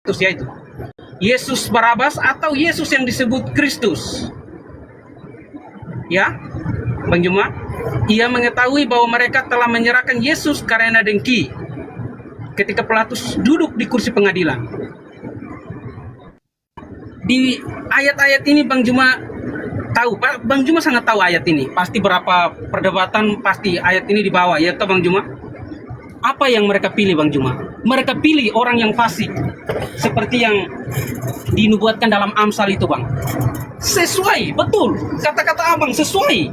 Kristus, yaitu Yesus Barabas atau Yesus yang disebut Kristus. Ya, Bang Juma, ia mengetahui bahwa mereka telah menyerahkan Yesus karena dengki ketika Pilatus duduk di kursi pengadilan. Di ayat-ayat ini Bang Juma tahu, Bang Juma sangat tahu ayat ini. Pasti berapa perdebatan pasti ayat ini dibawa, ya toh Bang Juma? Apa yang mereka pilih Bang Juma? Mereka pilih orang yang fasik, seperti yang dinubuatkan dalam Amsal itu Bang. Sesuai, betul, kata-kata Abang sesuai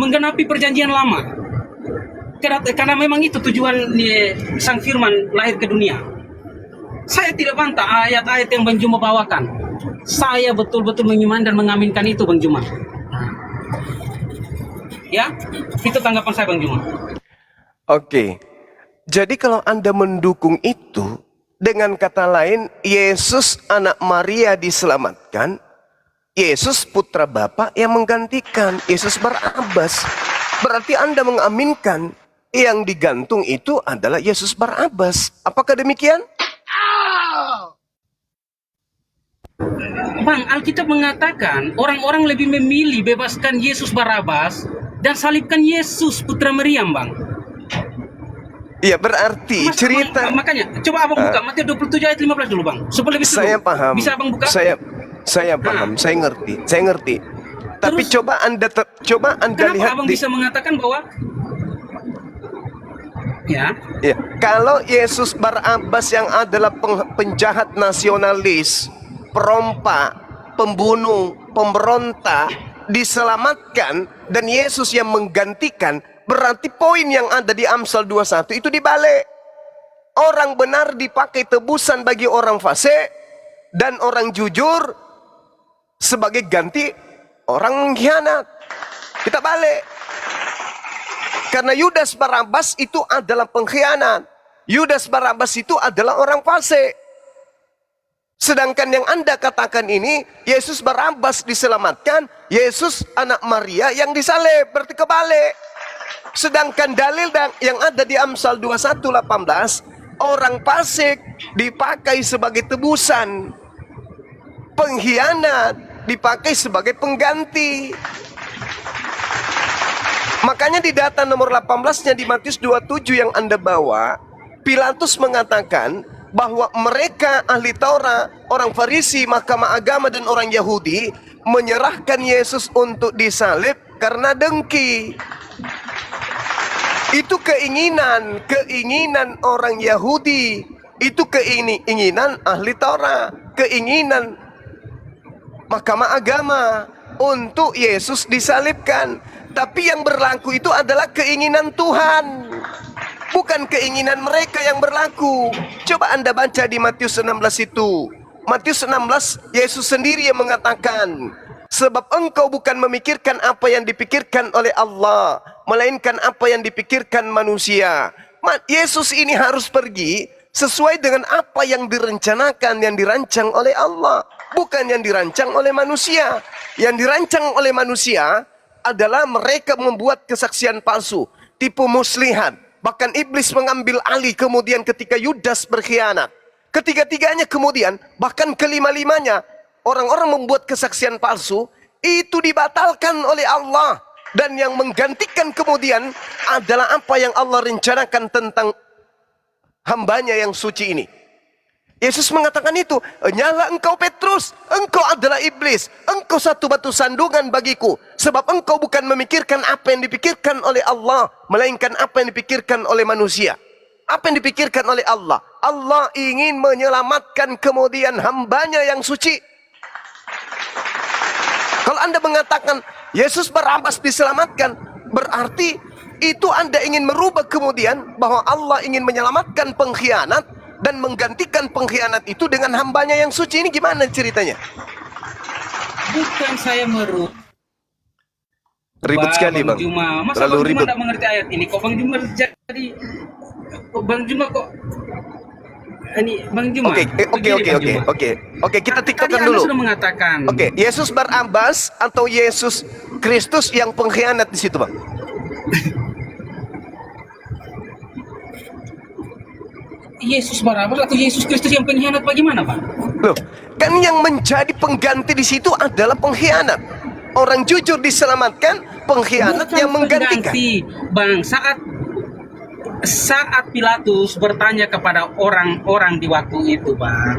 menggenapi perjanjian lama. Karena memang itu tujuan Sang Firman lahir ke dunia. Saya tidak bantah ayat-ayat yang Bang Juma bawakan. Saya betul-betul mengiman dan mengaminkan itu Bang Juma. Ya, itu tanggapan saya Bang Juma. Oke. Jadi kalau Anda mendukung itu, dengan kata lain, Yesus anak Maria diselamatkan, Yesus putra Bapa yang menggantikan, Yesus Barabas. Berarti Anda mengaminkan yang digantung itu adalah Yesus Barabas. Apakah demikian? Bang, Alkitab mengatakan orang-orang lebih memilih bebaskan Yesus Barabas dan salibkan Yesus putra Maryam, Bang. Iya, berarti cerita. Makanya, coba Abang buka Matius 27 ayat 15 dulu, Bang. Supaya lebih seru. Saya paham. Bisa Abang buka? Saya paham, saya ngerti. Tapi Terus, coba Anda kenapa lihat Abang bisa mengatakan bahwa ya, kalau Yesus Barabas yang adalah penjahat nasionalis, perompak, pembunuh, pemberontak diselamatkan dan Yesus yang menggantikan, berarti poin yang ada di Amsal 21 itu dibalik. Orang benar dipakai tebusan bagi orang fasik dan orang jujur sebagai ganti orang mengkhianat. Kita balik. Karena Yudas Barabas itu adalah pengkhianat. Yudas Barabas itu adalah orang fasik. Sedangkan yang Anda katakan ini, Yesus Barabas diselamatkan, Yesus anak Maria yang disalib, berarti kebalik. Sedangkan dalil yang ada di Amsal 21:18, orang fasik dipakai sebagai tebusan, pengkhianat dipakai sebagai pengganti. Makanya di data nomor 18-nya di Matius 27 yang Anda bawa, Pilatus mengatakan bahwa mereka ahli Taurat, orang Farisi, mahkamah agama dan orang Yahudi menyerahkan Yesus untuk disalib karena dengki. Itu keinginan orang Yahudi, itu keinginan ahli Taurat, keinginan mahkamah agama untuk Yesus disalibkan. Tapi yang berlaku itu adalah keinginan Tuhan, bukan keinginan mereka yang berlaku. Coba Anda baca di Matius 16 itu. Matius 16, Yesus sendiri yang mengatakan, sebab engkau bukan memikirkan apa yang dipikirkan oleh Allah, melainkan apa yang dipikirkan manusia. Yesus ini harus pergi sesuai dengan apa yang direncanakan, yang dirancang oleh Allah, bukan yang dirancang oleh manusia. Yang dirancang oleh manusia adalah mereka membuat kesaksian palsu, tipu muslihat. Bahkan iblis mengambil alih kemudian ketika Yudas berkhianat. Ketiga-tiganya kemudian, bahkan kelima-limanya, orang-orang membuat kesaksian palsu, itu dibatalkan oleh Allah. Dan yang menggantikan kemudian adalah apa yang Allah rencanakan tentang hambanya yang suci ini. Yesus mengatakan itu, nyala engkau Petrus, engkau adalah iblis, engkau satu batu sandungan bagiku, sebab engkau bukan memikirkan apa yang dipikirkan oleh Allah, melainkan apa yang dipikirkan oleh manusia. Apa yang dipikirkan oleh Allah? Allah ingin menyelamatkan kemudian hambanya yang suci. Kalau Anda mengatakan Yesus Barabas diselamatkan, berarti itu Anda ingin merubah kemudian bahwa Allah ingin menyelamatkan pengkhianat dan menggantikan pengkhianat itu dengan hambanya yang suci. Ini gimana ceritanya? Bukan saya merubah. Ribut sekali Bang. Juma. Masa Terlalu Bang Juma ribut. tidak mengerti ayat ini? Kok Bang Juma jadi Bang Juma kok ini Bang Juma? Oke, kita tiktokan dulu. Sudah mengatakan. Oke, Yesus Barabas atau Yesus Kristus yang pengkhianat di situ, Bang? Yesus Barabas atau Yesus Kristus yang pengkhianat bagaimana, Bang? Loh, kan yang menjadi pengganti di situ adalah pengkhianat. Orang jujur diselamatkan, pengkhianat Bukan yang menggantikan. pengganti, Bang. Saat Pilatus bertanya kepada orang-orang di waktu itu, Bang,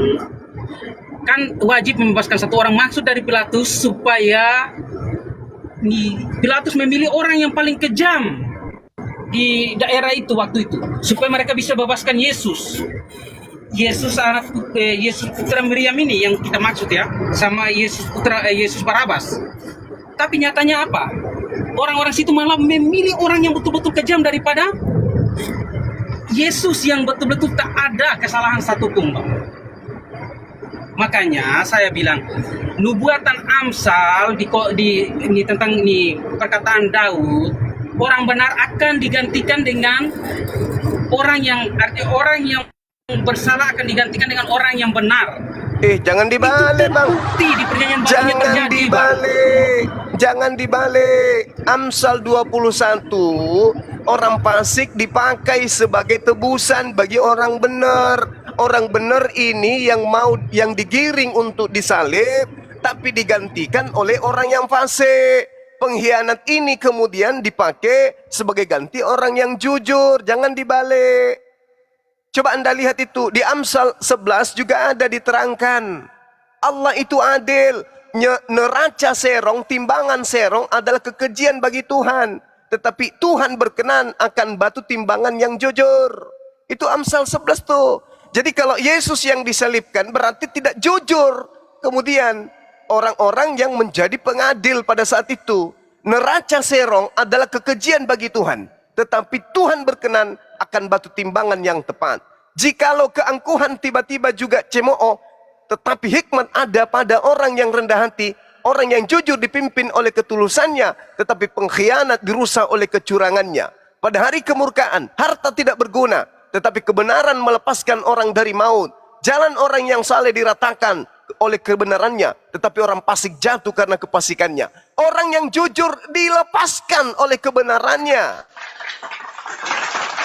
kan wajib membebaskan satu orang. Maksud dari Pilatus supaya Pilatus memilih orang yang paling kejam di daerah itu waktu itu supaya mereka bisa bebaskan Yesus. Yesus Yesus putra Miriam ini yang kita maksud ya, sama Yesus Barabas. Tapi nyatanya apa? Orang-orang situ malah memilih orang yang betul-betul kejam daripada Yesus yang betul-betul tak ada kesalahan satupun, Bang. Makanya saya bilang nubuatan Amsal tentang perkataan Daud, orang benar akan digantikan dengan orang yang bersalah akan digantikan dengan orang yang benar. Jangan dibalik, Bang. Bukti di perjanjian baru yang Jangan terjadi, Bang. dibalik. Jangan dibalik. Amsal 21, orang fasik dipakai sebagai tebusan bagi orang benar. Orang benar ini yang digiring untuk disalib tapi digantikan oleh orang yang fasik. Pengkhianat ini kemudian dipakai sebagai ganti orang yang jujur. Jangan dibalik. Coba Anda lihat itu di Amsal 11 juga ada diterangkan. Allah itu adil. Neraca serong, timbangan serong adalah kekejian bagi Tuhan. Tetapi Tuhan berkenan akan batu timbangan yang jujur. Itu Amsal 11 tuh. Jadi kalau Yesus yang disalibkan berarti tidak jujur. Kemudian orang-orang yang menjadi pengadil pada saat itu. Neraca serong adalah kekejian bagi Tuhan. Tetapi Tuhan berkenan akan batu timbangan yang tepat. Jikalau keangkuhan tiba-tiba juga cemooh, tetapi hikmat ada pada orang yang rendah hati. Orang yang jujur dipimpin oleh ketulusannya, tetapi pengkhianat dirusak oleh kecurangannya. Pada hari kemurkaan, harta tidak berguna, tetapi kebenaran melepaskan orang dari maut. Jalan orang yang saleh diratakan oleh kebenarannya, tetapi orang fasik jatuh karena kefasikannya. Orang yang jujur dilepaskan oleh kebenarannya,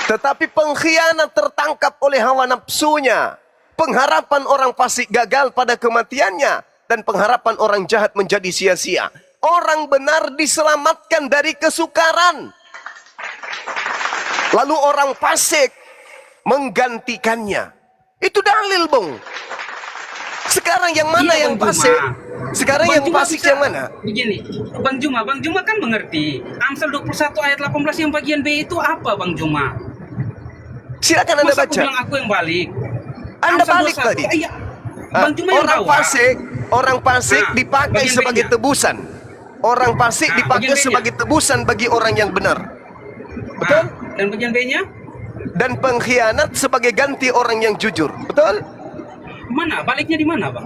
tetapi pengkhianat tertangkap oleh hawa nafsunya. Pengharapan orang fasik gagal pada kematiannya, dan pengharapan orang jahat menjadi sia-sia. Orang benar diselamatkan dari kesukaran, lalu orang fasik menggantikannya. Itu dalil, Bung. Sekarang yang mana Iya, yang Bang fasik? Juma. Sekarang Bang yang Juma fasik bisa- yang mana? Begini, Bang Juma kan mengerti. Amsal 21 ayat 18 yang bagian B itu apa, Bang Juma? Silakan Anda Masa aku baca. bilang aku yang balik? Anda Amsal balik 21, tadi. Iya. Bang Juma yang Orang bawa. fasik Nah, dipakai bagian sebagai B-nya. tebusan. Orang fasik Nah, dipakai bagian B-nya. sebagai tebusan bagi orang yang benar. Betul? Dan bagian B-nya? Dan pengkhianat sebagai ganti orang yang jujur. Betul? Mana? Baliknya di mana, Bang?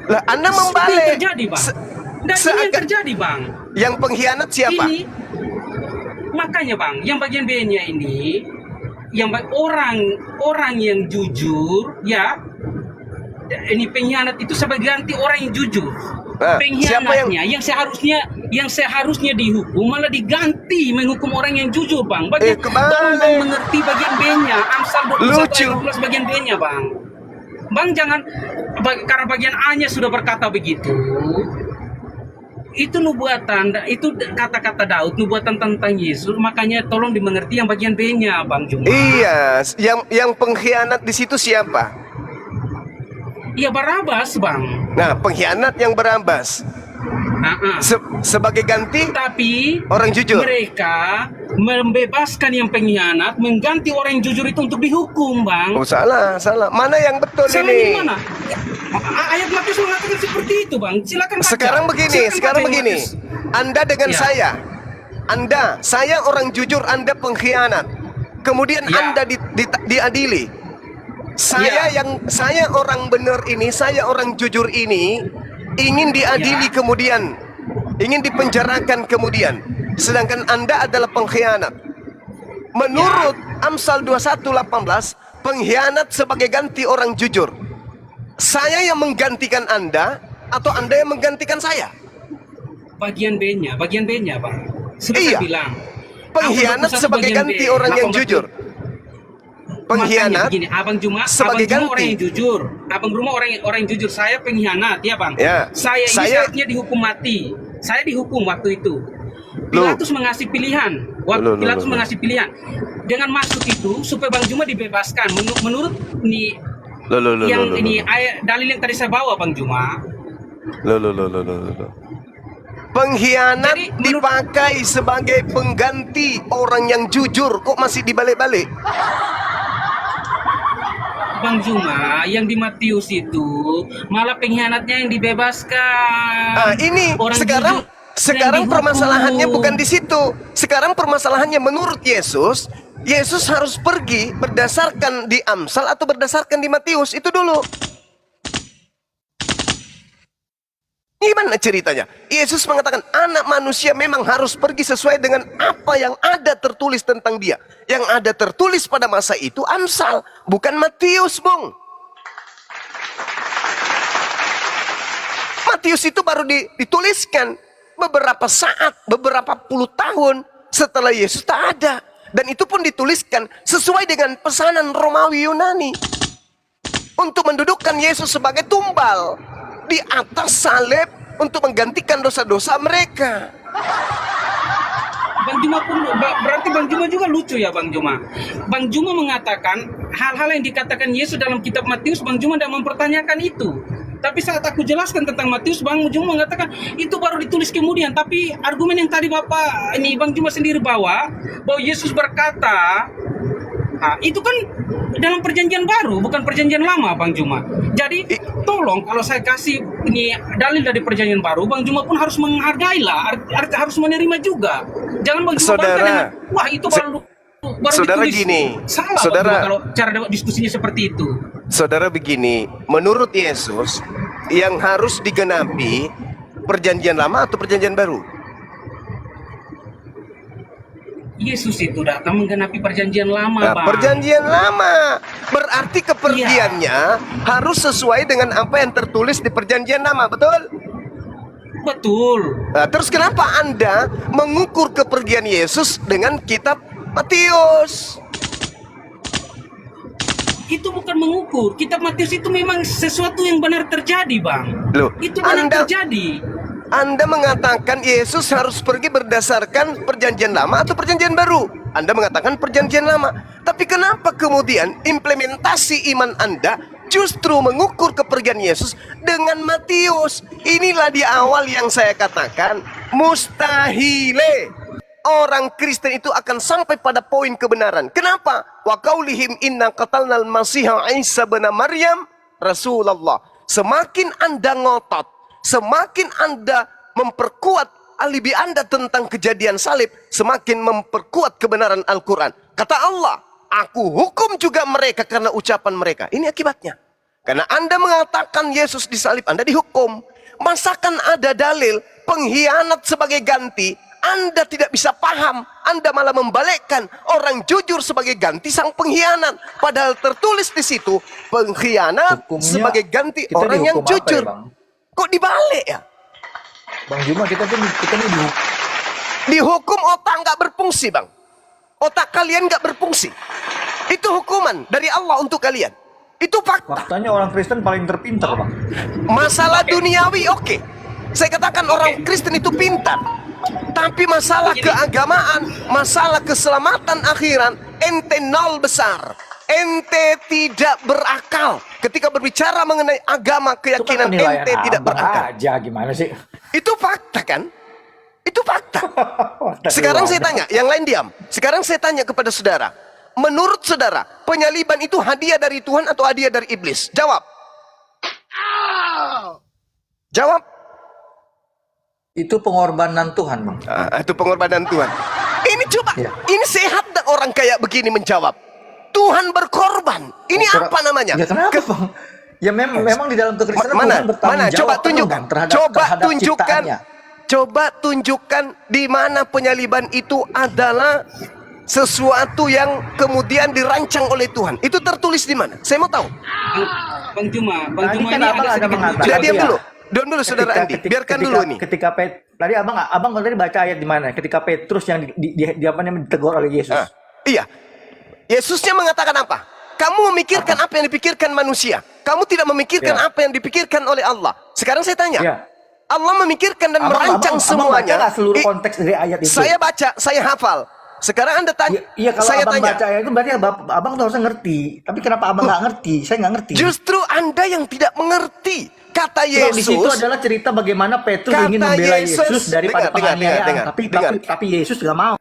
Lah Anda Itu yang membalik. terjadi, Bang. Se- Dan ini yang seakan- terjadi, Bang. Yang pengkhianat siapa? Ini makanya, Bang, yang bagian B-nya ini orang yang jujur, ya. Ini pengkhianat itu sebagai ganti orang yang jujur. Nah, Pengkhianatnya yang seharusnya dihukum malah diganti menghukum orang yang jujur, Bang. kebalik. Tolong Bang mengerti bagian B-nya. Amsal 21 Lucu. ayat 12 bagian B-nya, Bang. Bang jangan karena bagian A-nya sudah berkata begitu. Itu nubuatan, itu kata-kata Daud, nubuatan tentang Yesus. Makanya tolong dimengerti yang bagian B-nya, Bang Juma. Iya, yang pengkhianat di situ siapa? Iya, Barabas, Bang. Nah, pengkhianat yang Barabas sebagai ganti Tapi orang jujur. mereka membebaskan yang pengkhianat, mengganti orang yang jujur itu untuk dihukum, Bang. Oh, salah. Mana yang betul Salah ini? di mana? Ayat Matius mengatakan seperti itu, Bang. Silakan baca. Sekarang Silakan baca begini. Matius. Anda dengan Ya. saya orang jujur, Anda pengkhianat. Kemudian Ya. Anda diadili. Ya. Saya orang benar ini, saya orang jujur ini ingin diadili Ya. kemudian, ingin dipenjarakan kemudian. Sedangkan Anda adalah pengkhianat. Menurut Amsal 21:18, pengkhianat sebagai ganti orang jujur. Saya yang menggantikan Anda atau Anda yang menggantikan saya? Bagian B-nya, Bang. Sudah Iya. saya bilang. Pengkhianat Amsal 21 sebagai bagian ganti B, orang yang 18. jujur. Pengkhianat begini, Abang Juma sebagai orang ganti. yang jujur. Abang Juma orang yang jujur. Saya pengkhianat, ya Bang. Ya. Saya ini seharusnya dihukum mati. Saya dihukum waktu itu. Pilatus mengasih pilihan. Pilatus mengasih pilihan. Dengan maksud itu supaya Bang Juma dibebaskan. Menurut ini ini ayat dalil yang tadi saya bawa, Bang Juma. Pengkhianat dipakai sebagai pengganti orang yang jujur, kok masih dibalik-balik? Bang Juma, yang di Matius itu malah pengkhianatnya yang dibebaskan. Nah, ini sekarang permasalahannya bukan di situ. Sekarang permasalahannya menurut Yesus harus pergi berdasarkan di Amsal atau berdasarkan di Matius, itu dulu. Gimana ceritanya? Yesus mengatakan anak manusia memang harus pergi sesuai dengan apa yang ada tertulis tentang dia. Yang ada tertulis pada masa itu Amsal, bukan Matius, Bung. Matius itu baru dituliskan beberapa saat, beberapa puluh tahun setelah Yesus tak ada. Dan itu pun dituliskan sesuai dengan pesanan Romawi Yunani. Untuk mendudukkan Yesus sebagai tumbal di atas salib untuk menggantikan dosa-dosa mereka. Bang Juma pun berarti Bang Juma juga lucu ya, Bang Juma. Bang Juma mengatakan hal-hal yang dikatakan Yesus dalam kitab Matius, Bang Juma tidak mempertanyakan itu. Tapi saat aku jelaskan tentang Matius, Bang Juma mengatakan itu baru ditulis kemudian. Tapi argumen yang tadi Bapak ini Bang Juma sendiri bawa bahwa Yesus berkata, itu kan dalam perjanjian baru, bukan perjanjian lama, Bang Juma. Jadi tolong kalau saya kasih ini dalil dari perjanjian baru, Bang Juma pun harus menghargailah, harus menerima juga. Jangan Bang Juma bantah dengan, wah itu baru saudara ditulis. gini, Salah saudara, Bang Juma kalau cara diskusinya seperti itu. Saudara begini, menurut Yesus yang harus digenapi perjanjian lama atau perjanjian baru? Yesus itu datang menggenapi perjanjian lama, Nah, Bang. perjanjian lama berarti kepergiannya harus sesuai dengan apa yang tertulis di perjanjian lama, betul? Betul. Nah, terus kenapa Anda mengukur kepergian Yesus dengan kitab Matius? Itu bukan mengukur. Kitab Matius itu memang sesuatu yang benar terjadi, Bang. Loh, Itu benar terjadi. Anda mengatakan Yesus harus pergi berdasarkan perjanjian lama atau perjanjian baru? Anda mengatakan perjanjian lama. Tapi kenapa kemudian implementasi iman Anda justru mengukur kepergian Yesus dengan Matius? Inilah di awal yang saya katakan mustahile orang Kristen itu akan sampai pada poin kebenaran. Kenapa? Wa qaulihim inna qatalnal masiha Isa bin Maryam Rasulullah. Semakin Anda ngotot, semakin Anda memperkuat alibi Anda tentang kejadian salib, semakin memperkuat kebenaran Al-Quran. Kata Allah, aku hukum juga mereka karena ucapan mereka. Ini akibatnya. Karena Anda mengatakan Yesus disalib, Anda dihukum. Masakan ada dalil pengkhianat sebagai ganti, Anda tidak bisa paham. Anda malah membalikkan orang jujur sebagai ganti sang pengkhianat. Padahal tertulis di situ, pengkhianat Hukumnya, sebagai ganti kita orang yang dihukum apa jujur. ya, Bang? Kok dibalik ya? Bang Juma, kita nih dihukum. Dihukum otak nggak berfungsi, Bang. Otak kalian nggak berfungsi. Itu hukuman dari Allah untuk kalian. Itu fakta. Faktanya orang Kristen paling terpintar, Bang. Masalah duniawi oke. Saya katakan orang Kristen itu pintar. Tapi masalah keagamaan, masalah keselamatan akhirat, ente nol besar. Ente tidak berakal. Ketika berbicara mengenai agama, keyakinan ente tidak berakal. Aja gimana sih? Itu fakta kan? Itu fakta. Sekarang saya tanya, yang lain diam. Sekarang saya tanya kepada saudara. Menurut saudara, penyaliban itu hadiah dari Tuhan atau hadiah dari iblis? Jawab. Jawab. Itu pengorbanan Tuhan, Bang. Itu pengorbanan Tuhan. Ini coba, Ya. ini sehat tak orang kayak begini menjawab? Tuhan berkorban. Ini apa namanya? Ya kenapa, Bang? Ya memang di dalam kekristenan Mana? Tuhan bertanggung Mana? Coba jawab tunjukkan. penuh, Bang, Coba terhadap tunjukkan. ciptaannya. Coba tunjukkan di mana penyaliban itu adalah sesuatu yang kemudian dirancang oleh Tuhan. Itu tertulis di mana? Saya mau tahu. Bang Juma Tadi ini kan agak abang ada sedikit mengatakan. Sudah diam Iya. dulu. Diam dulu saudara Andi. Biarkan dulu ini. Ketika tadi abang tadi baca ayat di mana? Ketika Petrus yang di apa namanya ditegur oleh Yesus. Iya. Yesusnya mengatakan apa? kamu memikirkan apa yang dipikirkan manusia. Kamu tidak memikirkan Ya. apa yang dipikirkan oleh Allah. Sekarang saya tanya. Ya. Allah memikirkan dan merancang Abang semuanya. baca nggak seluruh I- konteks dari ayat itu? Saya baca, saya hafal. Sekarang Anda tanya, Iya, kalau saya abang tanya. baca ayat itu berarti abang tuh harusnya ngerti. Tapi kenapa abang nggak ngerti? Saya nggak ngerti. Justru Anda yang tidak mengerti. Kata Sebab di situ Yesus, adalah cerita bagaimana Petrus Kata ingin membela Yesus, Yesus daripada dengar, penganiayaan. Tapi Yesus nggak mau.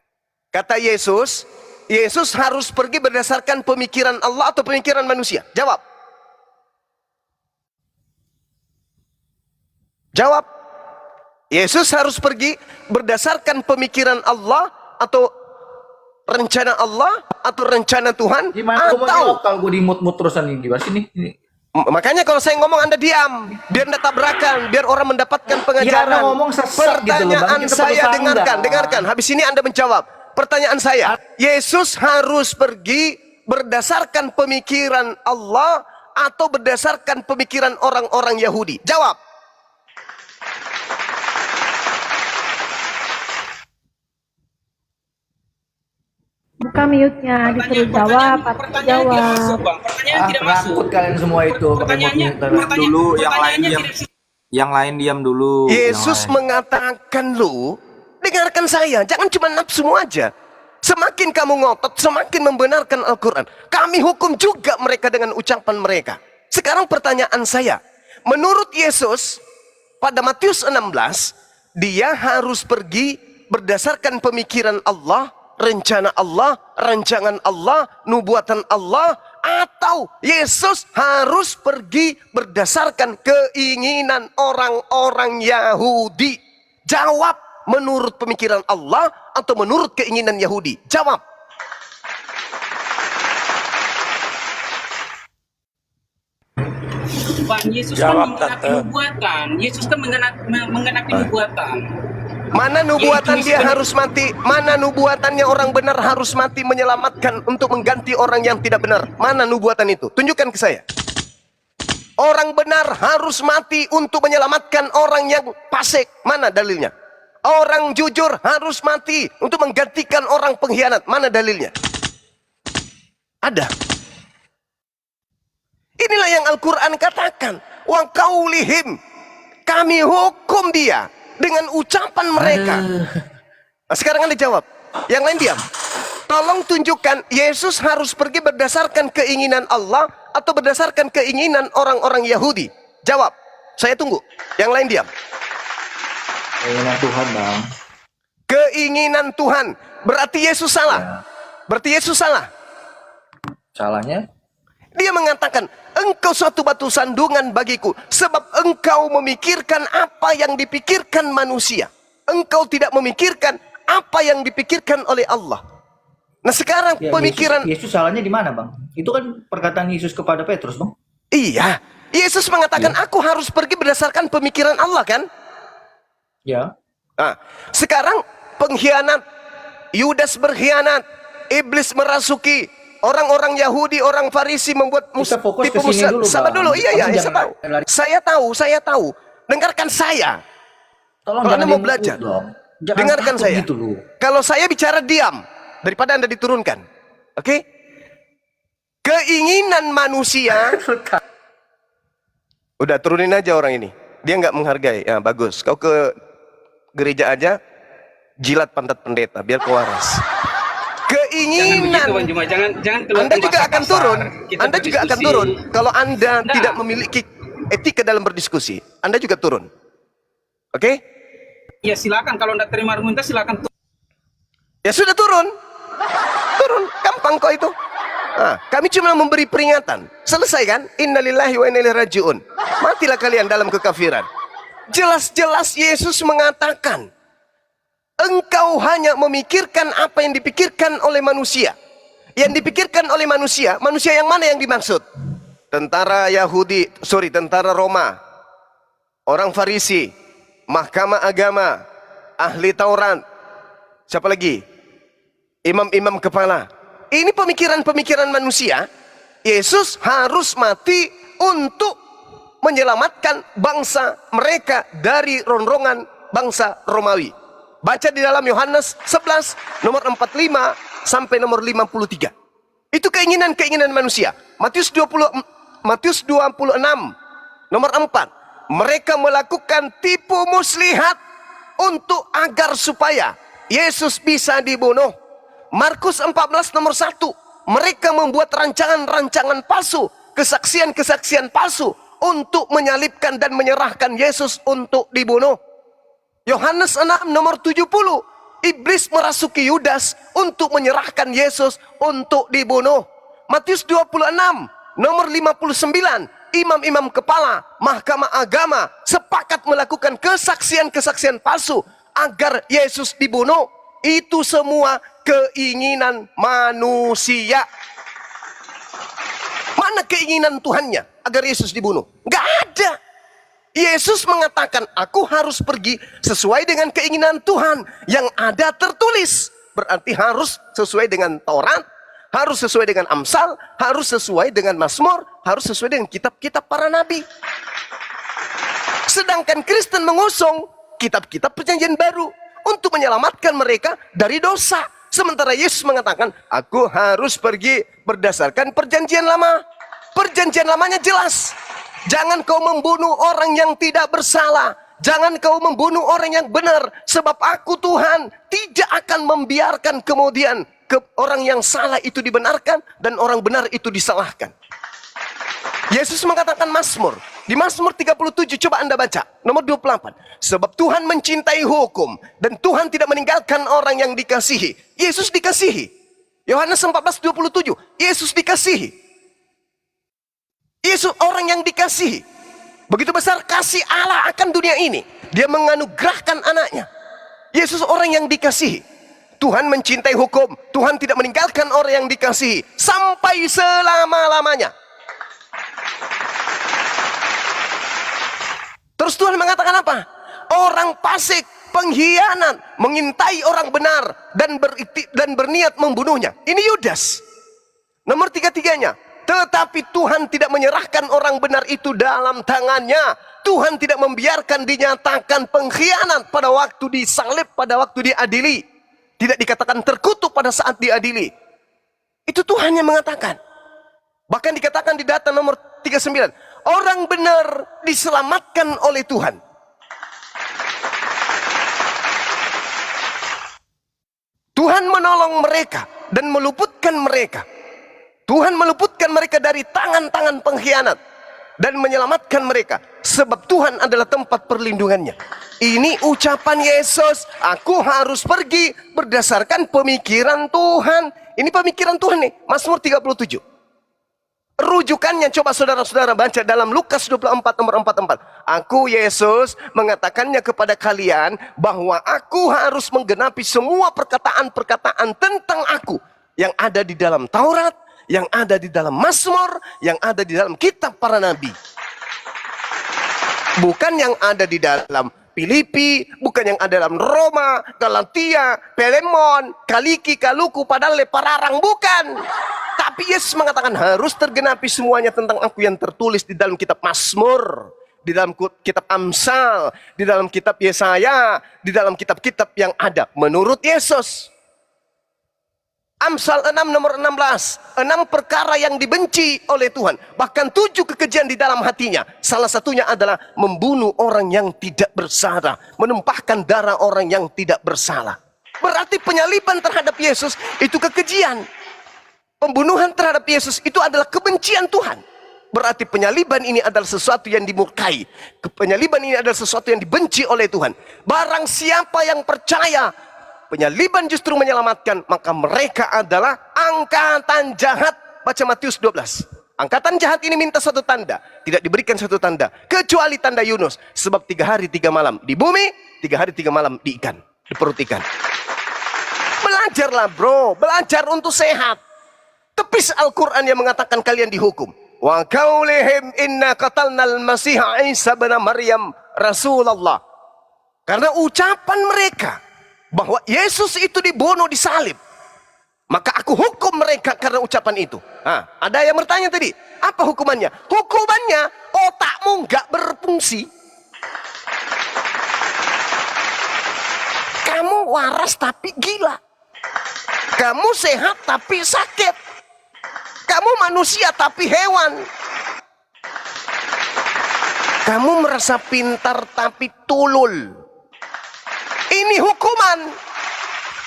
kata Yesus, Yesus harus pergi berdasarkan pemikiran Allah atau pemikiran manusia. Jawab. Jawab. Yesus harus pergi berdasarkan pemikiran Allah atau rencana Allah atau rencana Tuhan Gimana gue mau atau jawab kalau gue dimut-mut terusan nih? Gimana sih ini? makanya kalau saya ngomong Anda diam, biar Anda tabrakan, biar orang mendapatkan pengajaran. Anda ngomong sesat gitu loh, Bang. Pertanyaan Kita saya perlu dengarkan, sanggah. dengarkan. Habis ini Anda menjawab. Pertanyaan saya, Yesus harus pergi berdasarkan pemikiran Allah atau berdasarkan pemikiran orang-orang Yahudi? Jawab. Buka mute-nya, disuruh jawab, atau pertanyaan tidak masuk, jawab. Bang. Pertanyaan tidak masuk. Penakut kalian semua itu. pakai Pertanyaannya, mut-mutan. Dulu, yang lain pertanyaannya diam. tidak- Yang lain diam dulu. Yesus yang lain. mengatakan lu, dengarkan saya, jangan cuma nafsumu aja. Semakin kamu ngotot, semakin membenarkan Al-Quran. Kami hukum juga mereka dengan ucapan mereka. Sekarang pertanyaan saya, menurut Yesus, pada Matius 16, dia harus pergi berdasarkan pemikiran Allah, rencana Allah, rancangan Allah, nubuatan Allah, atau Yesus harus pergi berdasarkan keinginan orang-orang Yahudi. Jawab, menurut pemikiran Allah atau menurut keinginan Yahudi? Jawab. Bang, Yesus Jawab, kan mengenapi Tante. nubuatan. Yesus kan mengenapi nubuatan. Mana nubuatan Yaitu dia sebenarnya- harus mati? Mana nubuatannya orang benar harus mati menyelamatkan untuk mengganti orang yang tidak benar? Mana nubuatan itu? Tunjukkan ke saya. Orang benar harus mati untuk menyelamatkan orang yang fasik. Mana dalilnya? Orang jujur harus mati untuk menggantikan orang pengkhianat. Mana dalilnya? Ada. Inilah yang Al-Quran katakan. Wa qaulihim, kami hukum dia dengan ucapan mereka. Nah, sekarang Anda jawab. Yang lain diam. Tolong tunjukkan Yesus harus pergi berdasarkan keinginan Allah atau berdasarkan keinginan orang-orang Yahudi. Jawab. Saya tunggu. Yang lain diam. Keinginan Tuhan, Bang. Keinginan Tuhan. Berarti Yesus salah. Berarti Yesus salah. Salahnya? Dia mengatakan, engkau suatu batu sandungan bagiku, sebab engkau memikirkan apa yang dipikirkan manusia. Engkau tidak memikirkan apa yang dipikirkan oleh Allah. Nah sekarang Ya, pemikiran, Yesus salahnya di mana, Bang? Itu kan perkataan Yesus kepada Petrus, Bang. iya, Yesus mengatakan aku harus pergi berdasarkan pemikiran Allah kan? Ya. Nah, sekarang pengkhianat, Yudas berkhianat, iblis merasuki, orang-orang Yahudi, orang Farisi membuat Kita fokus tipu ke sini muslihat. dulu, Sabar Bang. dulu, iya, Kamu saya jangan tahu. lari. Saya tahu. Dengarkan saya. Tolong Kalau jangan Anda mau dimut belajar, dong. Jangan dengarkan takut saya. gitu loh. Kalau saya bicara diam, daripada Anda diturunkan. Oke? Keinginan manusia. Udah turunin aja orang ini. Dia nggak menghargai. Ya bagus. Kau ke gereja aja, jilat pantat pendeta biar kau waras. Jangan begitu, Bang Keinginan. Juma. Jangan keluarkan Anda juga bahasa akan kasar. turun. Kita Anda juga akan berdiskusi. turun. Kalau Anda Nah. tidak memiliki etika dalam berdiskusi, Anda juga turun. Oke? Ya silakan, kalau anda terima argumentasi silakan. Ya sudah turun. Turun. Gampang kok itu. Nah, kami cuma memberi peringatan. Selesai kan? Innalillahi wa inna ilaihi raji'un. Matilah kalian dalam kekafiran. Jelas-jelas Yesus mengatakan, engkau hanya memikirkan apa yang dipikirkan oleh manusia. Yang dipikirkan oleh manusia, manusia yang mana yang dimaksud? Tentara tentara Roma, orang Farisi, mahkamah agama, ahli Taurat, siapa lagi? Imam-imam kepala. Ini pemikiran-pemikiran manusia. Yesus harus mati untuk menyelamatkan bangsa mereka dari ronrongan bangsa Romawi. Baca di dalam Yohanes 11 nomor 45 sampai nomor 53. Itu keinginan-keinginan manusia. Matius 26 nomor 4. Mereka melakukan tipu muslihat untuk agar supaya Yesus bisa dibunuh. Markus 14 nomor 1. Mereka membuat rancangan-rancangan palsu, kesaksian-kesaksian palsu untuk menyalibkan dan menyerahkan Yesus untuk dibunuh. Yohanes 6 nomor 70. Iblis merasuki Yudas untuk menyerahkan Yesus untuk dibunuh. Matius 26 nomor 59. Imam-imam kepala mahkamah agama sepakat melakukan kesaksian-kesaksian palsu agar Yesus dibunuh. Itu semua keinginan manusia. Mana keinginan Tuhannya agar Yesus dibunuh? Gak ada. Yesus mengatakan, aku harus pergi sesuai dengan keinginan Tuhan yang ada tertulis. Berarti harus sesuai dengan Taurat, harus sesuai dengan Amsal, harus sesuai dengan Mazmur, harus sesuai dengan kitab-kitab para nabi. Sedangkan Kristen mengusung kitab-kitab perjanjian baru untuk menyelamatkan mereka dari dosa. Sementara Yesus mengatakan, aku harus pergi berdasarkan perjanjian lama. Perjanjian lamanya jelas. Jangan kau membunuh orang yang tidak bersalah. Jangan kau membunuh orang yang benar. Sebab aku Tuhan tidak akan membiarkan kemudian orang yang salah itu dibenarkan dan orang benar itu disalahkan. Yesus mengatakan Mazmur. Di Mazmur 37 coba Anda baca. Nomor 28. Sebab Tuhan mencintai hukum dan Tuhan tidak meninggalkan orang yang dikasihi. Yesus dikasihi. Yohanes 14:27. Yesus dikasihi. Yesus orang yang dikasihi. Begitu besar kasih Allah akan dunia ini. Dia menganugerahkan anaknya. Yesus orang yang dikasihi. Tuhan mencintai hukum. Tuhan tidak meninggalkan orang yang dikasihi. Sampai selama-lamanya. Terus Tuhan mengatakan apa? Orang fasik, pengkhianat, mengintai orang benar dan berniat membunuhnya. Ini Yudas. Nomor 3-3-nya. Tetapi Tuhan tidak menyerahkan orang benar itu dalam tangannya. Tuhan tidak membiarkan dinyatakan pengkhianat pada waktu disalib, pada waktu diadili. Tidak dikatakan terkutuk pada saat diadili. Itu Tuhan yang mengatakan. Bahkan dikatakan di data nomor 39. Orang benar diselamatkan oleh Tuhan. Tuhan menolong mereka dan meluputkan mereka. Tuhan meluputkan mereka dari tangan-tangan pengkhianat dan menyelamatkan mereka. Sebab Tuhan adalah tempat perlindungannya. Ini ucapan Yesus. Aku harus pergi berdasarkan pemikiran Tuhan. Ini pemikiran Tuhan nih. Mazmur 37. Rujukannya coba saudara-saudara baca dalam Lukas 24 nomor 44. Aku Yesus mengatakannya kepada kalian bahwa aku harus menggenapi semua perkataan-perkataan tentang aku yang ada di dalam Taurat, yang ada di dalam Mazmur, yang ada di dalam kitab para nabi. Bukan yang ada di dalam Filipi, bukan yang ada dalam Roma, Galatia, Pelemon, Kaliki, Kaluku, padahal Lepararang, bukan. Tapi Yesus mengatakan harus tergenapi semuanya tentang aku yang tertulis di dalam kitab Mazmur, di dalam kitab Amsal, di dalam kitab Yesaya, di dalam kitab-kitab yang ada menurut Yesus. Amsal 6 nomor 16. 6 perkara yang dibenci oleh Tuhan. Bahkan 7 kekejian di dalam hatinya. Salah satunya adalah membunuh orang yang tidak bersalah. Menumpahkan darah orang yang tidak bersalah. Berarti penyaliban terhadap Yesus itu kekejian. Pembunuhan terhadap Yesus itu adalah kebencian Tuhan. Berarti penyaliban ini adalah sesuatu yang dimurkai. Penyaliban ini adalah sesuatu yang dibenci oleh Tuhan. Barang siapa yang percaya penyaliban justru menyelamatkan, maka mereka adalah angkatan jahat. Baca Matius 12. Angkatan jahat ini minta satu tanda. Tidak diberikan satu tanda. Kecuali tanda Yunus. Sebab 3 hari 3 malam di bumi, 3 hari 3 malam di ikan. Di perut ikan. Belajarlah bro. Belajar untuk sehat. Tepis Al-Quran yang mengatakan kalian dihukum. Wa qaulihim inna qatalnal masiha Isa bin Maryam Rasulullah. Karena ucapan mereka bahwa Yesus itu dibunuh, disalib, maka aku hukum mereka karena ucapan itu. Ada yang bertanya tadi, apa hukumannya? Hukumannya otakmu nggak berfungsi. Kamu waras tapi gila. Kamu sehat tapi sakit. Kamu Kamu manusia tapi hewan. Kamu merasa pintar tapi tulul. Ini hukuman.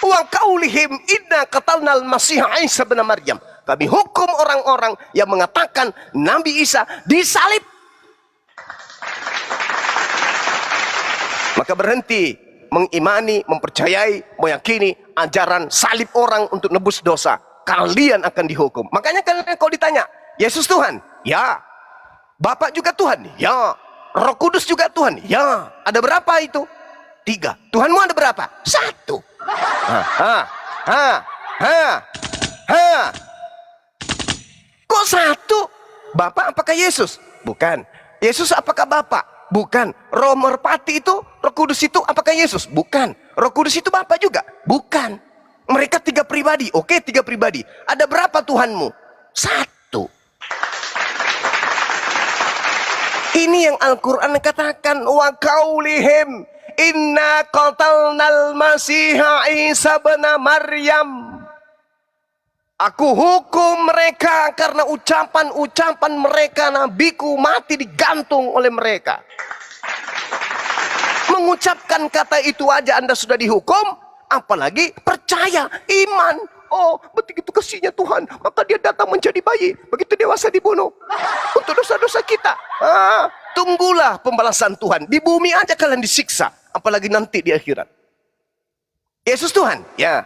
Wa qaulihim inna qatalnal Masih Isa bin Maryam. Kami hukum orang-orang yang mengatakan Nabi Isa disalib. Maka berhenti mengimani, mempercayai, meyakini ajaran salib orang untuk nebus dosa. Kalian akan dihukum. Makanya kalau ditanya, Yesus Tuhan? Ya. Bapak juga Tuhan? Ya. Roh Kudus juga Tuhan? Ya. Ada berapa itu? 3. Tuhanmu ada berapa? 1. Kok 1? Bapak apakah Yesus? Bukan. Yesus apakah Bapak? Bukan. Roh Merpati itu, Roh Kudus itu apakah Yesus? Bukan. Roh Kudus itu Bapak juga? Bukan. Mereka 3 pribadi. Oke, 3 pribadi. Ada berapa Tuhanmu? 1. Ini yang Al-Quran katakan, wa qaulihim inna qatalnal Masih Isa bin Maryam. Aku hukum mereka karena ucapan-ucapan mereka, nabiku mati digantung oleh mereka. Mengucapkan kata itu aja Anda sudah dihukum, apalagi percaya, iman. Oh, begitu kasihnya Tuhan, maka dia datang menjadi bayi, begitu dewasa dibunuh untuk dosa-dosa kita. Tunggulah pembalasan Tuhan. Di bumi aja kalian disiksa, apalagi nanti di akhirat. Yesus Tuhan? Ya.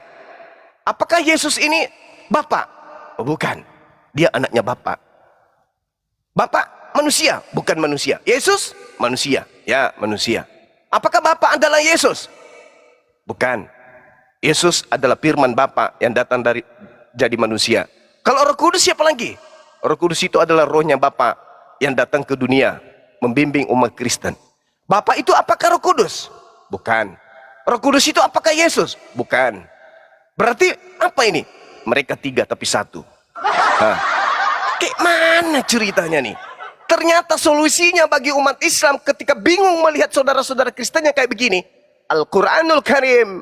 Apakah Yesus ini Bapak? Oh, bukan. Dia anaknya Bapak. Bapak manusia? Bukan manusia. Yesus? Manusia. Ya, manusia. Apakah Bapak adalah Yesus? Bukan. Yesus adalah firman Bapa yang datang dari jadi manusia. Kalau Roh Kudus siapa lagi? Roh Kudus itu adalah rohnya Bapa yang datang ke dunia membimbing umat Kristen. Bapa itu apakah Roh Kudus? Bukan. Roh Kudus itu apakah Yesus? Bukan. Berarti apa ini? Mereka 3 tapi 1. Kayak mana ceritanya nih? Ternyata solusinya bagi umat Islam ketika bingung melihat saudara-saudara Kristen yang kayak begini. Al-Quranul Karim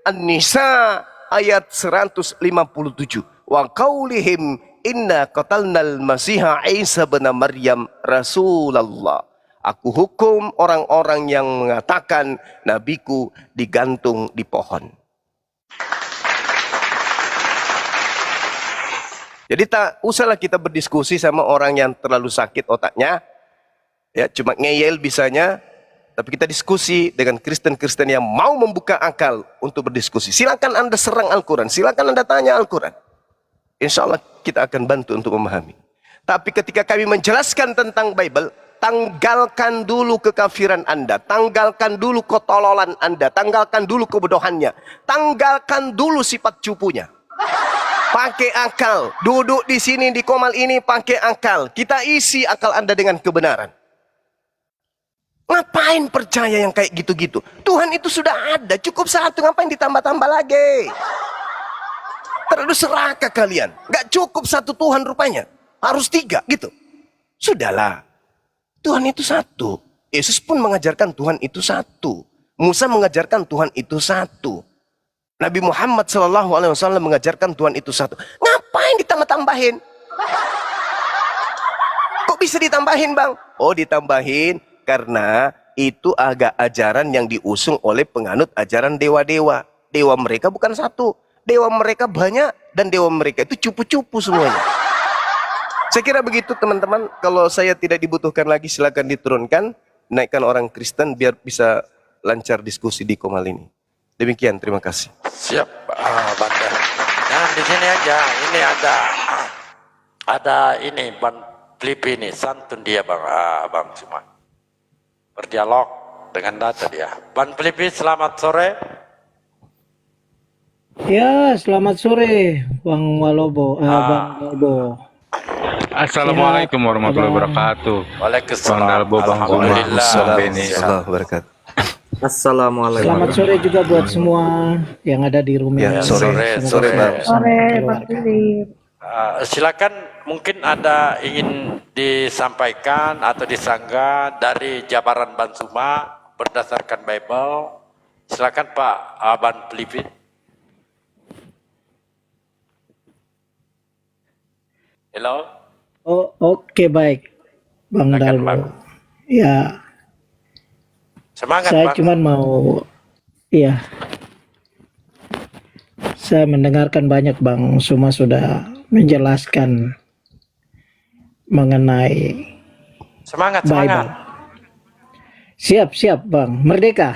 An-Nisa ayat 157. Wa qaulihim inna qatalnal Masih Isa bin Maryam Rasulullah. Aku hukum orang-orang yang mengatakan nabiku digantung di pohon. Jadi tak usahlah kita berdiskusi sama orang yang terlalu sakit otaknya. Ya, cuma ngeyel bisanya. Tapi kita diskusi dengan Kristen-Kristen yang mau membuka akal untuk berdiskusi. Silakan Anda serang Al-Quran. Silakan Anda tanya Al-Quran. Insya Allah kita akan bantu untuk memahami. Tapi ketika kami menjelaskan tentang Bible, tanggalkan dulu kekafiran Anda. Tanggalkan dulu ketololan Anda. Tanggalkan dulu kebodohannya. Tanggalkan dulu sifat cupunya. Pakai akal. Duduk di sini di Komal ini pakai akal. Kita isi akal Anda dengan kebenaran. Ngapain percaya yang kayak gitu-gitu? Tuhan itu sudah ada, cukup 1, ngapain ditambah-tambah lagi? Terlalu serakah kalian. Gak cukup 1 Tuhan rupanya, harus 3 gitu. Sudahlah, Tuhan itu 1. Yesus pun mengajarkan Tuhan itu 1. Musa mengajarkan Tuhan itu 1. Nabi Muhammad SAW mengajarkan Tuhan itu 1. Ngapain ditambah-tambahin? Kok bisa ditambahin, Bang? Oh, ditambahin karena itu agak ajaran yang diusung oleh penganut ajaran dewa-dewa. Dewa mereka bukan 1. Dewa mereka banyak. Dan dewa mereka itu cupu-cupu semuanya. Saya kira begitu teman-teman. Kalau saya tidak dibutuhkan lagi silakan diturunkan. Naikkan orang Kristen biar bisa lancar diskusi di Komal ini. Demikian, terima kasih. Siap, Banda. Nah, di sini aja. Ini ada ini Bang Flipi ini. Santun dia Bang Cuma. Berdialog dengan data dia. Bang Flipi, selamat sore. Ya, selamat sore, Bang Walobo. Bang Dalbo. Assalamualaikum warahmatullahi wabarakatuh. Waalaikumsalam. Bang Dalbo, Bang Zuma, Alhamdulillah. Bang Beni. Assalamualaikum. Selamat sore juga buat semua yang ada di rumah. Ya, sore Bang. Sore, Bang Philip. Silakan, mungkin ada ingin disampaikan atau disanggah dari jabaran Bang Suma berdasarkan Bible. Silakan Pak Bang Flipi. Hello? Oh, oke baik, Bang Silakan, Dalbo. Bang. Ya, Semangat, saya Bang. cuman mau, ya, saya mendengarkan banyak Bang Suma sudah menjelaskan mengenai Semangat, Bible. semangat. Siap, siap Bang, merdeka.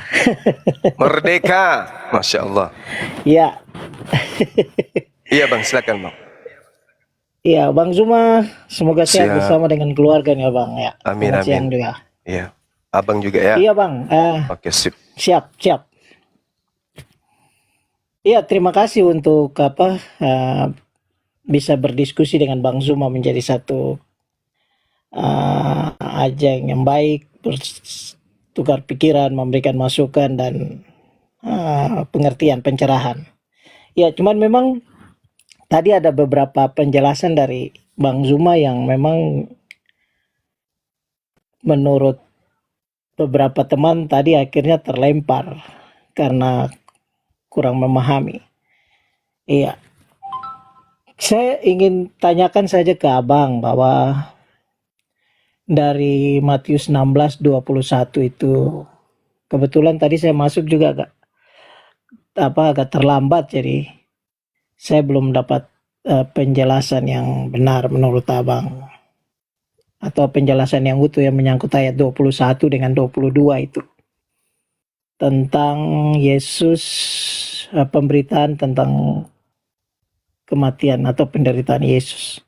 Merdeka. Masya Allah. Ya, Iya Bang, silakan Bang. ya Bang Suma, semoga sehat Siap. bersama dengan keluarganya Bang ya. Amin, Selamat siang amin. juga. Iya. Abang juga ya? Iya Bang, Oke, sip. siap, siap. Iya, terima kasih untuk bisa berdiskusi dengan Bang Zuma menjadi satu ajang yang baik, bertukar pikiran, memberikan masukan dan pengertian, pencerahan. Ya, cuman memang tadi ada beberapa penjelasan dari Bang Zuma yang memang menurut beberapa teman tadi akhirnya terlempar karena kurang memahami. Iya, saya ingin tanyakan saja ke Abang bahwa dari Matius 16:21 itu kebetulan tadi saya masuk juga agak terlambat, jadi saya belum dapat penjelasan yang benar menurut Abang atau penjelasan yang utuh yang menyangkut ayat 21 dengan 22 itu tentang Yesus, pemberitaan tentang kematian atau penderitaan Yesus.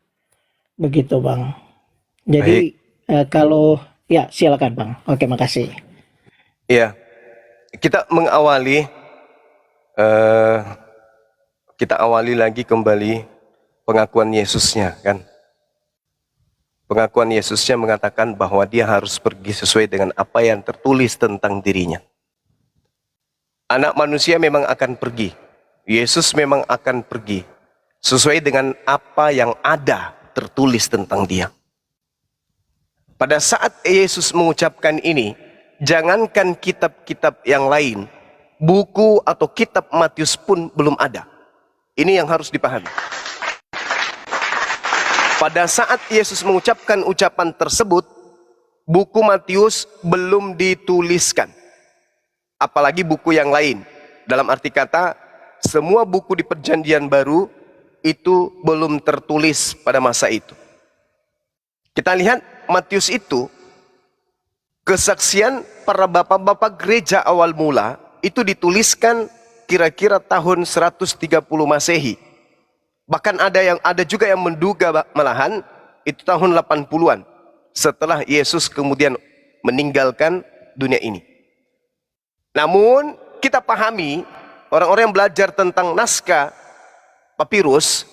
Begitu Bang. Jadi kalau ya silakan Bang. Oke, makasih. Iya. Kita awali lagi kembali pengakuan Yesusnya kan. Pengakuan Yesusnya mengatakan bahwa dia harus pergi sesuai dengan apa yang tertulis tentang dirinya. Anak manusia memang akan pergi. Yesus memang akan pergi sesuai dengan apa yang ada tertulis tentang dia. Pada saat Yesus mengucapkan ini, jangankan kitab-kitab yang lain, buku atau kitab Matius pun belum ada. Ini yang harus dipahami. Pada saat Yesus mengucapkan ucapan tersebut, buku Matius belum dituliskan. Apalagi buku yang lain. Dalam arti kata, semua buku di Perjanjian Baru itu belum tertulis pada masa itu. Kita lihat Matius itu, kesaksian para bapak-bapak gereja awal mula itu dituliskan kira-kira tahun 130 Masehi. Bahkan ada juga yang menduga malahan itu tahun 80-an setelah Yesus kemudian meninggalkan dunia ini. Namun kita pahami, orang-orang yang belajar tentang naskah papirus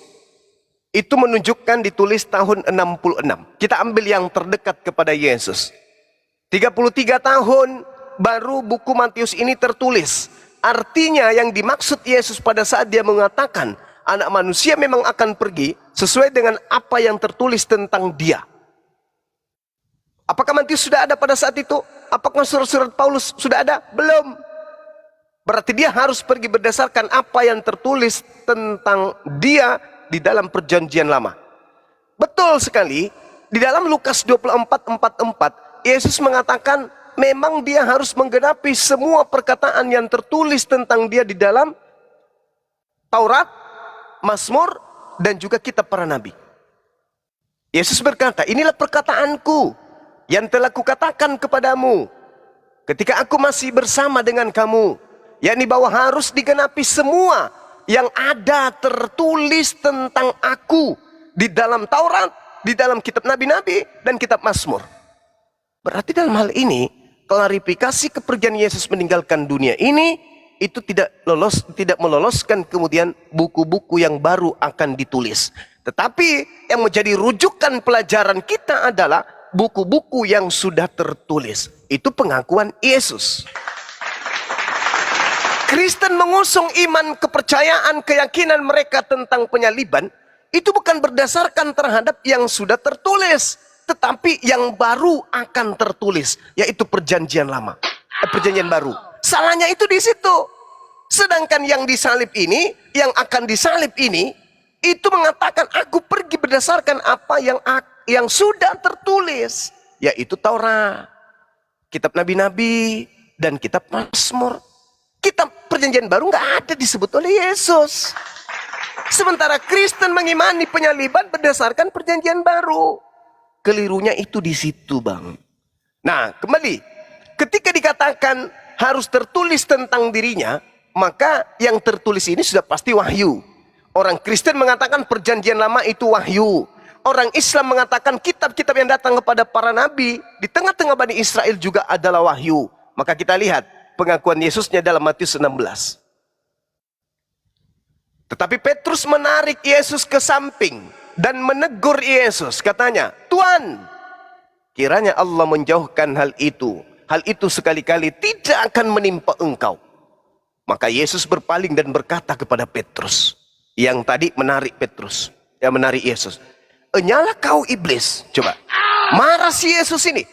itu menunjukkan ditulis tahun 66. Kita ambil yang terdekat kepada Yesus. 33 tahun baru buku Matius ini tertulis. Artinya yang dimaksud Yesus pada saat dia mengatakan anak manusia memang akan pergi sesuai dengan apa yang tertulis tentang dia. Apakah Matius sudah ada pada saat itu? Apakah surat-surat Paulus sudah ada? Belum. Berarti dia harus pergi berdasarkan apa yang tertulis tentang dia di dalam Perjanjian Lama. Betul sekali, di dalam Lukas 24:44 Yesus mengatakan memang dia harus menggenapi semua perkataan yang tertulis tentang dia di dalam Taurat, Mazmur, dan juga kitab para nabi. Yesus berkata, inilah perkataanku yang telah kukatakan kepadamu ketika aku masih bersama dengan kamu, yakni bahwa harus digenapi semua yang ada tertulis tentang aku di dalam Taurat, di dalam kitab nabi-nabi, dan kitab Mazmur. Berarti dalam hal ini, klarifikasi kepergian Yesus meninggalkan dunia ini, itu tidak meloloskan kemudian buku-buku yang baru akan ditulis. Tetapi yang menjadi rujukan pelajaran kita adalah buku-buku yang sudah tertulis. Itu pengakuan Yesus. Kristen mengusung iman, kepercayaan, keyakinan mereka tentang penyaliban itu bukan berdasarkan terhadap yang sudah tertulis, tetapi yang baru akan tertulis, yaitu Perjanjian Lama, Perjanjian Baru. Salahnya itu di situ. Sedangkan yang disalib ini, yang akan disalib ini, itu mengatakan aku pergi berdasarkan apa yang sudah tertulis, yaitu Taurat, kitab nabi-nabi, dan kitab Mazmur. Kitab perjanjian baru nggak ada disebut oleh Yesus. Sementara Kristen mengimani penyaliban berdasarkan perjanjian baru. Kelirunya itu di situ, Bang. Nah, kembali, ketika dikatakan harus tertulis tentang dirinya, maka yang tertulis ini sudah pasti wahyu. Orang Kristen mengatakan perjanjian lama itu wahyu. Orang Islam mengatakan kitab-kitab yang datang kepada para nabi di tengah-tengah Bani Israel juga adalah wahyu. Maka kita lihat pengakuan Yesusnya dalam Matius 16. Tetapi Petrus menarik Yesus ke samping dan menegur Yesus. Katanya, Tuhan, kiranya Allah menjauhkan hal itu. Hal itu sekali-kali tidak akan menimpa engkau. Maka Yesus berpaling dan berkata kepada Petrus, yang tadi menarik Petrus, yang menarik Yesus. Enyalah kau iblis. Coba, marah si Yesus ini.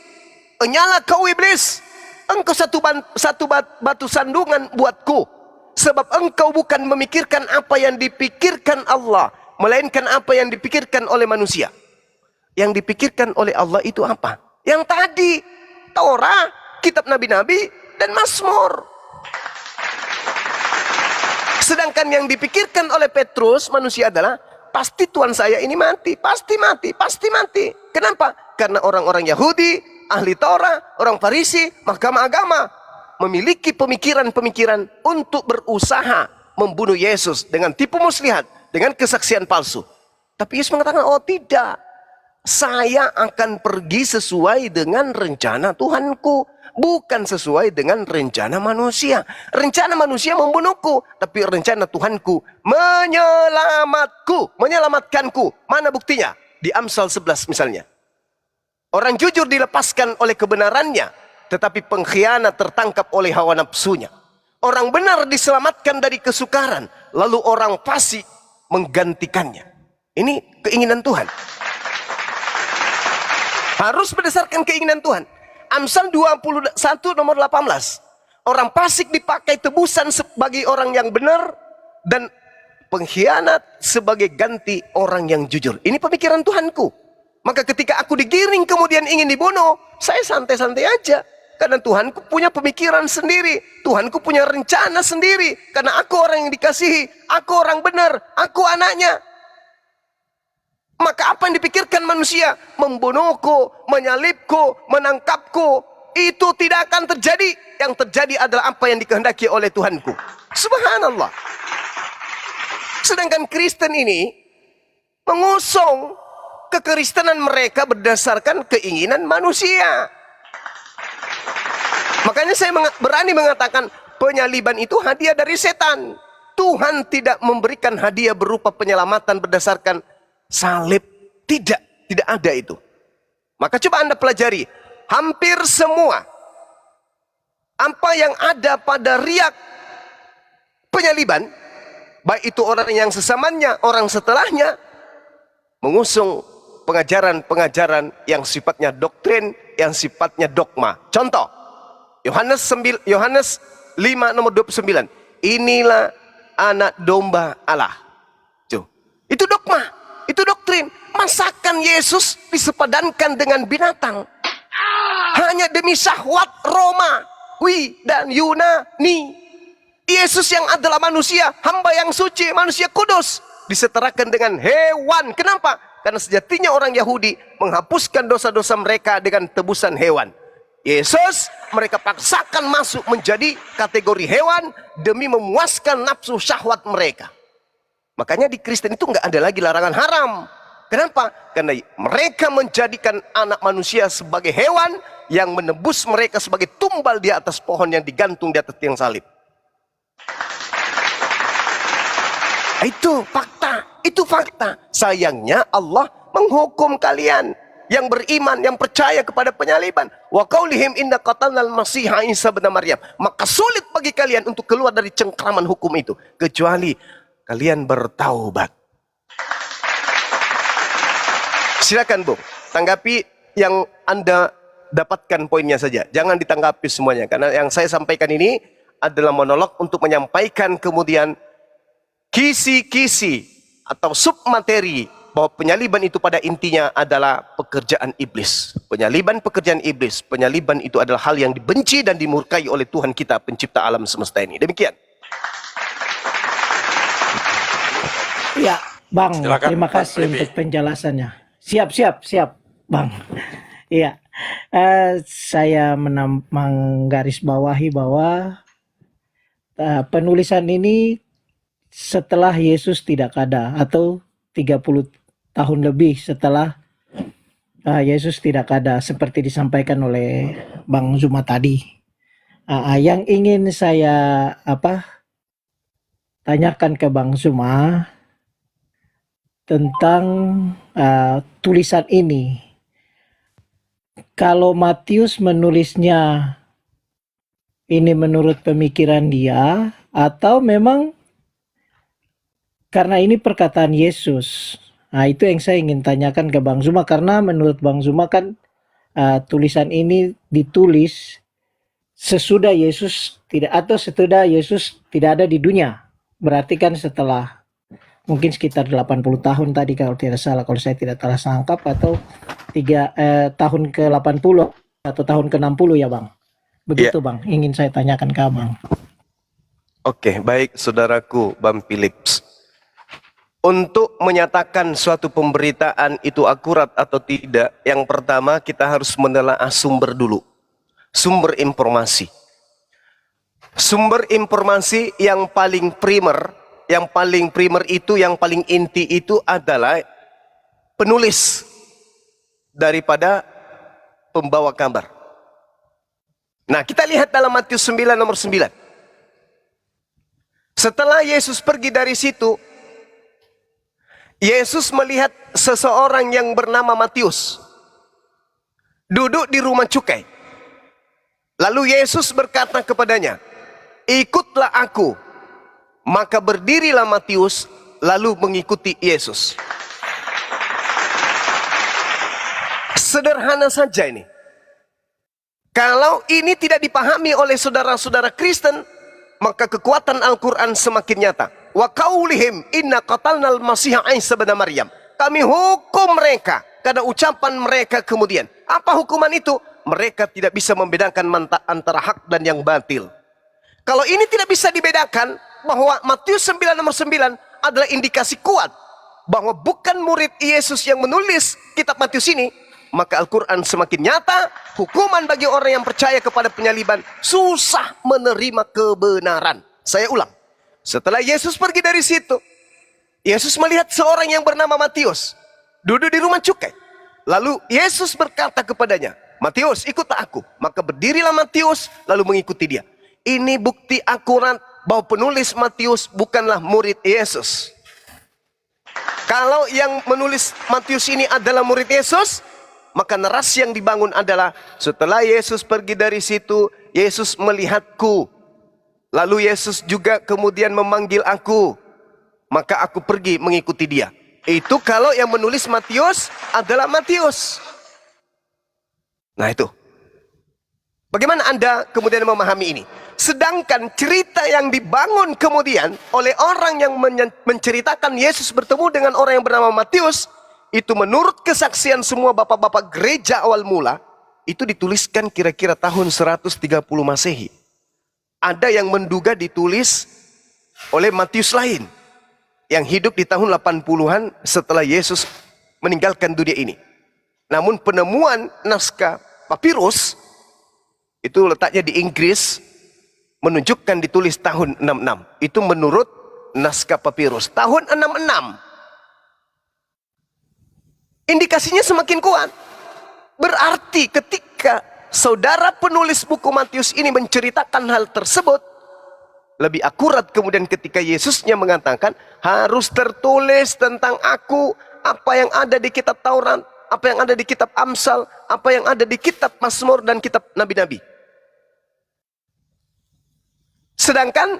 Enyalah kau iblis. Engkau satu batu sandungan buatku. Sebab engkau bukan memikirkan apa yang dipikirkan Allah, melainkan apa yang dipikirkan oleh manusia. Yang dipikirkan oleh Allah itu apa? Yang tadi, Taurat, kitab nabi-nabi, dan Mazmur. Sedangkan yang dipikirkan oleh Petrus manusia adalah, pasti Tuhan saya ini mati, pasti mati, pasti mati. Kenapa? Karena orang-orang Yahudi, ahli Taurat, orang Farisi, mahkamah agama memiliki pemikiran-pemikiran untuk berusaha membunuh Yesus dengan tipu muslihat, dengan kesaksian palsu. Tapi Yesus mengatakan, oh tidak, saya akan pergi sesuai dengan rencana Tuhanku, bukan sesuai dengan rencana manusia. Rencana manusia membunuhku, tapi rencana Tuhanku menyelamatkanku. Mana buktinya? Di Amsal 11 misalnya. Orang jujur dilepaskan oleh kebenarannya, tetapi pengkhianat tertangkap oleh hawa nafsunya. Orang benar diselamatkan dari kesukaran, lalu orang fasik menggantikannya. Ini keinginan Tuhan. Harus berdasarkan keinginan Tuhan. Amsal 21 nomor 18. Orang fasik dipakai tebusan sebagai orang yang benar, dan pengkhianat sebagai ganti orang yang jujur. Ini pemikiran Tuhanku. Maka ketika aku digiring kemudian ingin dibunuh, saya santai-santai aja. Karena Tuhanku punya pemikiran sendiri. Tuhanku punya rencana sendiri. Karena aku orang yang dikasihi. Aku orang benar. Aku anaknya. Maka apa yang dipikirkan manusia? Membunuhku, menyalibku, menangkapku. Itu tidak akan terjadi. Yang terjadi adalah apa yang dikehendaki oleh Tuhanku. Subhanallah. Sedangkan Kristen ini mengusung kekristenan mereka berdasarkan keinginan manusia. Makanya saya berani mengatakan penyaliban itu hadiah dari setan. Tuhan tidak memberikan hadiah berupa penyelamatan berdasarkan salib. Tidak ada itu. Maka coba Anda pelajari. Hampir semua apa yang ada pada riak penyaliban, baik itu orang yang sesamanya, orang setelahnya, mengusung pengajaran-pengajaran yang sifatnya doktrin, yang sifatnya dogma. Contoh, Yohanes 5 nomor 29. Inilah anak domba Allah. Itu dogma, itu doktrin. Masakan Yesus disepadankan dengan binatang hanya demi syahwat Romawi dan Yunani. Yesus yang adalah manusia, hamba yang suci, manusia kudus, disetarakan dengan hewan. Kenapa? Karena sejatinya orang Yahudi menghapuskan dosa-dosa mereka dengan tebusan hewan. Yesus mereka paksakan masuk menjadi kategori hewan demi memuaskan nafsu syahwat mereka. Makanya di Kristen itu nggak ada lagi larangan haram. Kenapa? Karena mereka menjadikan anak manusia sebagai hewan yang menebus mereka sebagai tumbal di atas pohon yang digantung di atas tiang salib. Itu fakta, itu fakta. Sayangnya Allah menghukum kalian yang beriman, yang percaya kepada penyaliban. Wa qaulihim inna qatalnal masiha Isa bin Maryam. Maka sulit bagi kalian untuk keluar dari cengkraman hukum itu kecuali kalian bertaubat. Silakan Bung, tanggapi yang Anda dapatkan poinnya saja. Jangan ditanggapi semuanya, karena yang saya sampaikan ini adalah monolog untuk menyampaikan kemudian kisi-kisi atau submateri bahwa penyaliban itu pada intinya adalah pekerjaan iblis. Pekerjaan iblis. Penyaliban itu adalah hal yang dibenci dan dimurkai oleh Tuhan kita, pencipta alam semesta ini. Demikian. Ya, Bang, Silakan, terima Bang kasih Flippy. untuk penjelasannya. Siap, Bang. Iya, saya menggarisbawahi bahwa penulisan ini setelah Yesus tidak ada atau 30 tahun lebih setelah Yesus tidak ada seperti disampaikan oleh Bang Zuma tadi. Yang ingin saya tanyakan ke Bang Zuma tentang tulisan ini. Kalau Matius menulisnya ini menurut pemikiran dia atau memang karena ini perkataan Yesus. Nah, itu yang saya ingin tanyakan ke Bang Zuma karena menurut Bang Zuma kan tulisan ini ditulis sesudah Yesus tidak ada di dunia. Berarti kan setelah mungkin sekitar 80 tahun tadi kalau tidak salah, kalau saya tidak salah sangkap, atau tahun ke-80 atau tahun ke-60 ya Bang. Begitu Bang, ingin saya tanyakan ke Abang. Oke, baik saudaraku Bang Philips. Untuk menyatakan suatu pemberitaan itu akurat atau tidak, yang pertama kita harus menelaah sumber dulu. Sumber informasi. Sumber informasi yang paling primer, yang paling inti itu adalah penulis daripada pembawa kabar. Nah, kita lihat dalam Matius 9 nomor 9. Setelah Yesus pergi dari situ, Yesus melihat seseorang yang bernama Matius duduk di rumah cukai. Lalu Yesus berkata kepadanya, "Ikutlah aku." Maka berdirilah Matius lalu mengikuti Yesus. Sederhana saja ini. Kalau ini tidak dipahami oleh saudara-saudara Kristen, maka kekuatan Al-Quran semakin nyata. Wa qaulihim inna qatalnal Masiha Isa bin Maryam. Kami hukum mereka karena ucapan mereka kemudian. Apa hukuman itu? Mereka tidak bisa membedakan antara hak dan yang batil. Kalau ini tidak bisa dibedakan, bahwa Matius 9 nomor 9 adalah indikasi kuat bahwa bukan murid Yesus yang menulis kitab Matius ini, maka Al-Quran semakin nyata. Hukuman bagi orang yang percaya kepada penyaliban, susah menerima kebenaran. Saya ulang, setelah Yesus pergi dari situ, Yesus melihat seorang yang bernama Matius duduk di rumah cukai. Lalu Yesus berkata kepadanya, "Matius, ikutlah aku." Maka berdirilah Matius lalu mengikuti dia. Ini bukti akurat bahwa penulis Matius bukanlah murid Yesus. Kalau yang menulis Matius ini adalah murid Yesus, maka narasi yang dibangun adalah setelah Yesus pergi dari situ, Yesus melihatku. Lalu Yesus juga kemudian memanggil aku, maka aku pergi mengikuti dia. Itu kalau yang menulis Matius adalah Matius. Nah itu. Bagaimana Anda kemudian memahami ini? Sedangkan cerita yang dibangun kemudian oleh orang yang menceritakan Yesus bertemu dengan orang yang bernama Matius, itu menurut kesaksian semua bapak-bapak gereja awal mula, itu dituliskan kira-kira tahun 130 Masehi. Ada yang menduga ditulis oleh Matius lain, yang hidup di tahun 80-an setelah Yesus meninggalkan dunia ini. Namun penemuan naskah papirus, itu letaknya di Inggris, menunjukkan ditulis tahun 66. Itu menurut naskah papirus. Tahun 66. Indikasinya semakin kuat. Berarti ketika saudara penulis buku Matius ini menceritakan hal tersebut, lebih akurat kemudian ketika Yesusnya mengatakan, harus tertulis tentang aku, apa yang ada di kitab Taurat, apa yang ada di kitab Amsal, apa yang ada di kitab Mazmur dan kitab Nabi-Nabi. Sedangkan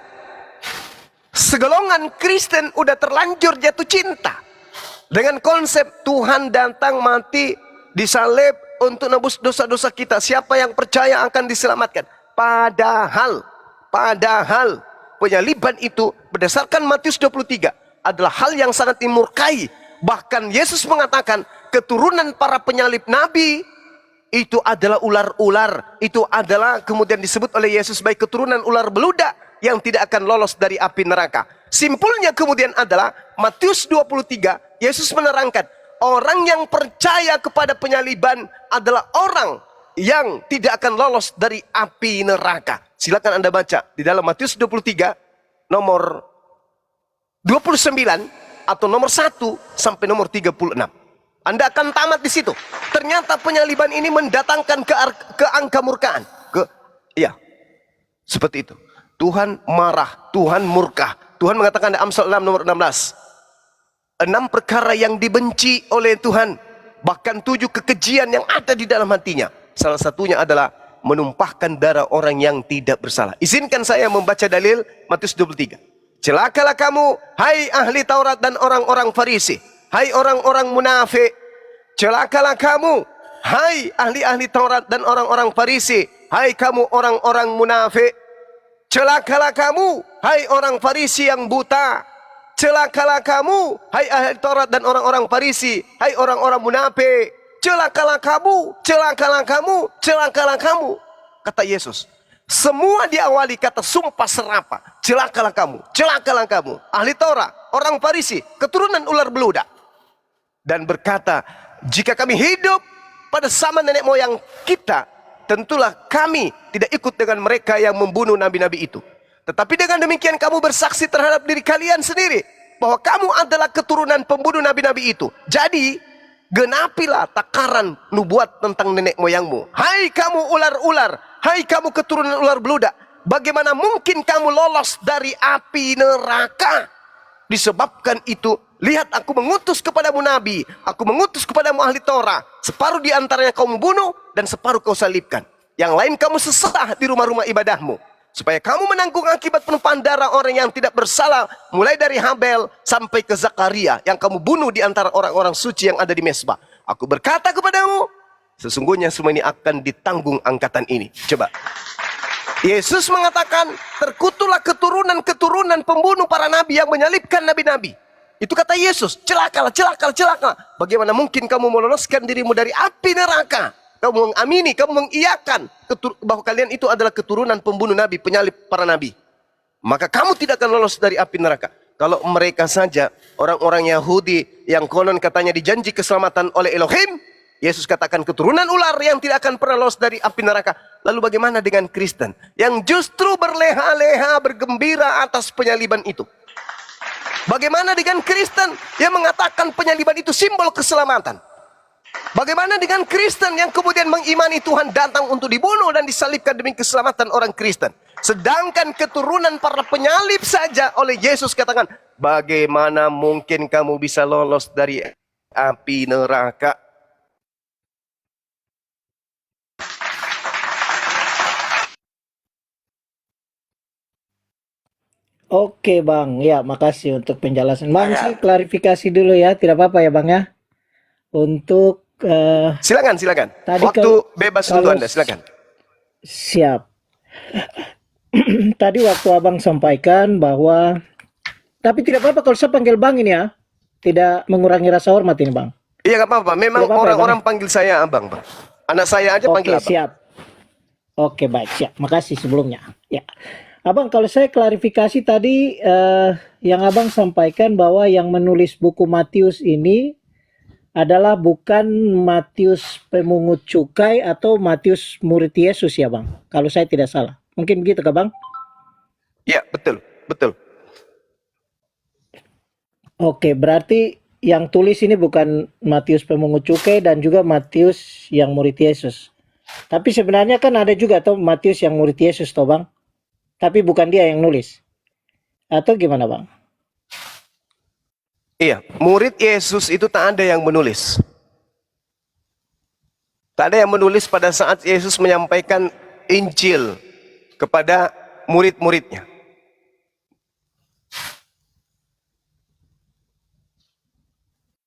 segolongan Kristen udah terlanjur jatuh cinta dengan konsep Tuhan datang mati disalib untuk nebus dosa-dosa kita. Siapa yang percaya akan diselamatkan. Padahal penyaliban itu berdasarkan Matius 23 adalah hal yang sangat dimurkai. Bahkan Yesus mengatakan keturunan para penyalib nabi itu adalah ular-ular. Itu adalah kemudian disebut oleh Yesus sebagai keturunan ular beludak yang tidak akan lolos dari api neraka. Simpulnya kemudian adalah Matius 23, Yesus menerangkan orang yang percaya kepada penyaliban adalah orang yang tidak akan lolos dari api neraka. Silakan Anda baca di dalam Matius 23 nomor 29 atau nomor 1 sampai nomor 36. Anda akan tamat di situ. Ternyata penyaliban ini mendatangkan keangkamurkaan. Iya. Seperti itu. Tuhan marah, Tuhan murka. Tuhan mengatakan di Amsal 6 nomor 16. 6 perkara yang dibenci oleh Tuhan, bahkan 7 kekejian yang ada di dalam hatinya. Salah satunya adalah menumpahkan darah orang yang tidak bersalah. Izinkan saya membaca dalil Matius 23. Celakalah kamu, hai ahli Taurat dan orang-orang Farisi. Hai orang-orang munafik. Celakalah kamu, hai ahli-ahli Taurat dan orang-orang Farisi. Hai kamu orang-orang munafik. Celakalah kamu, hai orang Farisi yang buta. Celakalah kamu, hai ahli Taurat dan orang-orang Farisi. Hai orang-orang munafik. Celakalah kamu, celakalah kamu, celakalah kamu. Kata Yesus. Semua diawali kata sumpah serapah. Celakalah kamu, celakalah kamu. Ahli Taurat, orang Farisi, keturunan ular beludak. Dan berkata, jika kami hidup pada zaman nenek moyang kita, tentulah kami tidak ikut dengan mereka yang membunuh nabi-nabi itu. Tetapi dengan demikian kamu bersaksi terhadap diri kalian sendiri bahwa kamu adalah keturunan pembunuh nabi-nabi itu. Jadi genapilah takaran nubuat tentang nenek moyangmu. Hai kamu ular-ular, hai kamu keturunan ular beludak, bagaimana mungkin kamu lolos dari api neraka? Disebabkan itu, lihat aku mengutus kepadamu nabi, aku mengutus kepadamu ahli Torah. Separuh di antaranya kau membunuh dan separuh kau salibkan. Yang lain kamu sesah di rumah-rumah ibadahmu. Supaya kamu menanggung akibat penumpahan darah orang yang tidak bersalah. Mulai dari Habel sampai ke Zakaria yang kamu bunuh di antara orang-orang suci yang ada di Mesbah. Aku berkata kepadamu, sesungguhnya semua ini akan ditanggung angkatan ini. Coba. Yesus mengatakan, terkutulah keturunan-keturunan pembunuh para nabi yang menyalibkan nabi-nabi. Itu kata Yesus, celakalah, celakalah, celakalah. Bagaimana mungkin kamu meloloskan dirimu dari api neraka? Kamu mengamini, kamu mengiyakan bahwa kalian itu adalah keturunan pembunuh nabi, penyalib para nabi. Maka kamu tidak akan lolos dari api neraka. Kalau mereka saja, orang-orang Yahudi yang konon katanya dijanji keselamatan oleh Elohim, Yesus katakan keturunan ular yang tidak akan pernah lolos dari api neraka. Lalu bagaimana dengan Kristen yang justru berleha-leha, bergembira atas penyaliban itu? Bagaimana dengan Kristen yang mengatakan penyaliban itu simbol keselamatan? Bagaimana dengan Kristen yang kemudian mengimani Tuhan datang untuk dibunuh dan disalibkan demi keselamatan orang Kristen? Sedangkan keturunan para penyalib saja oleh Yesus katakan, bagaimana mungkin kamu bisa lolos dari api neraka? Oke Bang, ya makasih untuk penjelasan. Bang, Ya. saya klarifikasi dulu ya, tidak apa-apa ya Bang ya. Untuk Silakan, silakan. Tadi Waktu kalau- bebas kalau- untuk Anda, silakan. siap. Tadi waktu Abang sampaikan bahwa, tapi tidak apa-apa kalau saya panggil Bang ini ya, tidak mengurangi rasa hormat ini Bang. Iya, nggak apa-apa. Memang Tidak apa-apa ya, orang-orang panggil saya abang, Bang. Anak saya aja panggil Oke, abang. siap. Oke, baik, siap. Makasih sebelumnya. Ya. Abang, kalau saya klarifikasi tadi yang Abang sampaikan bahwa yang menulis buku Matius ini adalah bukan Matius pemungut cukai atau Matius murid Yesus ya, Bang. Kalau saya tidak salah. Mungkin begitu kah, Bang? Iya, betul, betul. Oke, berarti yang tulis ini bukan Matius pemungut cukai dan juga Matius yang murid Yesus. Tapi sebenarnya kan ada juga tuh Matius yang murid Yesus toh, Bang. Tapi bukan dia yang nulis. Atau gimana, Bang? Iya, murid Yesus itu tak ada yang menulis. Tak ada yang menulis pada saat Yesus menyampaikan Injil kepada murid-muridnya.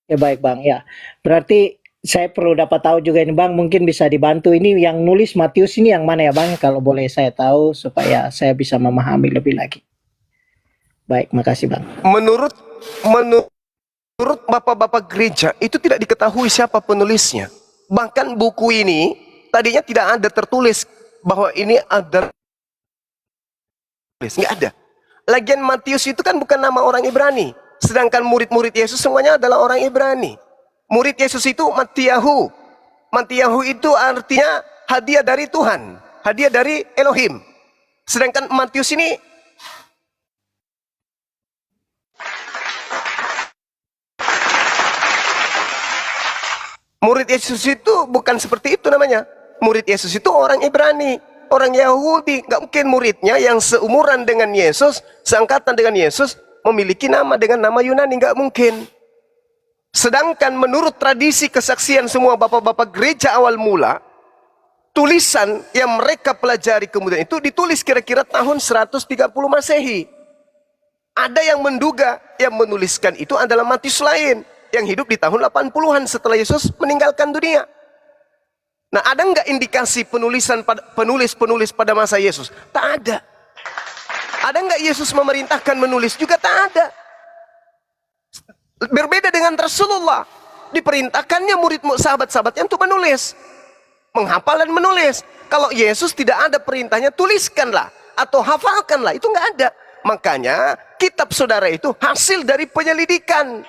Ya baik Bang, ya. Berarti saya perlu dapat tahu juga ini Bang, mungkin bisa dibantu ini yang nulis Matius ini yang mana ya Bang, kalau boleh saya tahu supaya saya bisa memahami lebih lagi. Baik, makasih Bang. Menurut bapak-bapak gereja itu tidak diketahui siapa penulisnya. Bahkan buku ini tadinya tidak ada tertulis bahwa ini ada, nggak ada. Lagian Matius itu kan bukan nama orang Ibrani, sedangkan murid-murid Yesus semuanya adalah orang Ibrani. Murid Yesus itu Matiyahu. Matiyahu itu artinya hadiah dari Tuhan, hadiah dari Elohim. Sedangkan Matius ini murid Yesus itu bukan seperti itu namanya. Murid Yesus itu orang Ibrani, orang Yahudi. Nggak mungkin muridnya yang seumuran dengan Yesus, seangkatan dengan Yesus, memiliki nama dengan nama Yunani. Nggak mungkin. Sedangkan menurut tradisi kesaksian semua bapak-bapak gereja awal mula, tulisan yang mereka pelajari kemudian itu ditulis kira-kira tahun 130 Masehi. Ada yang menduga yang menuliskan itu adalah Matius lain, yang hidup di tahun 80-an setelah Yesus meninggalkan dunia. Nah, ada nggak indikasi penulis pada masa Yesus? Tak ada. Ada nggak Yesus memerintahkan menulis? Juga tak ada. Berbeda dengan Rasulullah, diperintahkannya murid sahabat-sahabatnya untuk menulis, menghafal dan menulis. Kalau Yesus tidak ada perintahnya, tuliskanlah atau hafalkanlah, itu nggak ada. Makanya kitab saudara itu hasil dari penyelidikan.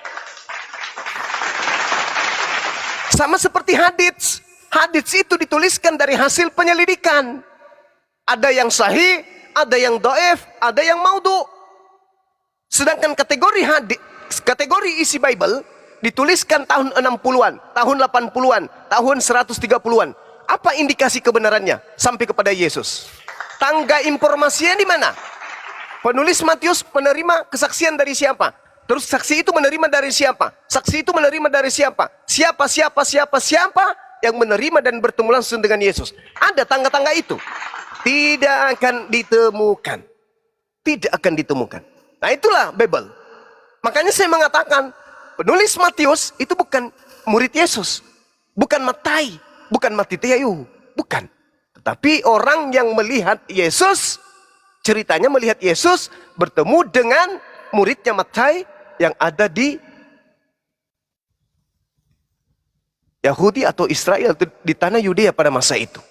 Sama seperti hadits. Hadits itu dituliskan dari hasil penyelidikan. Ada yang sahih, ada yang dhaif, ada yang maudhu. Sedangkan kategori isi Bible dituliskan tahun 60-an, tahun 80-an, tahun 130-an. Apa indikasi kebenarannya sampai kepada Yesus? Tangga informasinya di mana? Penulis Matius menerima kesaksian dari siapa? Terus saksi itu menerima dari siapa? Saksi itu menerima dari siapa? Siapa yang menerima dan bertemu langsung dengan Yesus? Ada tangga-tangga itu? Tidak akan ditemukan. Tidak akan ditemukan. Nah, itulah Bible. Makanya saya mengatakan, penulis Matius itu bukan murid Yesus. Bukan Matai. Bukan Matityahu. Bukan. Tetapi orang yang melihat Yesus, ceritanya melihat Yesus bertemu dengan muridnya Matai yang ada di Yahudi atau Israel, di tanah Yudea pada masa itu.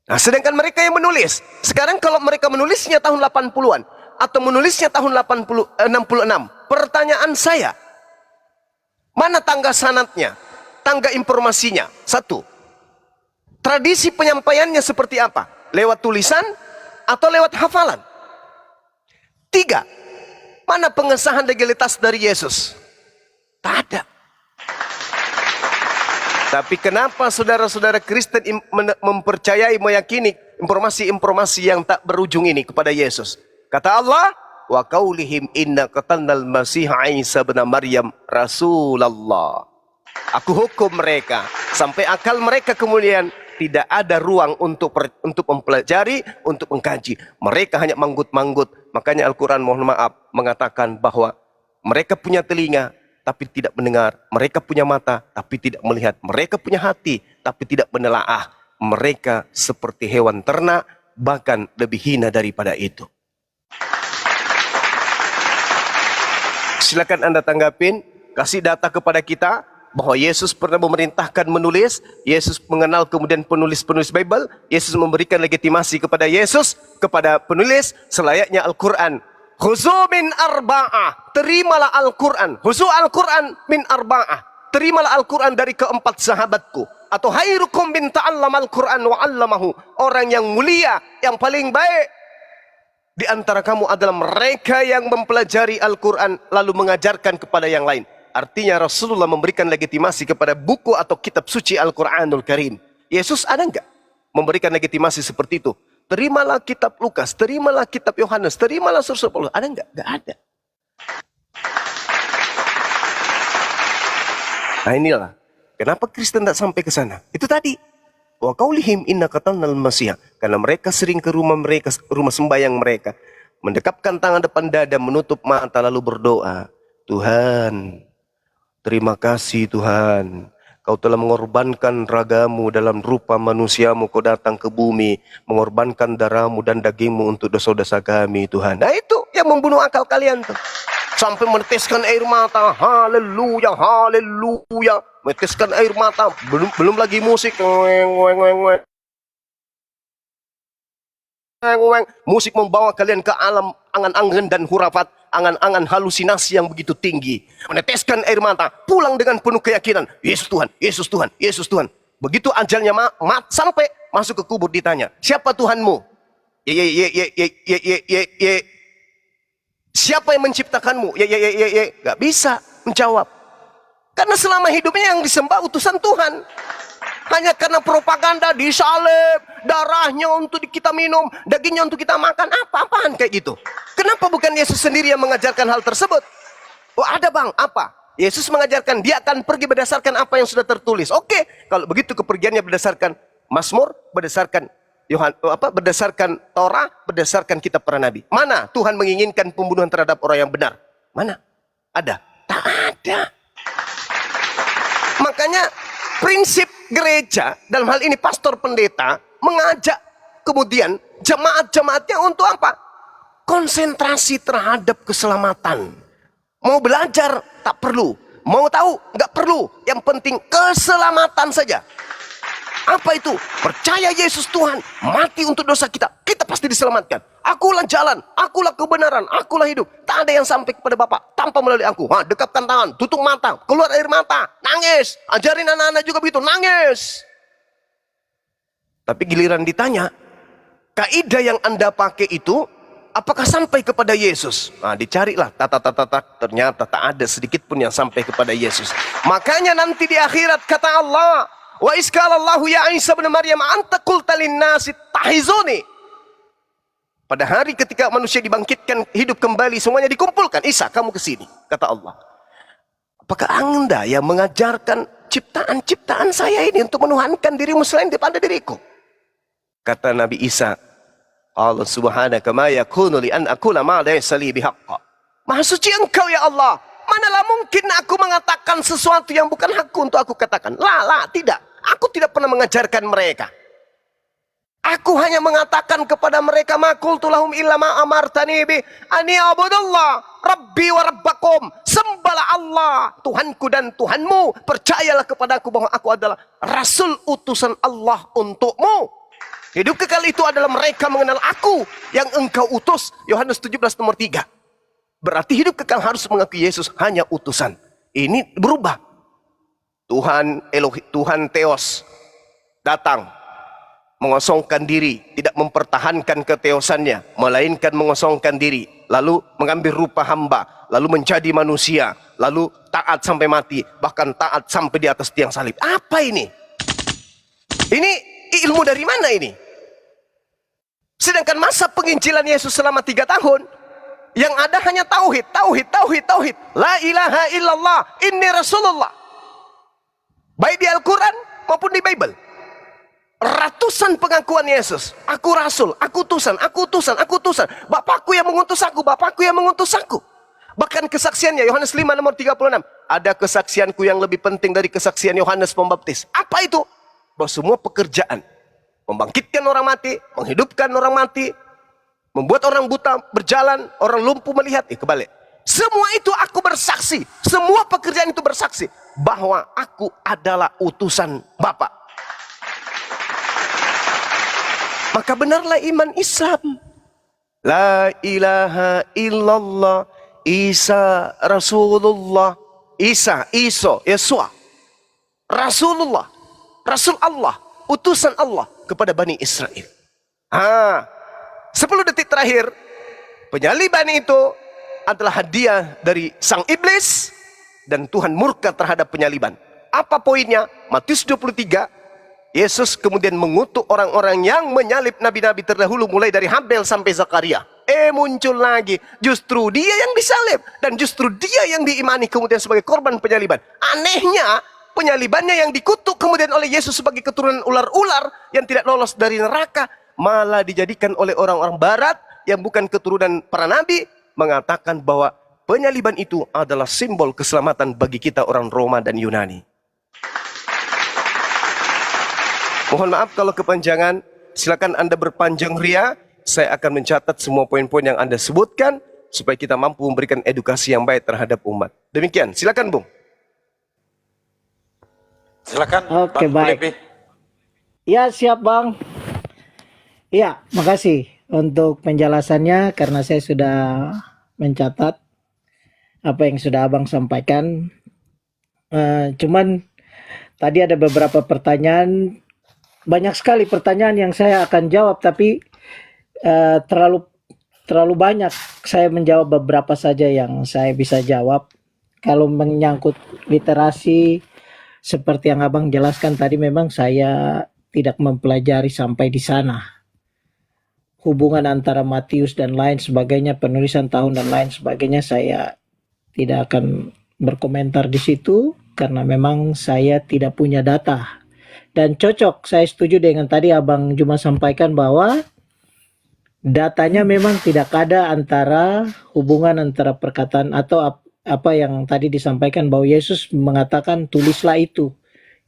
Nah, sedangkan mereka yang menulis, sekarang kalau mereka menulisnya tahun 80-an atau menulisnya tahun 66, pertanyaan saya, mana tangga sanadnya, tangga informasinya? Satu, tradisi penyampaiannya seperti apa? Lewat tulisan atau lewat hafalan? Tiga, mana pengesahan legalitas dari Yesus? Tak ada. Tapi kenapa saudara-saudara Kristen mempercayai, meyakini informasi-informasi yang tak berujung ini kepada Yesus? Kata Allah, wa qaulihim inna qatalnal masiha Isa bin Maryam Rasulullah. Aku hukum mereka sampai akal mereka kemudian tidak ada ruang untuk mempelajari, untuk mengkaji. Mereka hanya manggut-manggut. Makanya Al-Quran, mohon maaf, mengatakan bahwa mereka punya telinga tapi tidak mendengar, mereka punya mata tapi tidak melihat, mereka punya hati tapi tidak menelaah. Mereka seperti hewan ternak, bahkan lebih hina daripada itu. Silakan Anda tanggapin, kasih data kepada kita bahwa Yesus pernah memerintahkan menulis, Yesus mengenal kemudian penulis-penulis Bible, Yesus memberikan legitimasi kepada Yesus, kepada penulis selayaknya Al-Quran. Khuzu min arba'ah, terimalah Al-Quran. Khuzu Al-Quran min arba'ah, terimalah Al-Quran dari keempat sahabatku. Atau khairukum min ta'allama Al-Quran wa 'allamahu, orang yang mulia, yang paling baik di antara kamu adalah mereka yang mempelajari Al-Quran lalu mengajarkan kepada yang lain. Artinya Rasulullah memberikan legitimasi kepada buku atau kitab suci Al-Quranul Karim. Yesus ada enggak memberikan legitimasi seperti itu? Terimalah kitab Lukas, terimalah kitab Yohanes, terimalah surat Paulus. Ada enggak? Enggak ada. Nah, inilah kenapa Kristen tak sampai ke sana. Itu tadi. Wa qaulihim inna qatalnal masiha, karena mereka sering ke rumah mereka, rumah sembahyang mereka, mendekapkan tangan depan dada, menutup mata lalu berdoa, Tuhan, terima kasih Tuhan, Kau telah mengorbankan ragamu dalam rupa manusiamu, Kau datang ke bumi, mengorbankan darahmu dan dagingmu untuk dosa-dosa kami Tuhan. Nah, itu yang yang membunuh akal kalian tuh. Sampai meneteskan air mata, haleluya, haleluya. Meneteskan air mata, belum lagi musik. Musik membawa kalian ke alam angan-angan dan hurafat, angan-angan halusinasi yang begitu tinggi. Meneteskan air mata, pulang dengan penuh keyakinan, Yesus Tuhan, Yesus Tuhan, Yesus Tuhan. Begitu ajalnya sampai masuk ke kubur ditanya, siapa Tuhanmu? Siapa yang menciptakanmu? Gak bisa menjawab. Karena selama hidupnya yang disembah utusan Tuhan. Hanya karena propaganda disalib, darahnya untuk kita minum, dagingnya untuk kita makan, apa-apaan kayak gitu. Kenapa bukan Yesus sendiri yang mengajarkan hal tersebut? Oh ada bang, apa? Yesus mengajarkan dia akan pergi berdasarkan apa yang sudah tertulis. Oke, kalau begitu kepergiannya berdasarkan Mazmur, berdasarkan berdasarkan Torah, berdasarkan kitab para nabi. Mana Tuhan menginginkan pembunuhan terhadap orang yang benar? Mana? Ada? Tak ada. Makanya prinsip gereja, dalam hal ini pastor pendeta, mengajak kemudian jemaat-jemaatnya untuk apa? Konsentrasi terhadap keselamatan. Mau belajar, tak perlu. Mau tahu, nggak perlu. Yang penting keselamatan saja. Apa itu? Percaya Yesus Tuhan, mati untuk dosa kita, kita pasti diselamatkan. Akulah jalan, akulah kebenaran, akulah hidup. Tak ada yang sampai kepada Bapa tanpa melalui aku. Dekapkan tangan, tutup mata, keluar air mata, nangis. Ajarin anak-anak juga begitu, nangis. Tapi giliran ditanya, kaidah yang Anda pakai itu, apakah sampai kepada Yesus? Dicarilah, ternyata tak ada sedikit pun yang sampai kepada Yesus. Makanya nanti di akhirat kata Allah, wa iskalallahu ya Isa bin Maryam anta qulta linnasi tahizuni. Pada hari ketika manusia dibangkitkan hidup kembali, semuanya dikumpulkan. Isa, kamu ke sini, kata Allah. Apakah Anda yang mengajarkan ciptaan-ciptaan saya ini untuk menuhankan dirimu selain daripada diriku? Kata Nabi Isa, Allah subhanaka ma yakunu li an aqula ma laysa li bihaqqa. Maha suci engkau ya Allah. Manalah mungkin aku mengatakan sesuatu yang bukan hakku untuk aku katakan. Tidak. Aku tidak pernah mengajarkan mereka. Aku hanya mengatakan kepada mereka, ma qultu lahum illa ma amartani bi ani abudullah rabbi wa rabbakum. Sembahlah Allah, Tuhanku dan Tuhanmu. Percayalah kepadaku bahwa aku adalah rasul utusan Allah untukmu. Hidup kekal itu adalah mereka mengenal aku yang engkau utus. Yohanes 17 nomor 3. Berarti hidup kekal harus mengakui Yesus hanya utusan. Ini berubah. Tuhan Theos datang mengosongkan diri, tidak mempertahankan keteosannya, melainkan mengosongkan diri, lalu mengambil rupa hamba, lalu menjadi manusia, lalu taat sampai mati, bahkan taat sampai di atas tiang salib. Apa ini? Ini ilmu dari mana ini? Sedangkan masa penginjilan Yesus selama 3 tahun, yang ada hanya tauhid. La ilaha illallah, inni rasulullah. Baik di Al-Quran maupun di Bible. Ratusan pengakuan Yesus. Aku rasul, aku utusan. Bapakku yang mengutus aku. Bahkan kesaksiannya, Yohanes 5 nomor 36. Ada kesaksianku yang lebih penting dari kesaksian Yohanes Pembaptis. Apa itu? Bahwa semua pekerjaan, membangkitkan orang mati, menghidupkan orang mati, membuat orang buta berjalan, orang lumpuh melihat, kebalik. Semua itu aku bersaksi, semua pekerjaan itu bersaksi bahwa aku adalah utusan Bapa. Maka benarlah iman Islam. La ilaha illallah, Isa Rasulullah, Yesua, Rasulullah, Rasul Allah, utusan Allah kepada Bani Israel. 10 detik terakhir, penyaliban itu adalah hadiah dari sang iblis dan Tuhan murka terhadap penyaliban. Apa poinnya? Matius 23, Yesus kemudian mengutuk orang-orang yang menyalib nabi-nabi terdahulu mulai dari Habel sampai Zakaria. Muncul lagi, justru dia yang disalib dan justru dia yang diimani kemudian sebagai korban penyaliban. Anehnya, penyalibannya yang dikutuk kemudian oleh Yesus sebagai keturunan ular-ular yang tidak lolos dari neraka, malah dijadikan oleh orang-orang barat yang bukan keturunan para nabi, mengatakan bahwa penyaliban itu adalah simbol keselamatan bagi kita orang Roma dan Yunani. Mohon maaf kalau kepanjangan, silakan Anda berpanjang ria. Saya akan mencatat semua poin-poin yang Anda sebutkan. supaya kita mampu memberikan edukasi yang baik terhadap umat. Demikian, silakan Bung. Silakan. Oke, Bang baik. Filipi. Ya, siap Bang. Ya, makasih untuk penjelasannya karena saya sudah mencatat apa yang sudah Abang sampaikan. Cuman tadi ada beberapa pertanyaan, banyak sekali pertanyaan yang saya akan jawab, tapi terlalu banyak. Saya menjawab beberapa saja yang saya bisa jawab. Kalau menyangkut literasi, seperti yang Abang jelaskan tadi, memang saya tidak mempelajari sampai di sana. Hubungan antara Matius dan lain sebagainya, penulisan tahun dan lain sebagainya, saya tidak akan berkomentar di situ karena memang saya tidak punya data. Dan cocok, saya setuju dengan tadi Abang Juma sampaikan bahwa datanya memang tidak ada antara hubungan antara perkataan atau apa yang tadi disampaikan bahwa Yesus mengatakan tulislah itu,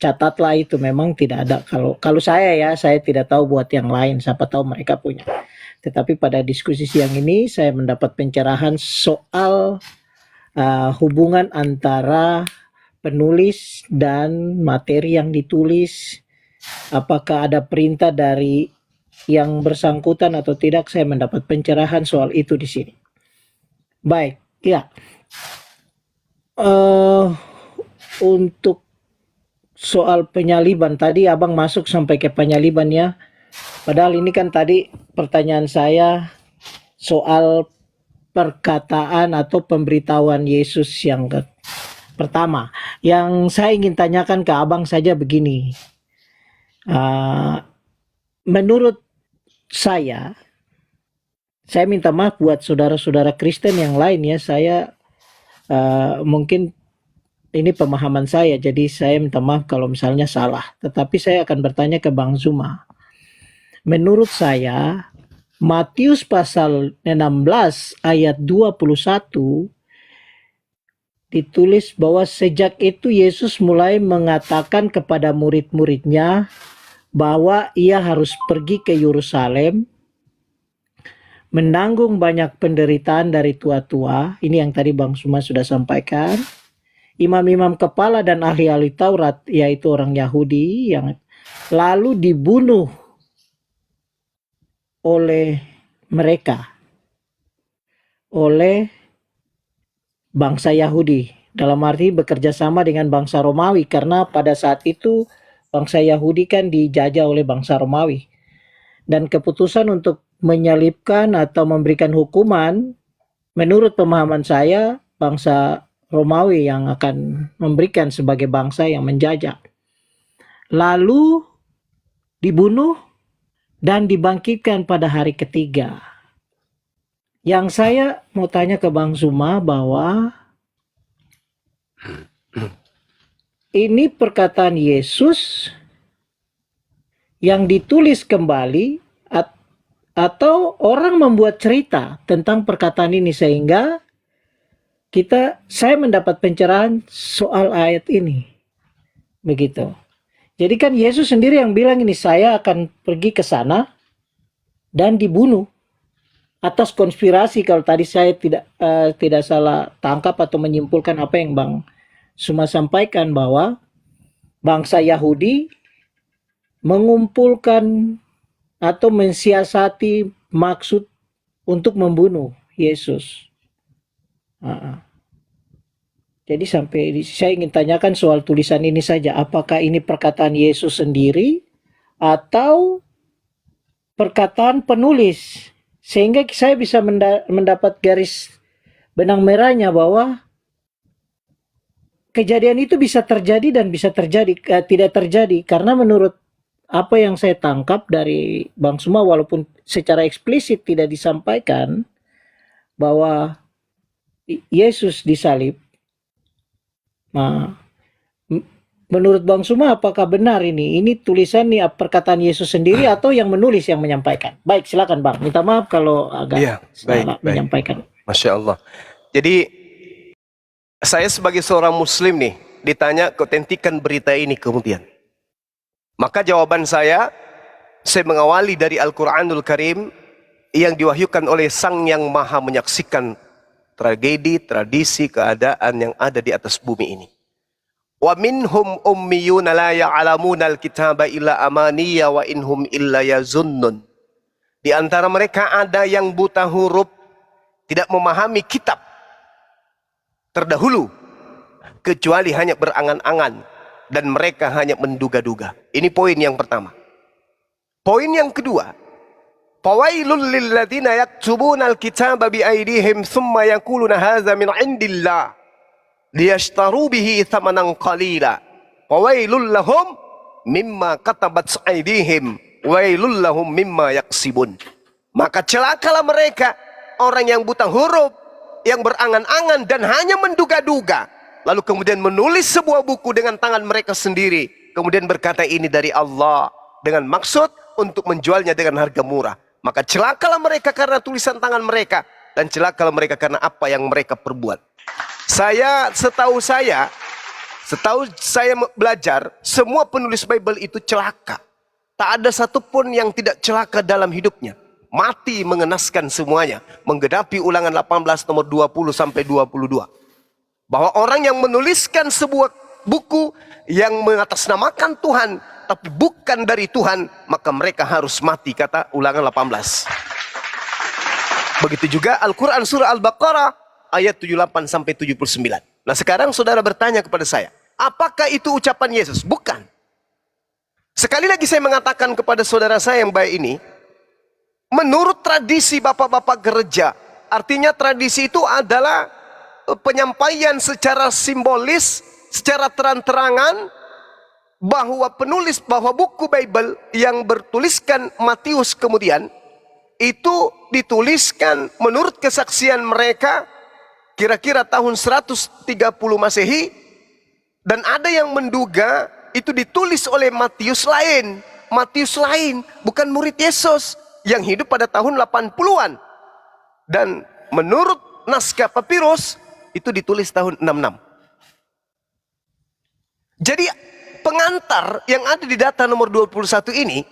catatlah itu, memang tidak ada. Kalau saya tidak tahu buat yang lain, siapa tahu mereka punya. Tetapi pada diskusi siang ini saya mendapat pencerahan soal hubungan antara penulis dan materi yang ditulis. Apakah ada perintah dari yang bersangkutan atau tidak? Saya mendapat pencerahan soal itu di sini. Baik, ya. Untuk soal penyaliban tadi Abang masuk sampai ke penyaliban ya. Padahal ini kan tadi pertanyaan saya soal perkataan atau pemberitahuan Yesus yang pertama. Yang saya ingin tanyakan ke Abang saja begini. Menurut saya minta maaf buat saudara-saudara Kristen yang lain ya. Saya mungkin ini pemahaman saya, jadi saya minta maaf kalau misalnya salah. Tetapi saya akan bertanya ke Bang Zuma. Menurut saya, Matius pasal 16 ayat 21 ditulis bahwa sejak itu Yesus mulai mengatakan kepada murid-muridnya bahwa ia harus pergi ke Yerusalem, menanggung banyak penderitaan dari tua-tua. Ini yang tadi Bang Zuma sudah sampaikan. Imam-imam kepala dan ahli-ahli Taurat, yaitu orang Yahudi, yang lalu dibunuh oleh mereka, oleh bangsa Yahudi, dalam arti bekerja sama dengan bangsa Romawi, karena pada saat itu bangsa Yahudi kan dijajah oleh bangsa Romawi, dan keputusan untuk menyalibkan atau memberikan hukuman, menurut pemahaman saya, bangsa Romawi yang akan memberikan sebagai bangsa yang menjajah. Lalu dibunuh dan dibangkitkan pada hari ketiga. Yang saya mau tanya ke Bang Zuma bahwa ini perkataan Yesus yang ditulis kembali atau orang membuat cerita tentang perkataan ini sehingga saya mendapat pencerahan soal ayat ini. Begitu. Jadi kan Yesus sendiri yang bilang ini, saya akan pergi ke sana dan dibunuh atas konspirasi. Kalau tadi saya tidak salah tangkap atau menyimpulkan apa yang Bang Zuma sampaikan, bahwa bangsa Yahudi mengumpulkan atau mensiasati maksud untuk membunuh Yesus. Jadi sampai saya ingin tanyakan soal tulisan ini saja. Apakah ini perkataan Yesus sendiri atau perkataan penulis? Sehingga saya bisa mendapat garis benang merahnya bahwa kejadian itu bisa terjadi dan bisa terjadi, tidak terjadi. Karena menurut apa yang saya tangkap dari Bang Zuma, walaupun secara eksplisit tidak disampaikan bahwa Yesus disalib. Nah, menurut Bang Zuma apakah benar ini? Ini tulisan nih perkataan Yesus sendiri atau yang menulis yang menyampaikan? Baik, silakan Bang. Minta maaf kalau agak salah menyampaikan. Masya Allah. Jadi saya sebagai seorang Muslim nih ditanya keautentikan berita ini kemudian. Maka jawaban saya mengawali dari Al-Quranul Karim yang diwahyukan oleh Sang Yang Maha Menyaksikan tragedi, tradisi, keadaan yang ada di atas bumi ini. Wa minhum ummiyuna la ya'lamuna al-kitaba illa amaniya wa inhum illa yazunnun. Di antara mereka ada yang buta huruf, tidak memahami kitab terdahulu, kecuali hanya berangan-angan, dan mereka hanya menduga-duga. Ini poin yang pertama. Poin yang kedua, fawailul lilladzina yaktubuna al-kitaba biaydihim thumma yaquluna hadza min indillah liyashtaru bihi thamanan qalila. Fawailul lahum mimma katabat aydihim wailul lahum mimma yaksibun. Maka celakalah mereka, orang yang buta huruf, yang berangan-angan dan hanya menduga-duga, lalu kemudian menulis sebuah buku dengan tangan mereka sendiri, kemudian berkata ini dari Allah, dengan maksud untuk menjualnya dengan harga murah. Maka celakalah mereka karena tulisan tangan mereka, dan celakalah mereka karena apa yang mereka perbuat. Setahu saya belajar, semua penulis Bible itu celaka. Tak ada satupun yang tidak celaka dalam hidupnya. Mati mengenaskan semuanya. Menggenapi Ulangan 18 nomor 20 sampai 22. Bahwa orang yang menuliskan sebuah buku yang mengatasnamakan Tuhan, tapi bukan dari Tuhan, maka mereka harus mati, kata Ulangan 18. Begitu juga Al-Quran surah Al-Baqarah ayat 78 sampai 79. Nah sekarang saudara bertanya kepada saya, apakah itu ucapan Yesus? Bukan. Sekali lagi saya mengatakan kepada saudara saya yang baik ini, menurut tradisi bapak-bapak gereja, artinya tradisi itu adalah penyampaian secara simbolis, secara terang-terangan, bahwa buku Bible yang bertuliskan Matius kemudian, itu dituliskan menurut kesaksian mereka, kira-kira tahun 130 Masehi, dan ada yang menduga itu ditulis oleh Matius lain, bukan murid Yesus, yang hidup pada tahun 80-an. Dan menurut naskah papirus, itu ditulis tahun 66. Jadi pengantar yang ada di data nomor 21 ini,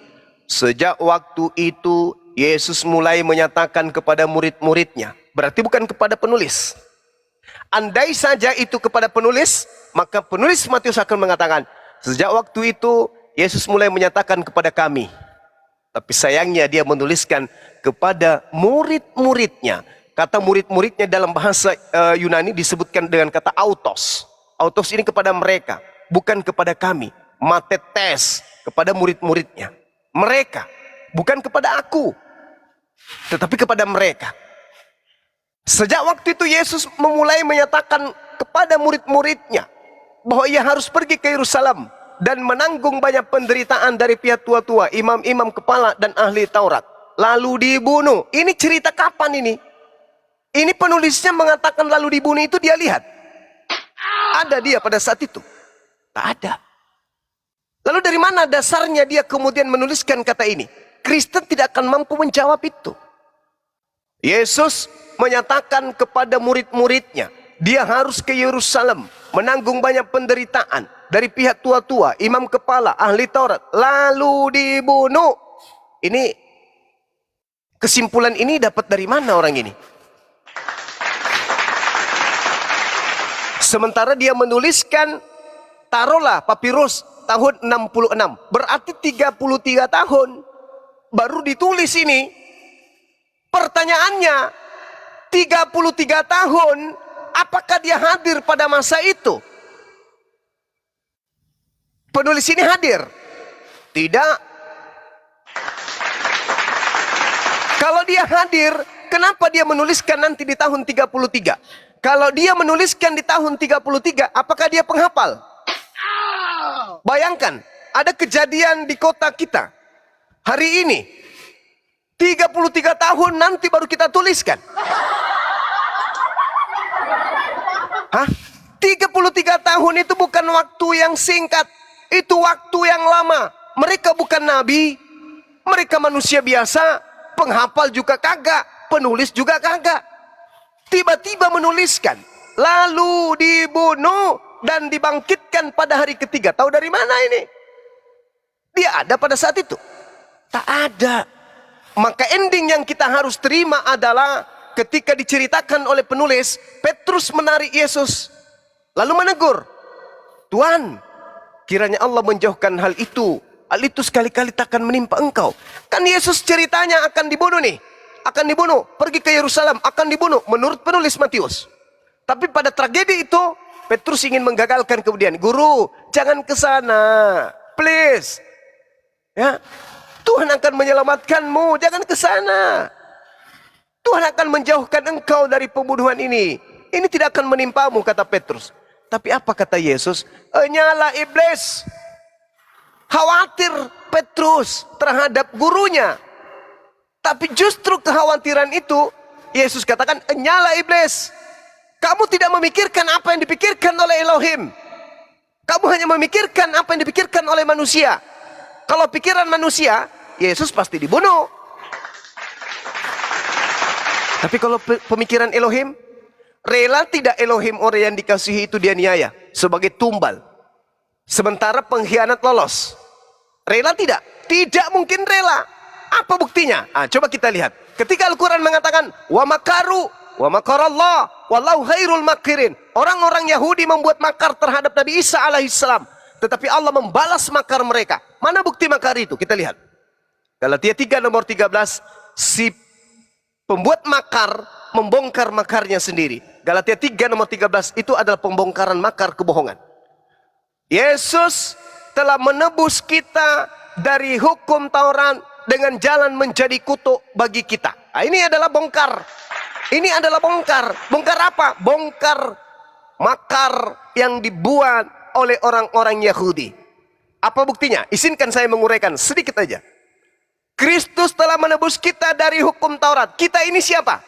sejak waktu itu Yesus mulai menyatakan kepada murid-muridnya, berarti bukan kepada penulis. Andai saja itu kepada penulis, maka penulis Matius akan mengatakan, sejak waktu itu Yesus mulai menyatakan kepada kami. Tapi sayangnya dia menuliskan kepada murid-muridnya. Kata murid-muridnya dalam bahasa Yunani disebutkan dengan kata autos. Autos ini kepada mereka, bukan kepada kami. Matetes, kepada murid-muridnya. Mereka, bukan kepada aku, tetapi kepada mereka. Sejak waktu itu Yesus memulai menyatakan kepada murid-muridnya bahwa ia harus pergi ke Yerusalem dan menanggung banyak penderitaan dari pihak tua-tua, imam-imam kepala dan ahli Taurat, lalu dibunuh. Ini cerita kapan ini? Ini penulisnya mengatakan lalu dibunuh itu dia lihat. Ada dia pada saat itu? Tak ada. Lalu dari mana dasarnya dia kemudian menuliskan kata ini? Kristen tidak akan mampu menjawab itu. Yesus menyatakan kepada murid-muridnya, dia harus ke Yerusalem, menanggung banyak penderitaan dari pihak tua-tua, imam kepala, ahli Taurat, lalu dibunuh. Ini kesimpulan ini dapat dari mana orang ini? Sementara dia menuliskan, taruhlah papirus tahun 66, berarti 33 tahun baru ditulis ini. Pertanyaannya, 33 tahun, apakah dia hadir pada masa itu? Penulis ini hadir? Tidak. Kalau dia hadir, kenapa dia menuliskan nanti di tahun 33? Kalau dia menuliskan di tahun 33, apakah dia penghafal? Bayangkan, ada kejadian di kota kita hari ini, 33 tahun nanti baru kita tuliskan. Hah? 33 tahun itu bukan waktu yang singkat, itu waktu yang lama. Mereka bukan nabi, mereka manusia biasa, penghafal juga kagak, penulis juga kagak. Tiba-tiba menuliskan, lalu dibunuh dan dibangkitkan pada hari ketiga. Tahu dari mana ini? Dia ada pada saat itu? Tak ada. Maka ending yang kita harus terima adalah ketika diceritakan oleh penulis, Petrus menarik Yesus lalu menegur, Tuhan, kiranya Allah menjauhkan hal itu sekali-kali takkan menimpa engkau. Kan Yesus ceritanya akan dibunuh nih, akan dibunuh, pergi ke Yerusalem, akan dibunuh menurut penulis Matius. Tapi pada tragedi itu Petrus ingin menggagalkan kemudian, Guru, jangan ke sana, please. Ya, Tuhan akan menyelamatkanmu, jangan ke sana. Tuhan akan menjauhkan engkau dari pembunuhan ini. Ini tidak akan menimpamu, kata Petrus. Tapi apa kata Yesus? Nyala iblis. Khawatir Petrus terhadap gurunya. Tapi justru kekhawatiran itu, Yesus katakan, nyala iblis. Kamu tidak memikirkan apa yang dipikirkan oleh Elohim. Kamu hanya memikirkan apa yang dipikirkan oleh manusia. Kalau pikiran manusia, Yesus pasti dibunuh. Tapi kalau pemikiran Elohim, rela tidak Elohim orang yang dikasihi itu dianiaya sebagai tumbal, sementara pengkhianat lolos? Rela tidak? Tidak mungkin rela. Apa buktinya? Coba kita lihat. Ketika Al-Quran mengatakan, wa makaru, wa makarallah, wallahu khairul makirin. Orang-orang Yahudi membuat makar terhadap Nabi Isa alaihissalam, tetapi Allah membalas makar mereka. Mana bukti makar itu? Kita lihat. Galatia 3 nomor 13, si pembuat makar membongkar makarnya sendiri. Galatia 3 nomor 13 itu adalah pembongkaran makar kebohongan. Yesus telah menebus kita dari hukum Taurat dengan jalan menjadi kutuk bagi kita. Ini adalah bongkar. Ini adalah bongkar. Bongkar apa? Bongkar makar yang dibuat oleh orang-orang Yahudi. Apa buktinya? Izinkan saya menguraikan sedikit aja. Kristus telah menebus kita dari hukum Taurat. Kita ini siapa?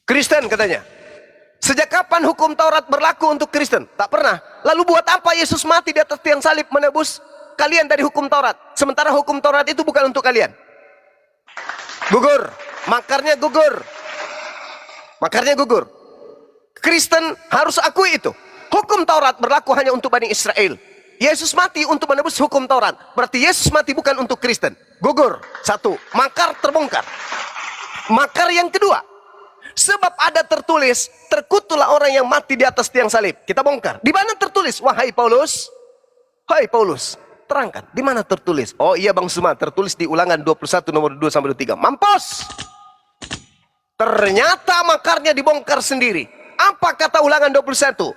Kristen katanya. Sejak kapan hukum Taurat berlaku untuk Kristen? Tak pernah. Lalu buat apa Yesus mati di atas tiang salib menebus kalian dari hukum Taurat? Sementara hukum Taurat itu bukan untuk kalian. Gugur. Makarnya gugur. Makarnya gugur. Kristen harus akui itu. Hukum Taurat berlaku hanya untuk Bani Israel. Yesus mati untuk menebus hukum Taurat. Berarti Yesus mati bukan untuk Kristen. Gugur. Satu. Makar terbongkar. Makar yang kedua. Sebab ada tertulis, terkutuklah orang yang mati di atas tiang salib. Kita bongkar. Di mana tertulis? Wahai Paulus. Hai Paulus. Terangkan. Di mana tertulis? Oh iya Bang Suma. Tertulis di Ulangan 21 nomor 2-23. Mampus. Ternyata makarnya dibongkar sendiri. Apa kata Ulangan 21?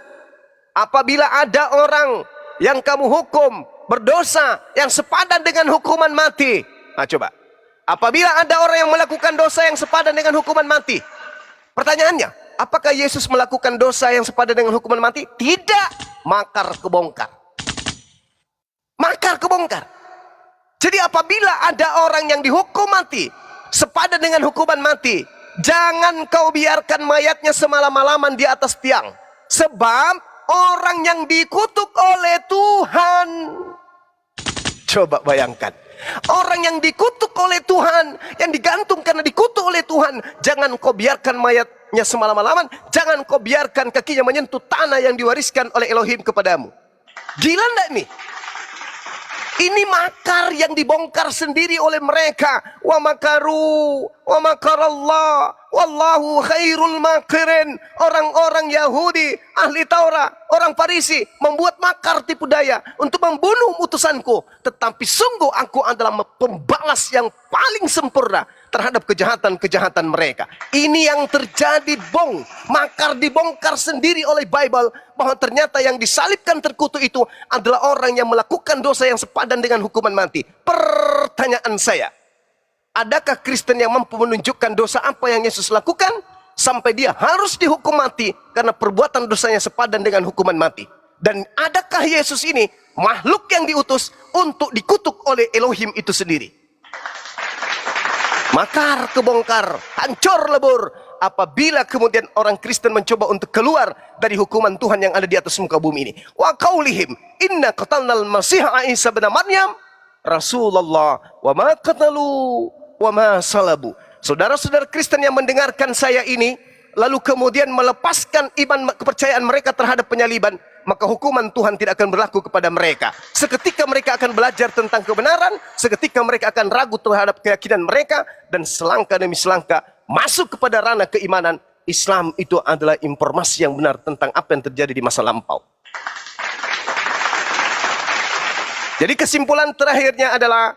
Apabila ada orang yang kamu hukum berdosa yang sepadan dengan hukuman mati. Coba. Apabila ada orang yang melakukan dosa yang sepadan dengan hukuman mati. Pertanyaannya, apakah Yesus melakukan dosa yang sepadan dengan hukuman mati? Tidak. Makar kebongkar. Makar kebongkar. Jadi apabila ada orang yang dihukum mati sepadan dengan hukuman mati, jangan kau biarkan mayatnya semalam-malaman di atas tiang. Sebab orang yang dikutuk oleh Tuhan. Coba bayangkan. Orang yang dikutuk oleh Tuhan, yang digantung karena dikutuk oleh Tuhan, jangan kau biarkan mayatnya semalam-malaman, jangan kau biarkan kakinya menyentuh tanah yang diwariskan oleh Elohim kepadamu. Gila enggak nih? Ini makar yang dibongkar sendiri oleh mereka. Wa makaru, wa makarallah, wallahu khairul makirin. Orang-orang Yahudi, ahli Taurat, orang Farisi membuat makar tipu daya untuk membunuh utusanku. Tetapi sungguh aku adalah pembalas yang paling sempurna terhadap kejahatan-kejahatan mereka. Ini yang terjadi, bong. Makar dibongkar sendiri oleh Bible bahwa ternyata yang disalibkan terkutuk itu adalah orang yang melakukan dosa yang sepadan dengan hukuman mati. Pertanyaan saya, adakah Kristen yang mampu menunjukkan dosa apa yang Yesus lakukan sampai dia harus dihukum mati karena perbuatan dosanya sepadan dengan hukuman mati? Dan adakah Yesus ini makhluk yang diutus untuk dikutuk oleh Elohim itu sendiri? Makar kebongkar, hancur lebur apabila kemudian orang Kristen mencoba untuk keluar dari hukuman Tuhan yang ada di atas muka bumi ini. Wa qaulihim inna qatalnal masiha Isa bin Maryam Rasulullah wa ma qatalu wa ma salabu. Saudara-saudara Kristen yang mendengarkan saya ini lalu kemudian melepaskan iman kepercayaan mereka terhadap penyaliban, maka hukuman Tuhan tidak akan berlaku kepada mereka. Seketika mereka akan belajar tentang kebenaran, seketika mereka akan ragu terhadap keyakinan mereka, dan selangkah demi selangkah masuk kepada ranah keimanan. Islam itu adalah informasi yang benar tentang apa yang terjadi di masa lampau. Jadi kesimpulan terakhirnya adalah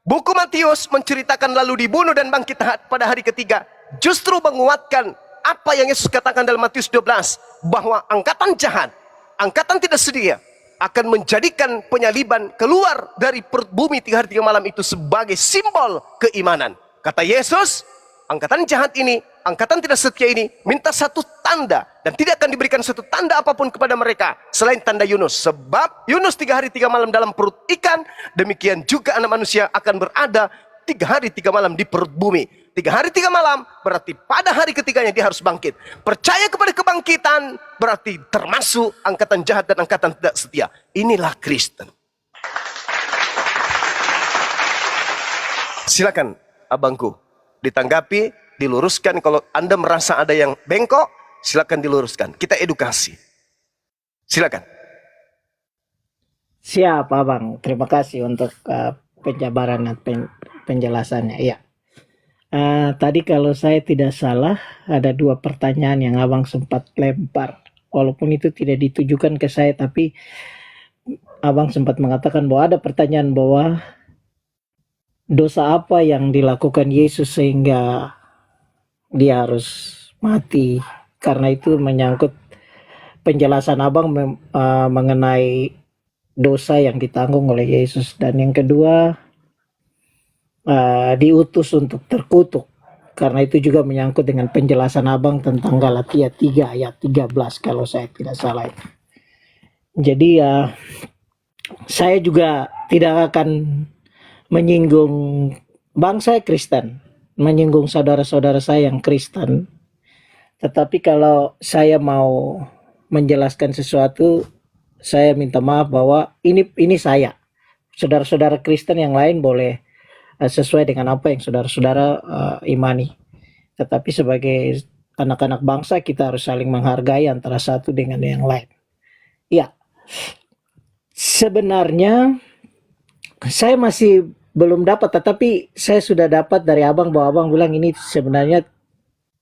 buku Matius menceritakan lalu dibunuh dan bangkit pada hari ketiga, justru menguatkan apa yang Yesus katakan dalam Matius 12, bahwa angkatan jahat, angkatan tidak sedia, akan menjadikan penyaliban keluar dari perut bumi 3 hari 3 malam itu sebagai simbol keimanan. Kata Yesus, angkatan jahat ini, angkatan tidak setia ini, minta satu tanda, dan tidak akan diberikan satu tanda apapun kepada mereka selain tanda Yunus. Sebab Yunus 3 hari 3 malam dalam perut ikan, demikian juga anak manusia akan berada 3 hari 3 malam di perut bumi. 3 hari 3 malam berarti pada hari ketiganya dia harus bangkit. Percaya kepada kebangkitan berarti termasuk angkatan jahat dan angkatan tidak setia. Inilah Kristen. Silakan abangku, ditanggapi, diluruskan. Kalau Anda merasa ada yang bengkok, silakan diluruskan. Kita edukasi. Silakan. Siap, Abang. Terima kasih untuk penjabaran dan penjelasannya. Iya. Tadi kalau saya tidak salah, ada 2 pertanyaan yang Abang sempat lempar. Walaupun itu tidak ditujukan ke saya, tapi Abang sempat mengatakan bahwa ada pertanyaan bahwa dosa apa yang dilakukan Yesus sehingga dia harus mati. Karena itu menyangkut penjelasan Abang mengenai dosa yang ditanggung oleh Yesus. Dan yang kedua, diutus untuk terkutuk. Karena itu juga menyangkut dengan penjelasan Abang tentang Galatia 3 ayat 13 kalau saya tidak salah. Jadi saya juga tidak akan menyinggung bangsa Kristen, menyinggung saudara-saudara saya yang Kristen. Tetapi kalau saya mau menjelaskan sesuatu, saya minta maaf bahwa ini saya. Saudara-saudara Kristen yang lain boleh sesuai dengan apa yang saudara-saudara imani. Tetapi sebagai anak-anak bangsa kita harus saling menghargai antara satu dengan yang lain. Ya, sebenarnya saya masih belum dapat, tetapi saya sudah dapat dari Abang bahwa Abang bilang ini sebenarnya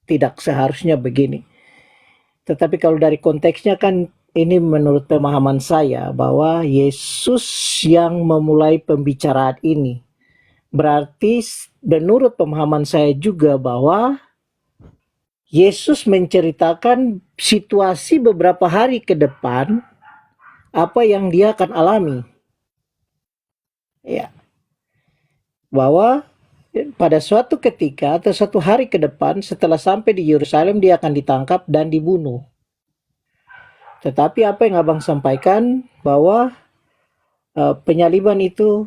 tidak seharusnya begini. Tetapi kalau dari konteksnya kan ini menurut pemahaman saya bahwa Yesus yang memulai pembicaraan ini. Berarti menurut pemahaman saya juga bahwa Yesus menceritakan situasi beberapa hari ke depan apa yang dia akan alami. Ya. Bahwa pada suatu ketika atau suatu hari ke depan setelah sampai di Yerusalem dia akan ditangkap dan dibunuh. Tetapi apa yang Abang sampaikan bahwa penyaliban itu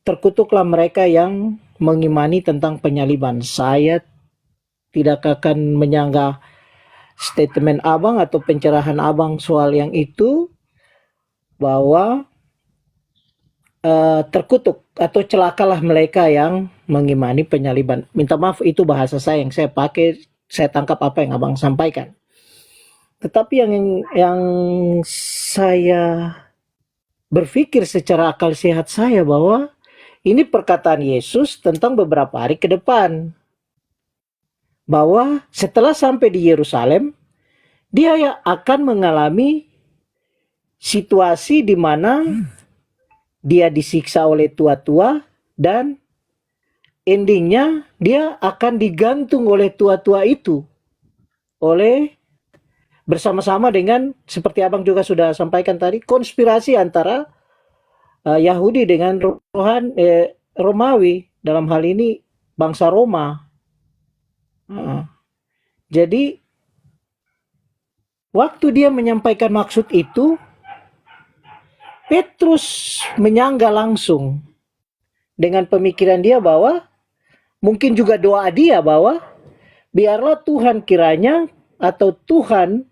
terkutuklah mereka yang mengimani tentang penyaliban. Saya tidak akan menyanggah statement Abang atau pencerahan Abang soal yang itu, bahwa terkutuk atau celakalah mereka yang mengimani penyaliban. Minta maaf, itu bahasa saya yang saya pakai, saya tangkap apa yang Abang sampaikan. Tetapi yang saya berpikir secara akal sehat saya bahwa ini perkataan Yesus tentang beberapa hari ke depan. Bahwa setelah sampai di Yerusalem, dia akan mengalami situasi di mana dia disiksa oleh tua-tua dan endingnya dia akan digantung oleh tua-tua itu. Bersama-sama dengan, seperti Abang juga sudah sampaikan tadi, konspirasi antara Yahudi dengan Romawi, dalam hal ini bangsa Roma. Jadi waktu dia menyampaikan maksud itu, Petrus menyangga langsung dengan pemikiran dia bahwa mungkin juga doa dia bahwa biarlah Tuhan kiranya, atau Tuhan,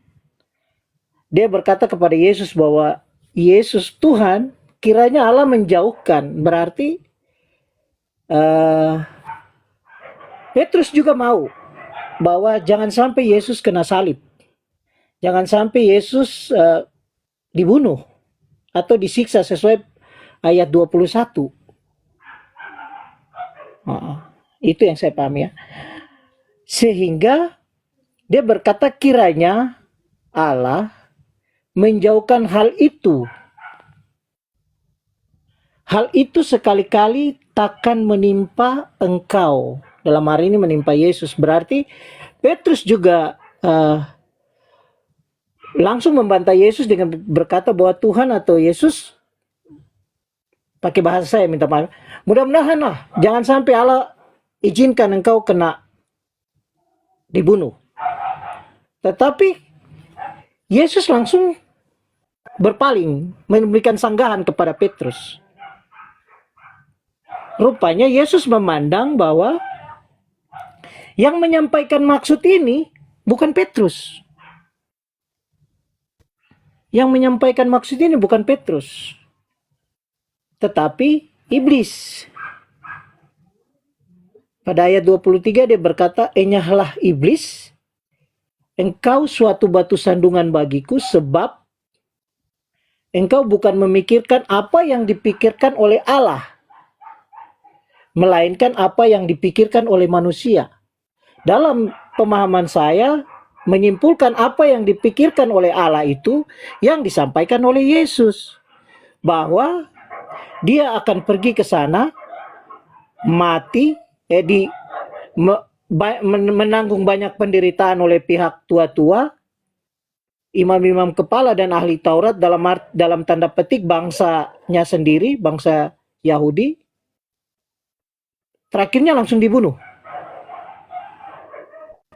dia berkata kepada Yesus bahwa Yesus Tuhan, kiranya Allah menjauhkan. Berarti Petrus juga mau bahwa jangan sampai Yesus kena salib. Jangan sampai Yesus dibunuh atau disiksa sesuai ayat 21. Itu yang saya pahami ya. Sehingga dia berkata kiranya Allah menjauhkan hal itu. Hal itu sekali-kali takkan menimpa engkau. Dalam hari ini menimpa Yesus. Berarti Petrus juga langsung membantah Yesus dengan berkata bahwa Tuhan atau Yesus, pakai bahasa saya minta maaf, mudah-mudahan lah jangan sampai Allah izinkan engkau kena dibunuh. Tetapi Yesus langsung berpaling, memberikan sanggahan kepada Petrus. Rupanya Yesus memandang bahwa yang menyampaikan maksud ini bukan Petrus. Yang menyampaikan maksud ini bukan Petrus, tetapi iblis. Pada ayat 23 dia berkata, enyahlah iblis, engkau suatu batu sandungan bagiku, sebab engkau bukan memikirkan apa yang dipikirkan oleh Allah, melainkan apa yang dipikirkan oleh manusia. Dalam pemahaman saya, menyimpulkan apa yang dipikirkan oleh Allah itu yang disampaikan oleh Yesus, bahwa dia akan pergi ke sana, mati, menanggung banyak penderitaan oleh pihak tua-tua, imam-imam kepala dan ahli Taurat, dalam tanda petik bangsanya sendiri, bangsa Yahudi. Terakhirnya langsung dibunuh.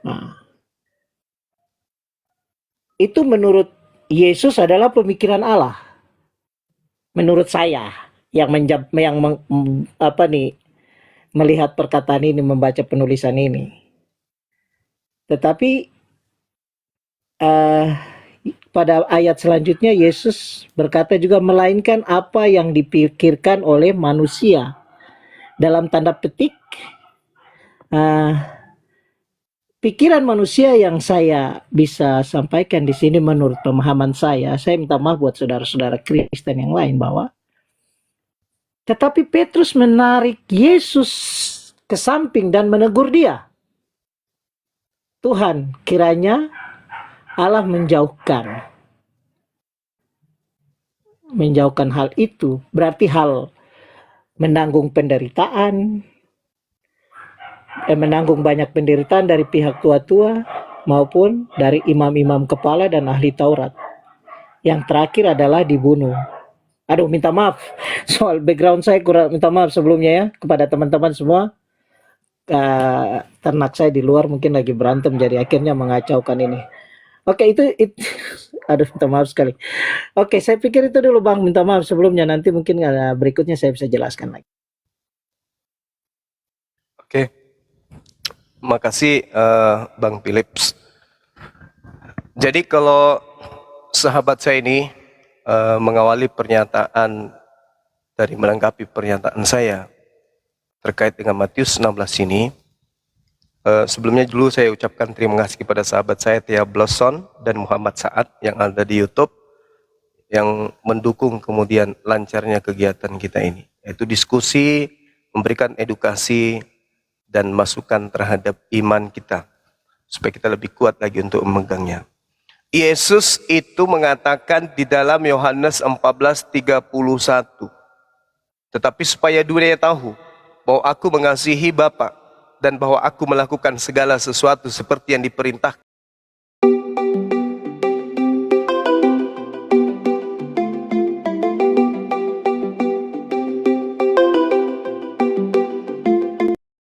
Nah, itu menurut Yesus adalah pemikiran Allah. Menurut saya yang melihat perkataan ini, membaca penulisan ini. Tetapi pada ayat selanjutnya Yesus berkata juga, melainkan apa yang dipikirkan oleh manusia. Dalam tanda petik, pikiran manusia yang saya bisa sampaikan di sini menurut pemahaman saya minta maaf buat saudara-saudara Kristen yang lain, bahwa tetapi Petrus menarik Yesus ke samping dan menegur dia. Tuhan, kiranya Allah menjauhkan hal itu. Berarti hal menanggung penderitaan, menanggung banyak penderitaan dari pihak tua-tua maupun dari imam-imam kepala dan ahli Taurat. Yang terakhir adalah dibunuh. Aduh, minta maaf soal background saya, kurang minta maaf sebelumnya ya kepada teman-teman semua. Ternak saya di luar mungkin lagi berantem, jadi akhirnya mengacaukan ini. Oke, itu aduh, minta maaf sekali. Oke, saya pikir itu dulu Bang, minta maaf sebelumnya, nanti mungkin berikutnya saya bisa jelaskan lagi. Oke, makasih Bang Philips. Jadi kalau sahabat saya ini mengawali pernyataan dari melengkapi pernyataan saya terkait dengan Matius 16 ini, sebelumnya dulu saya ucapkan terima kasih kepada sahabat saya Tia Blosson dan Muhammad Saad yang ada di YouTube yang mendukung kemudian lancarnya kegiatan kita ini, yaitu diskusi, memberikan edukasi dan masukan terhadap iman kita supaya kita lebih kuat lagi untuk memegangnya. Yesus itu mengatakan di dalam Yohanes 14:31, tetapi supaya dunia tahu bahwa aku mengasihi Bapa dan bahwa aku melakukan segala sesuatu seperti yang diperintahkan.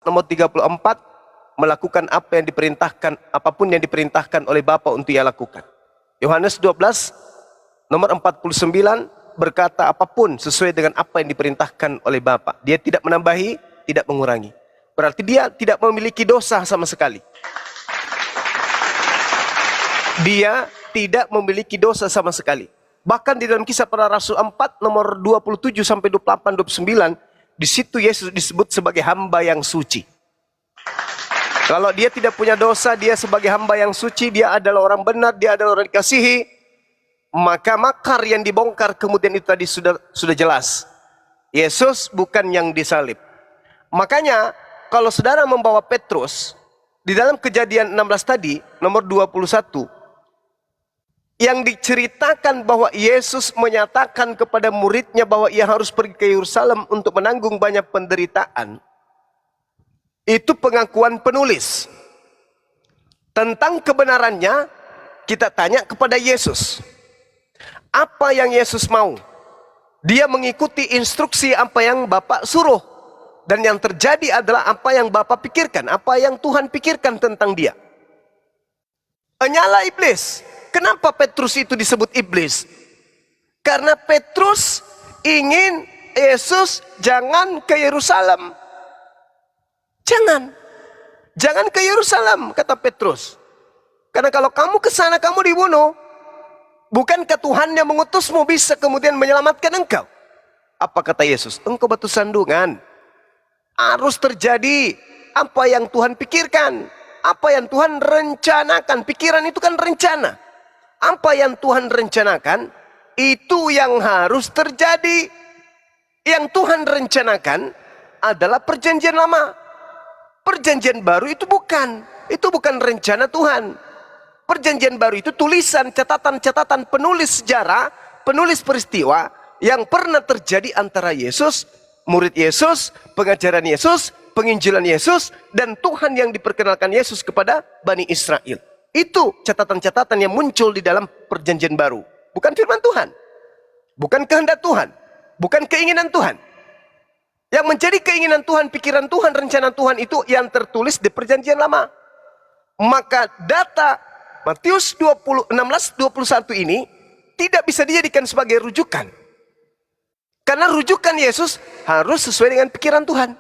Nomor 34, melakukan apa yang diperintahkan, apapun yang diperintahkan oleh Bapa untuk ia lakukan. Yohanes 12 nomor 49 berkata apapun sesuai dengan apa yang diperintahkan oleh Bapa. Dia tidak menambahi, tidak mengurangi. Berarti dia tidak memiliki dosa sama sekali. Dia tidak memiliki dosa sama sekali. Bahkan di dalam Kisah Para Rasul 4 nomor 27 sampai 28 29, di situ Yesus disebut sebagai hamba yang suci. Kalau dia tidak punya dosa, dia sebagai hamba yang suci, dia adalah orang benar, dia adalah orang dikasihi. Maka makar yang dibongkar kemudian itu tadi sudah jelas. Yesus bukan yang disalib. Makanya kalau saudara membawa Petrus di dalam Kejadian 16 tadi nomor 21 yang diceritakan bahwa Yesus menyatakan kepada muridnya bahwa ia harus pergi ke Yerusalem untuk menanggung banyak penderitaan. Itu pengakuan penulis. Tentang kebenarannya kita tanya kepada Yesus. Apa yang Yesus mau? Dia mengikuti instruksi apa yang Bapa suruh. Dan yang terjadi adalah apa yang Bapa pikirkan, apa yang Tuhan pikirkan tentang dia. Nyala iblis. Kenapa Petrus itu disebut iblis? Karena Petrus ingin Yesus jangan ke Yerusalem. Jangan ke Yerusalem, kata Petrus. Karena kalau kamu ke sana kamu dibunuh. Bukankah Tuhan yang mengutusmu bisa kemudian menyelamatkan engkau? Apa kata Yesus? Engkau batu sandungan. Harus terjadi apa yang Tuhan pikirkan. Apa yang Tuhan rencanakan. Pikiran itu kan rencana. Apa yang Tuhan rencanakan, itu yang harus terjadi. Yang Tuhan rencanakan adalah perjanjian lama. Perjanjian baru itu bukan. Itu bukan rencana Tuhan. Perjanjian baru itu tulisan, catatan-catatan penulis sejarah, penulis peristiwa yang pernah terjadi antara Yesus, murid Yesus, pengajaran Yesus, penginjilan Yesus, dan Tuhan yang diperkenalkan Yesus kepada Bani Israel. Itu catatan-catatan yang muncul di dalam perjanjian baru. Bukan firman Tuhan. Bukan kehendak Tuhan. Bukan keinginan Tuhan. Yang menjadi keinginan Tuhan, pikiran Tuhan, rencana Tuhan itu yang tertulis di perjanjian lama. Maka data Matius 16:21 ini tidak bisa dijadikan sebagai rujukan. Karena rujukan Yesus harus sesuai dengan pikiran Tuhan.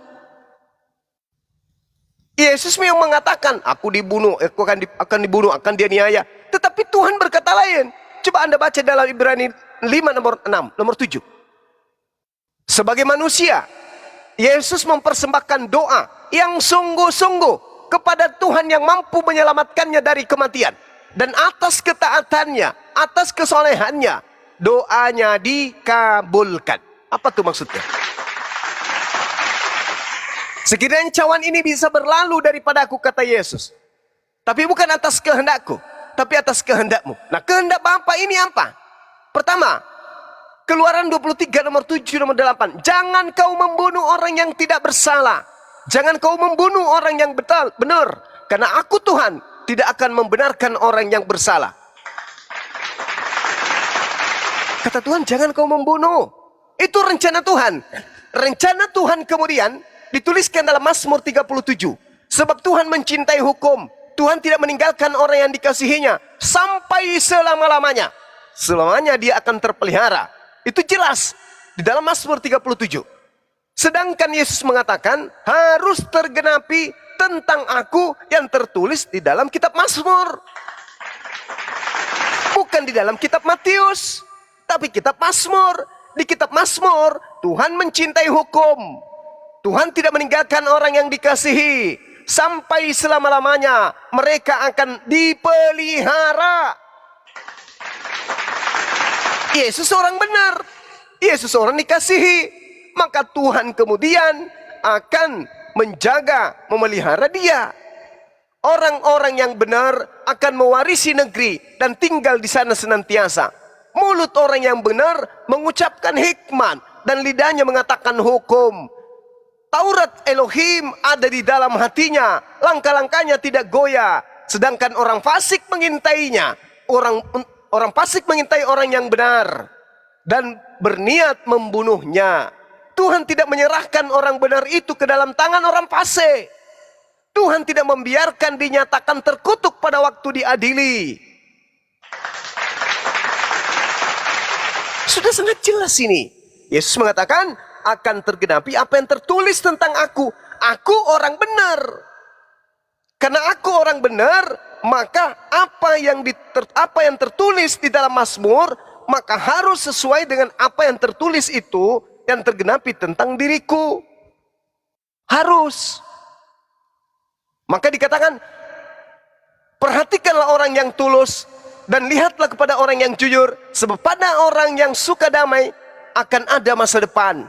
Yesus memang mengatakan, aku dibunuh, aku akan dibunuh, akan dianiaya. Tetapi Tuhan berkata lain. Coba Anda baca dalam Ibrani 5 nomor 7. Sebagai manusia, Yesus mempersembahkan doa yang sungguh-sungguh kepada Tuhan yang mampu menyelamatkannya dari kematian. Dan atas ketaatannya, atas kesolehannya, doanya dikabulkan. Apa tuh maksudnya? Sekiranya cawan ini bisa berlalu daripada aku, kata Yesus. Tapi bukan atas kehendakku, tapi atas kehendakmu. Nah, kehendak Bapa ini apa? Pertama, Keluaran 23 nomor 7 nomor 8. Jangan kau membunuh orang yang tidak bersalah. Jangan kau membunuh orang yang benar. Karena aku Tuhan tidak akan membenarkan orang yang bersalah. Kata Tuhan, jangan kau membunuh. Itu rencana Tuhan. Rencana Tuhan kemudian dituliskan dalam Mazmur 37. Sebab Tuhan mencintai hukum. Tuhan tidak meninggalkan orang yang dikasihinya sampai selama-lamanya. Selamanya dia akan terpelihara. Itu jelas di dalam Mazmur 37. Sedangkan Yesus mengatakan harus tergenapi tentang aku yang tertulis di dalam kitab Mazmur. Bukan di dalam kitab Matius, tapi kitab Mazmur. Di kitab Mazmur, Tuhan mencintai hukum. Tuhan tidak meninggalkan orang yang dikasihi. Sampai selama-lamanya mereka akan dipelihara. Yesus orang benar. Yesus orang dikasihi. Maka Tuhan kemudian akan menjaga, memelihara dia. Orang-orang yang benar akan mewarisi negeri dan tinggal di sana senantiasa. Mulut orang yang benar mengucapkan hikmat dan lidahnya mengatakan hukum. Taurat Elohim ada di dalam hatinya, langkah-langkahnya tidak goyah. Sedangkan orang fasik mengintainya. Orang fasik mengintai orang yang benar dan berniat membunuhnya. Tuhan tidak menyerahkan orang benar itu ke dalam tangan orang fasik. Tuhan tidak membiarkan dinyatakan terkutuk pada waktu diadili. Sudah sangat jelas ini. Yesus mengatakan akan tergenapi apa yang tertulis tentang aku. Aku orang benar. Karena aku orang benar, maka apa yang tertulis di dalam Mazmur, maka harus sesuai dengan apa yang tertulis itu yang tergenapi tentang diriku. Harus. Maka dikatakan, perhatikanlah orang yang tulus dan lihatlah kepada orang yang jujur, sebab pada orang yang suka damai akan ada masa depan.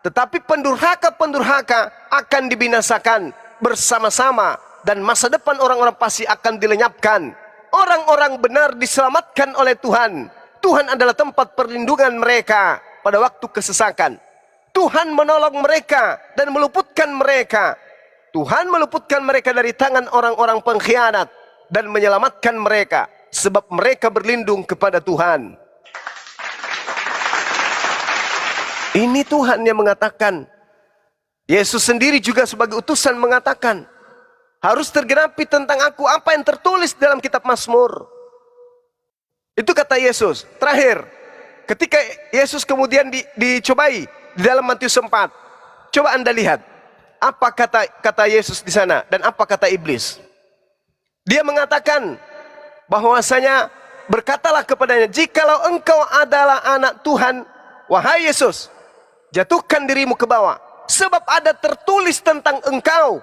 Tetapi pendurhaka-pendurhaka akan dibinasakan bersama-sama, dan masa depan orang-orang pasti akan dilenyapkan. Orang-orang benar diselamatkan oleh Tuhan. Tuhan adalah tempat perlindungan mereka pada waktu kesesakan. Tuhan menolong mereka dan meluputkan mereka. Tuhan meluputkan mereka dari tangan orang-orang pengkhianat dan menyelamatkan mereka, sebab mereka berlindung kepada Tuhan. Ini Tuhan yang mengatakan. Yesus sendiri juga sebagai utusan mengatakan, harus tergenapi tentang aku apa yang tertulis dalam kitab Mazmur. Itu kata Yesus. Terakhir, ketika Yesus kemudian dicobai di dalam Matius 4, coba Anda lihat apa kata Yesus di sana dan apa kata iblis. Dia mengatakan bahwasanya, berkatalah kepadanya, jikalau engkau adalah anak Tuhan, wahai Yesus, jatuhkan dirimu ke bawah, sebab ada tertulis tentang engkau,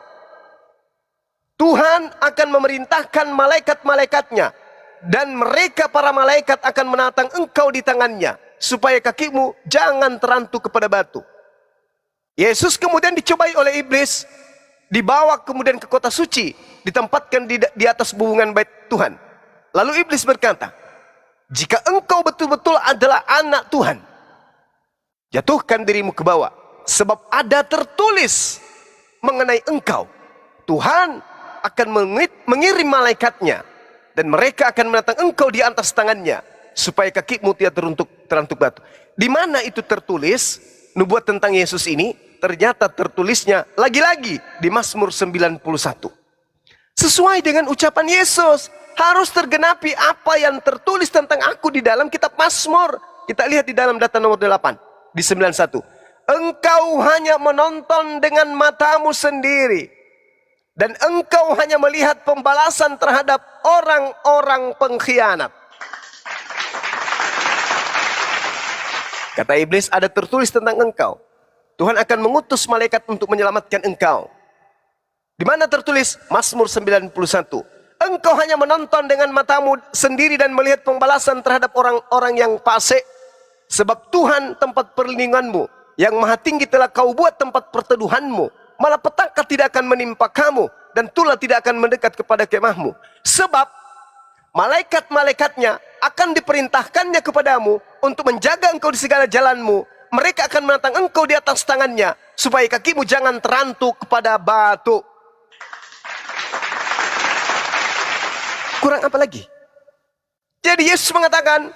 Tuhan akan memerintahkan malaikat-malaikatnya, dan mereka para malaikat akan menatang engkau di tangannya, supaya kakimu jangan terantuk kepada batu. Yesus kemudian dicobai oleh iblis, dibawa kemudian ke kota suci, ditempatkan di atas bumbungan bait Tuhan. Lalu iblis berkata, jika engkau betul-betul adalah anak Tuhan, jatuhkan dirimu ke bawah, sebab ada tertulis mengenai engkau, Tuhan akan mengirim malaikatnya, dan mereka akan menatang engkau di atas tangannya, supaya kakimu tidak terantuk batu. Di mana itu tertulis nubuat tentang Yesus ini? Ternyata tertulisnya lagi-lagi di Mazmur 91. Sesuai dengan ucapan Yesus, harus tergenapi apa yang tertulis tentang aku di dalam kitab Mazmur. Kita lihat di dalam data nomor 8 di 91. Engkau hanya menonton dengan matamu sendiri, dan engkau hanya melihat pembalasan terhadap orang-orang pengkhianat. Kata iblis, ada tertulis tentang engkau, Tuhan akan mengutus malaikat untuk menyelamatkan engkau. Di mana tertulis? Mazmur 91. Engkau hanya menonton dengan matamu sendiri dan melihat pembalasan terhadap orang-orang yang fasik. Sebab Tuhan tempat perlindunganmu, yang maha tinggi telah kau buat tempat perteduhanmu. Malapetaka tidak akan menimpa kamu, dan tulah tidak akan mendekat kepada kemahmu. Sebab malaikat-malaikatnya akan diperintahkannya kepadamu untuk menjaga engkau di segala jalanmu. Mereka akan menatang engkau di atas tangannya, supaya kakimu jangan terantuk kepada batu. Kurang apa lagi? Jadi Yesus mengatakan,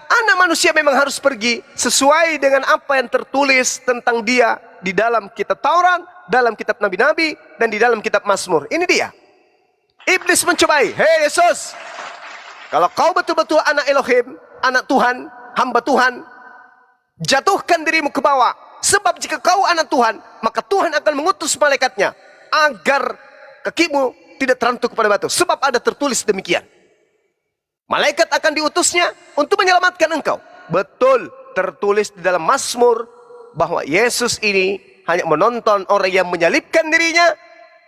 anak manusia memang harus pergi sesuai dengan apa yang tertulis tentang dia di dalam kitab Taurat, dalam kitab Nabi-Nabi, dan di dalam kitab Mazmur. Ini dia. Iblis mencobai, hei Yesus, kalau kau betul-betul anak Elohim, anak Tuhan, hamba Tuhan, jatuhkan dirimu ke bawah. Sebab jika kau anak Tuhan, maka Tuhan akan mengutus malaikatnya agar kakimu tidak terantuk kepada batu. Sebab ada tertulis demikian. Malaikat akan diutusnya untuk menyelamatkan engkau. Betul, tertulis di dalam Mazmur bahwa Yesus ini hanya menonton orang yang menyalibkan dirinya,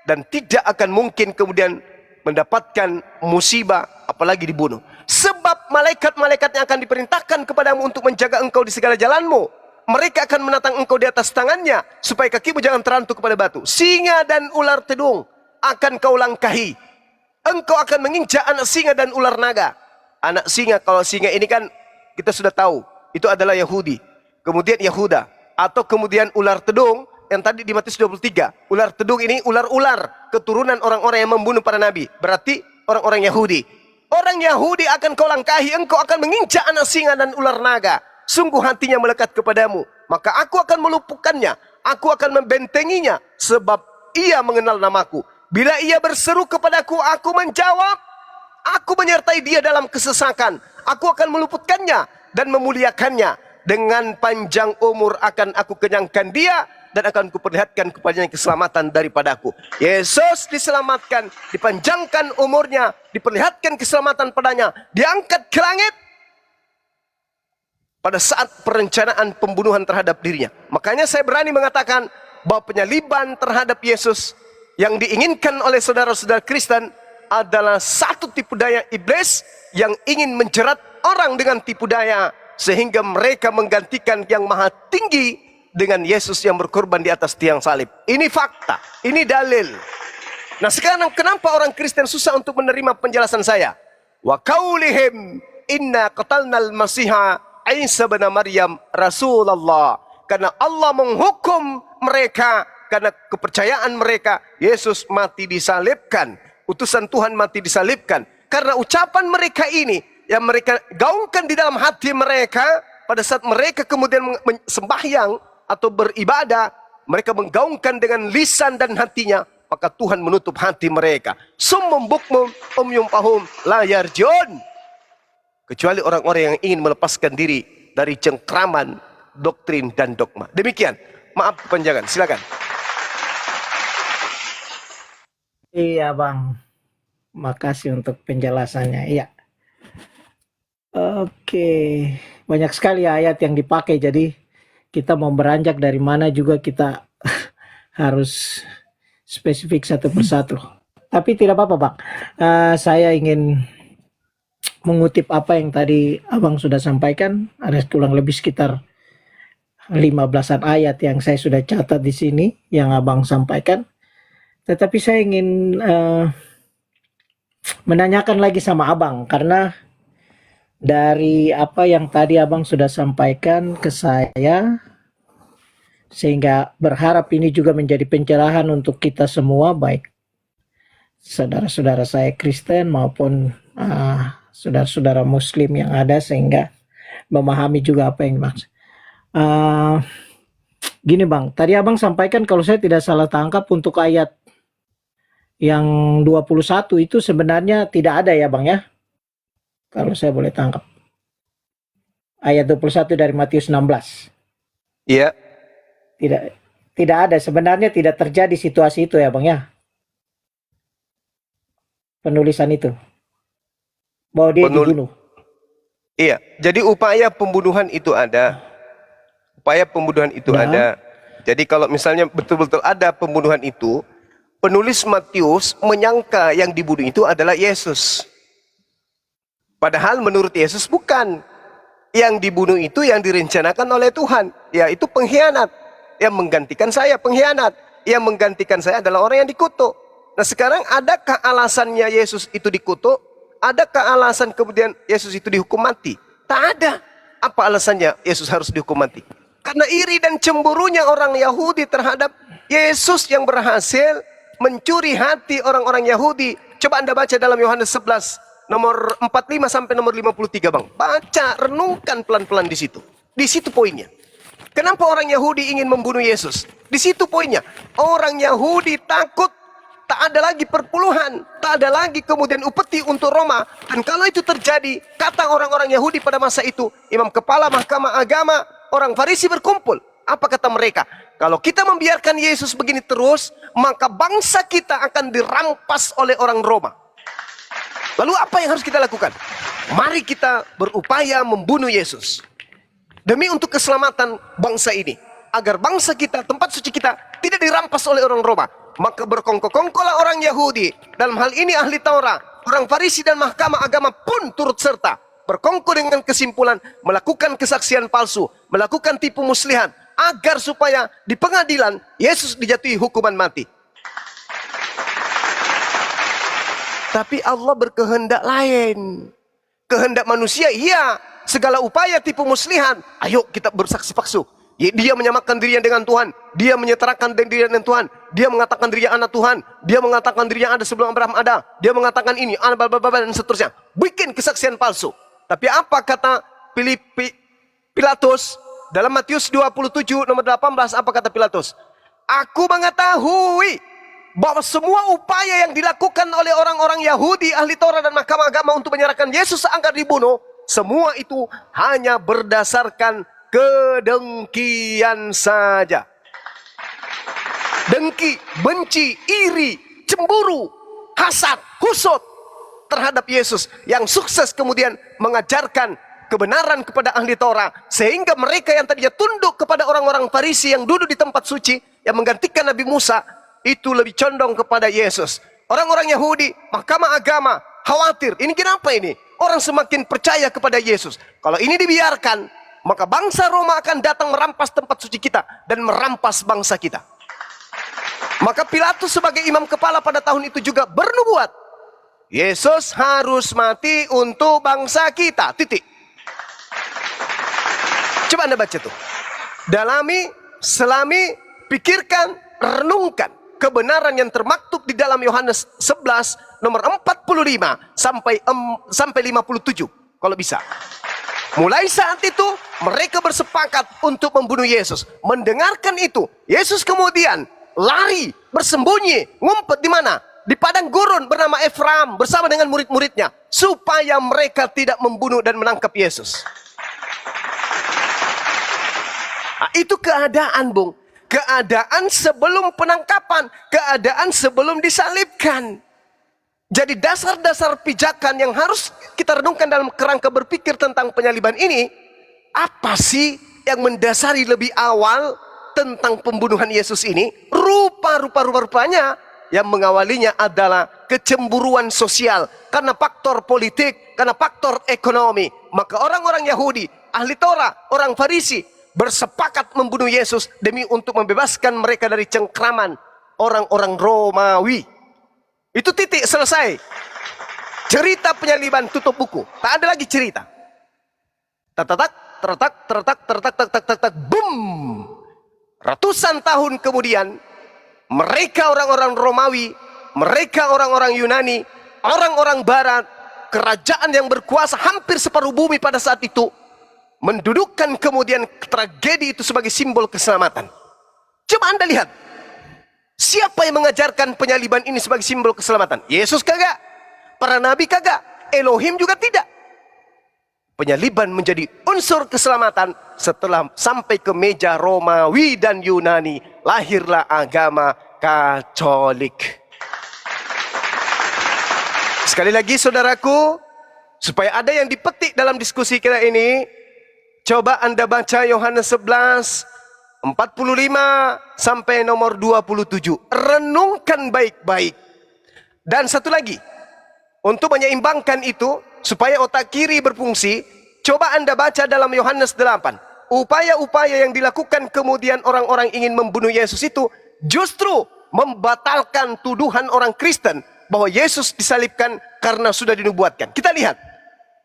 dan tidak akan mungkin kemudian mendapatkan musibah, apalagi dibunuh. Sebab malaikat-malaikatnya akan diperintahkan kepadamu untuk menjaga engkau di segala jalanmu. Mereka akan menatang engkau di atas tangannya, supaya kakimu jangan terantuk kepada batu. Singa dan ular tedung akan kau langkahi. Engkau akan menginjak anak singa dan ular naga. Anak singa, kalau singa ini kan kita sudah tahu, itu adalah Yahudi. Kemudian Yahuda. Atau kemudian ular tedung, yang tadi di Matius 23. Ular tedung ini ular-ular, keturunan orang-orang yang membunuh para nabi. Berarti orang-orang Yahudi. Orang Yahudi akan kau langkahi, engkau akan menginjak anak singa dan ular naga. Sungguh hatinya melekat kepadamu, maka aku akan melumpuhkannya, aku akan membentenginya, sebab ia mengenal namaku. Bila ia berseru kepadaku, aku menjawab. Aku menyertai dia dalam kesesakan. Aku akan meluputkannya dan memuliakannya. Dengan panjang umur akan aku kenyangkan dia, dan akan kuperlihatkan kepadanya keselamatan daripadaku. Yesus diselamatkan, dipanjangkan umurnya, diperlihatkan keselamatan padanya, diangkat ke langit pada saat perencanaan pembunuhan terhadap dirinya. Makanya saya berani mengatakan bahwa penyaliban terhadap Yesus yang diinginkan oleh saudara-saudara Kristen adalah satu tipu daya iblis yang ingin menjerat orang dengan tipu daya, sehingga mereka menggantikan yang maha tinggi dengan Yesus yang berkorban di atas tiang salib. Ini fakta, ini dalil. Nah sekarang kenapa orang Kristen susah untuk menerima penjelasan saya? Wa qaulihim inna qatalnal masiha Isa bin Maryam Rasulullah. Karena Allah menghukum mereka karena kepercayaan mereka Yesus mati disalibkan, utusan Tuhan mati disalibkan. Karena ucapan mereka ini yang mereka gaungkan di dalam hati mereka pada saat mereka kemudian sembahyang atau beribadah, mereka menggaungkan dengan lisan dan hatinya, maka Tuhan menutup hati mereka. Summum bukmum umyum fahum la yarjun. Kecuali orang-orang yang ingin melepaskan diri dari cengkraman doktrin dan dogma. Demikian. Maaf kepanjangan, silakan. Iya Bang, makasih untuk penjelasannya. Iya. Oke, banyak sekali ayat yang dipakai, jadi kita mau beranjak dari mana juga kita harus spesifik satu persatu. Tapi tidak apa-apa Bang, saya ingin mengutip apa yang tadi Abang sudah sampaikan. Ada kurang lebih sekitar 15-an ayat yang saya sudah catat di sini yang Abang sampaikan. Tetapi saya ingin menanyakan lagi sama Abang, karena dari apa yang tadi Abang sudah sampaikan ke saya, sehingga berharap ini juga menjadi pencerahan untuk kita semua, baik saudara-saudara saya Kristen maupun saudara-saudara Muslim yang ada, sehingga memahami juga apa yang dimaksud. Gini Bang, tadi Abang sampaikan kalau saya tidak salah tangkap untuk ayat yang 21 itu sebenarnya tidak ada ya Bang ya? Kalau saya boleh tangkap. Ayat 21 dari Matius 16. Iya. Tidak ada, sebenarnya tidak terjadi situasi itu ya Bang ya? Penulisan itu. Bahwa dia dibunuh. Iya, jadi upaya pembunuhan itu ada. Upaya pembunuhan itu ada. Jadi kalau misalnya betul-betul ada pembunuhan itu, penulis Matius menyangka yang dibunuh itu adalah Yesus. Padahal menurut Yesus bukan. Yang dibunuh itu yang direncanakan oleh Tuhan, yaitu pengkhianat. Yang menggantikan saya pengkhianat. Yang menggantikan saya adalah orang yang dikutuk. Nah sekarang adakah alasannya Yesus itu dikutuk? Adakah alasan kemudian Yesus itu dihukum mati? Tak ada. Apa alasannya Yesus harus dihukum mati? Karena iri dan cemburunya orang Yahudi terhadap Yesus yang berhasil mencuri hati orang-orang Yahudi. Coba Anda baca dalam Yohanes 11 nomor 45 sampai nomor 53 Bang. Baca, renungkan pelan-pelan di situ. Di situ poinnya. Kenapa orang Yahudi ingin membunuh Yesus? Di situ poinnya. Orang Yahudi takut tak ada lagi perpuluhan, tak ada lagi kemudian upeti untuk Roma. Dan kalau itu terjadi, kata orang-orang Yahudi pada masa itu, imam kepala mahkamah agama, orang Farisi berkumpul. Apa kata mereka? Kalau kita membiarkan Yesus begini terus, maka bangsa kita akan dirampas oleh orang Roma. Lalu apa yang harus kita lakukan? Mari kita berupaya membunuh Yesus. Demi untuk keselamatan bangsa ini. Agar bangsa kita, tempat suci kita, tidak dirampas oleh orang Roma. Maka berkongkol-kongkolah orang Yahudi. Dalam hal ini ahli Taurat, orang Farisi dan mahkamah agama pun turut serta. Berkongkol dengan kesimpulan, melakukan kesaksian palsu, melakukan tipu muslihat, agar supaya di pengadilan Yesus dijatuhi hukuman mati. Tapi Allah berkehendak lain. Kehendak manusia, iya, segala upaya tipu muslihat, ayo kita bersaksi palsu. Dia menyamakan dirinya dengan Tuhan, dia menyetarakan dirinya dengan Tuhan, dia mengatakan dirinya anak Tuhan, dia mengatakan dirinya ada sebelum Abraham ada, dia mengatakan ini, dan seterusnya. Bikin kesaksian palsu. Tapi apa kata Pilatus dalam Matius 27 nomor 18, apa kata Pilatus? Aku mengetahui bahwa semua upaya yang dilakukan oleh orang-orang Yahudi, ahli Taurat dan mahkamah agama untuk menyerahkan Yesus agar dibunuh, semua itu hanya berdasarkan kedengkian saja. Dengki, benci, iri, cemburu, hasad, husud terhadap Yesus yang sukses kemudian mengajarkan kebenaran kepada ahli Taurat, sehingga mereka yang tadinya tunduk kepada orang-orang Farisi yang duduk di tempat suci yang menggantikan Nabi Musa itu lebih condong kepada Yesus. Orang-orang Yahudi, mahkamah agama, khawatir. Ini kenapa ini? Orang semakin percaya kepada Yesus. Kalau ini dibiarkan, maka bangsa Roma akan datang merampas tempat suci kita dan merampas bangsa kita. Maka Pilatus sebagai imam kepala pada tahun itu juga bernubuat, Yesus harus mati untuk bangsa kita. Titik. Coba Anda baca tuh. Dalami, selami, pikirkan, renungkan kebenaran yang termaktub di dalam Yohanes 11 nomor 45 sampai 57 kalau bisa. Mulai saat itu mereka bersepakat untuk membunuh Yesus. Mendengarkan itu, Yesus kemudian lari, bersembunyi, ngumpet di mana? Di padang gurun bernama Efraim bersama dengan murid-muridnya supaya mereka tidak membunuh dan menangkap Yesus. Nah, itu keadaan, Bung. Keadaan sebelum penangkapan, keadaan sebelum disalibkan. Jadi dasar-dasar pijakan yang harus kita renungkan dalam kerangka berpikir tentang penyaliban ini, apa sih yang mendasari lebih awal tentang pembunuhan Yesus ini? Rupanya yang mengawalinya adalah kecemburuan sosial karena faktor politik, karena faktor ekonomi. Maka orang-orang Yahudi, ahli Torah, orang Farisi bersepakat membunuh Yesus demi untuk membebaskan mereka dari cengkraman orang-orang Romawi. Itu titik, selesai. Cerita penyaliban tutup buku. Tak ada lagi cerita. Tertak, boom. Ratusan tahun kemudian, mereka orang-orang Romawi, mereka orang-orang Yunani, orang-orang Barat, kerajaan yang berkuasa hampir separuh bumi pada saat itu, mendudukkan kemudian tragedi itu sebagai simbol keselamatan. Coba Anda lihat, siapa yang mengajarkan penyaliban ini sebagai simbol keselamatan? Yesus kagak, para nabi kagak, Elohim juga tidak. Penyaliban menjadi unsur keselamatan setelah sampai ke meja Romawi dan Yunani, lahirlah agama Katolik. Sekali lagi saudaraku, supaya ada yang dipetik dalam diskusi kita ini, coba Anda baca Yohanes 11 45 sampai nomor 27. Renungkan baik-baik. Dan satu lagi, untuk menyeimbangkan itu supaya otak kiri berfungsi, coba Anda baca dalam Yohanes 8. Upaya-upaya yang dilakukan kemudian orang-orang ingin membunuh Yesus itu justru membatalkan tuduhan orang Kristen bahwa Yesus disalibkan karena sudah dinubuatkan. Kita lihat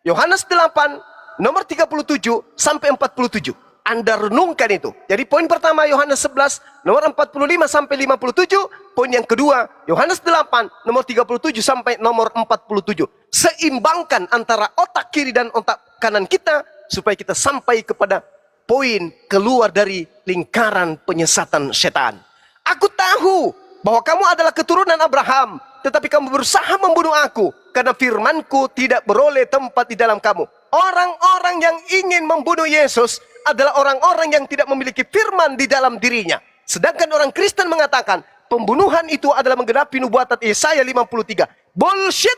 Yohanes 8 nomor 37 sampai 47. Anda renungkan itu. Jadi poin pertama Yohanes 11 nomor 45 sampai 57. Poin yang kedua Yohanes 8 nomor 37 sampai nomor 47. Seimbangkan antara otak kiri dan otak kanan kita supaya kita sampai kepada poin keluar dari lingkaran penyesatan setan. Aku tahu bahwa kamu adalah keturunan Abraham, tetapi kamu berusaha membunuh aku karena firmanku tidak beroleh tempat di dalam kamu. Orang-orang yang ingin membunuh Yesus adalah orang-orang yang tidak memiliki firman di dalam dirinya. Sedangkan orang Kristen mengatakan pembunuhan itu adalah menggenapi nubuatan Yesaya 53. Bullshit.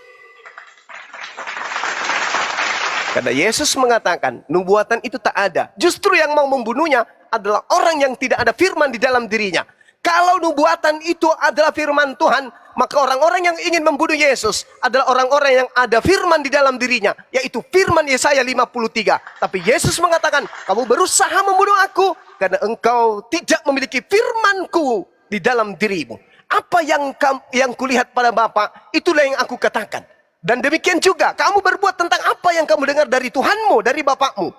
Karena Yesus mengatakan nubuatan itu tak ada. Justru yang mau membunuhnya adalah orang yang tidak ada firman di dalam dirinya. Kalau nubuatan itu adalah firman Tuhan, maka orang-orang yang ingin membunuh Yesus adalah orang-orang yang ada firman di dalam dirinya, yaitu firman Yesaya 53. Tapi Yesus mengatakan, kamu berusaha membunuh aku karena engkau tidak memiliki firmanku di dalam dirimu. Apa yang kulihat pada Bapa, itulah yang aku katakan. Dan demikian juga, kamu berbuat tentang apa yang kamu dengar dari Tuhanmu, dari Bapakmu.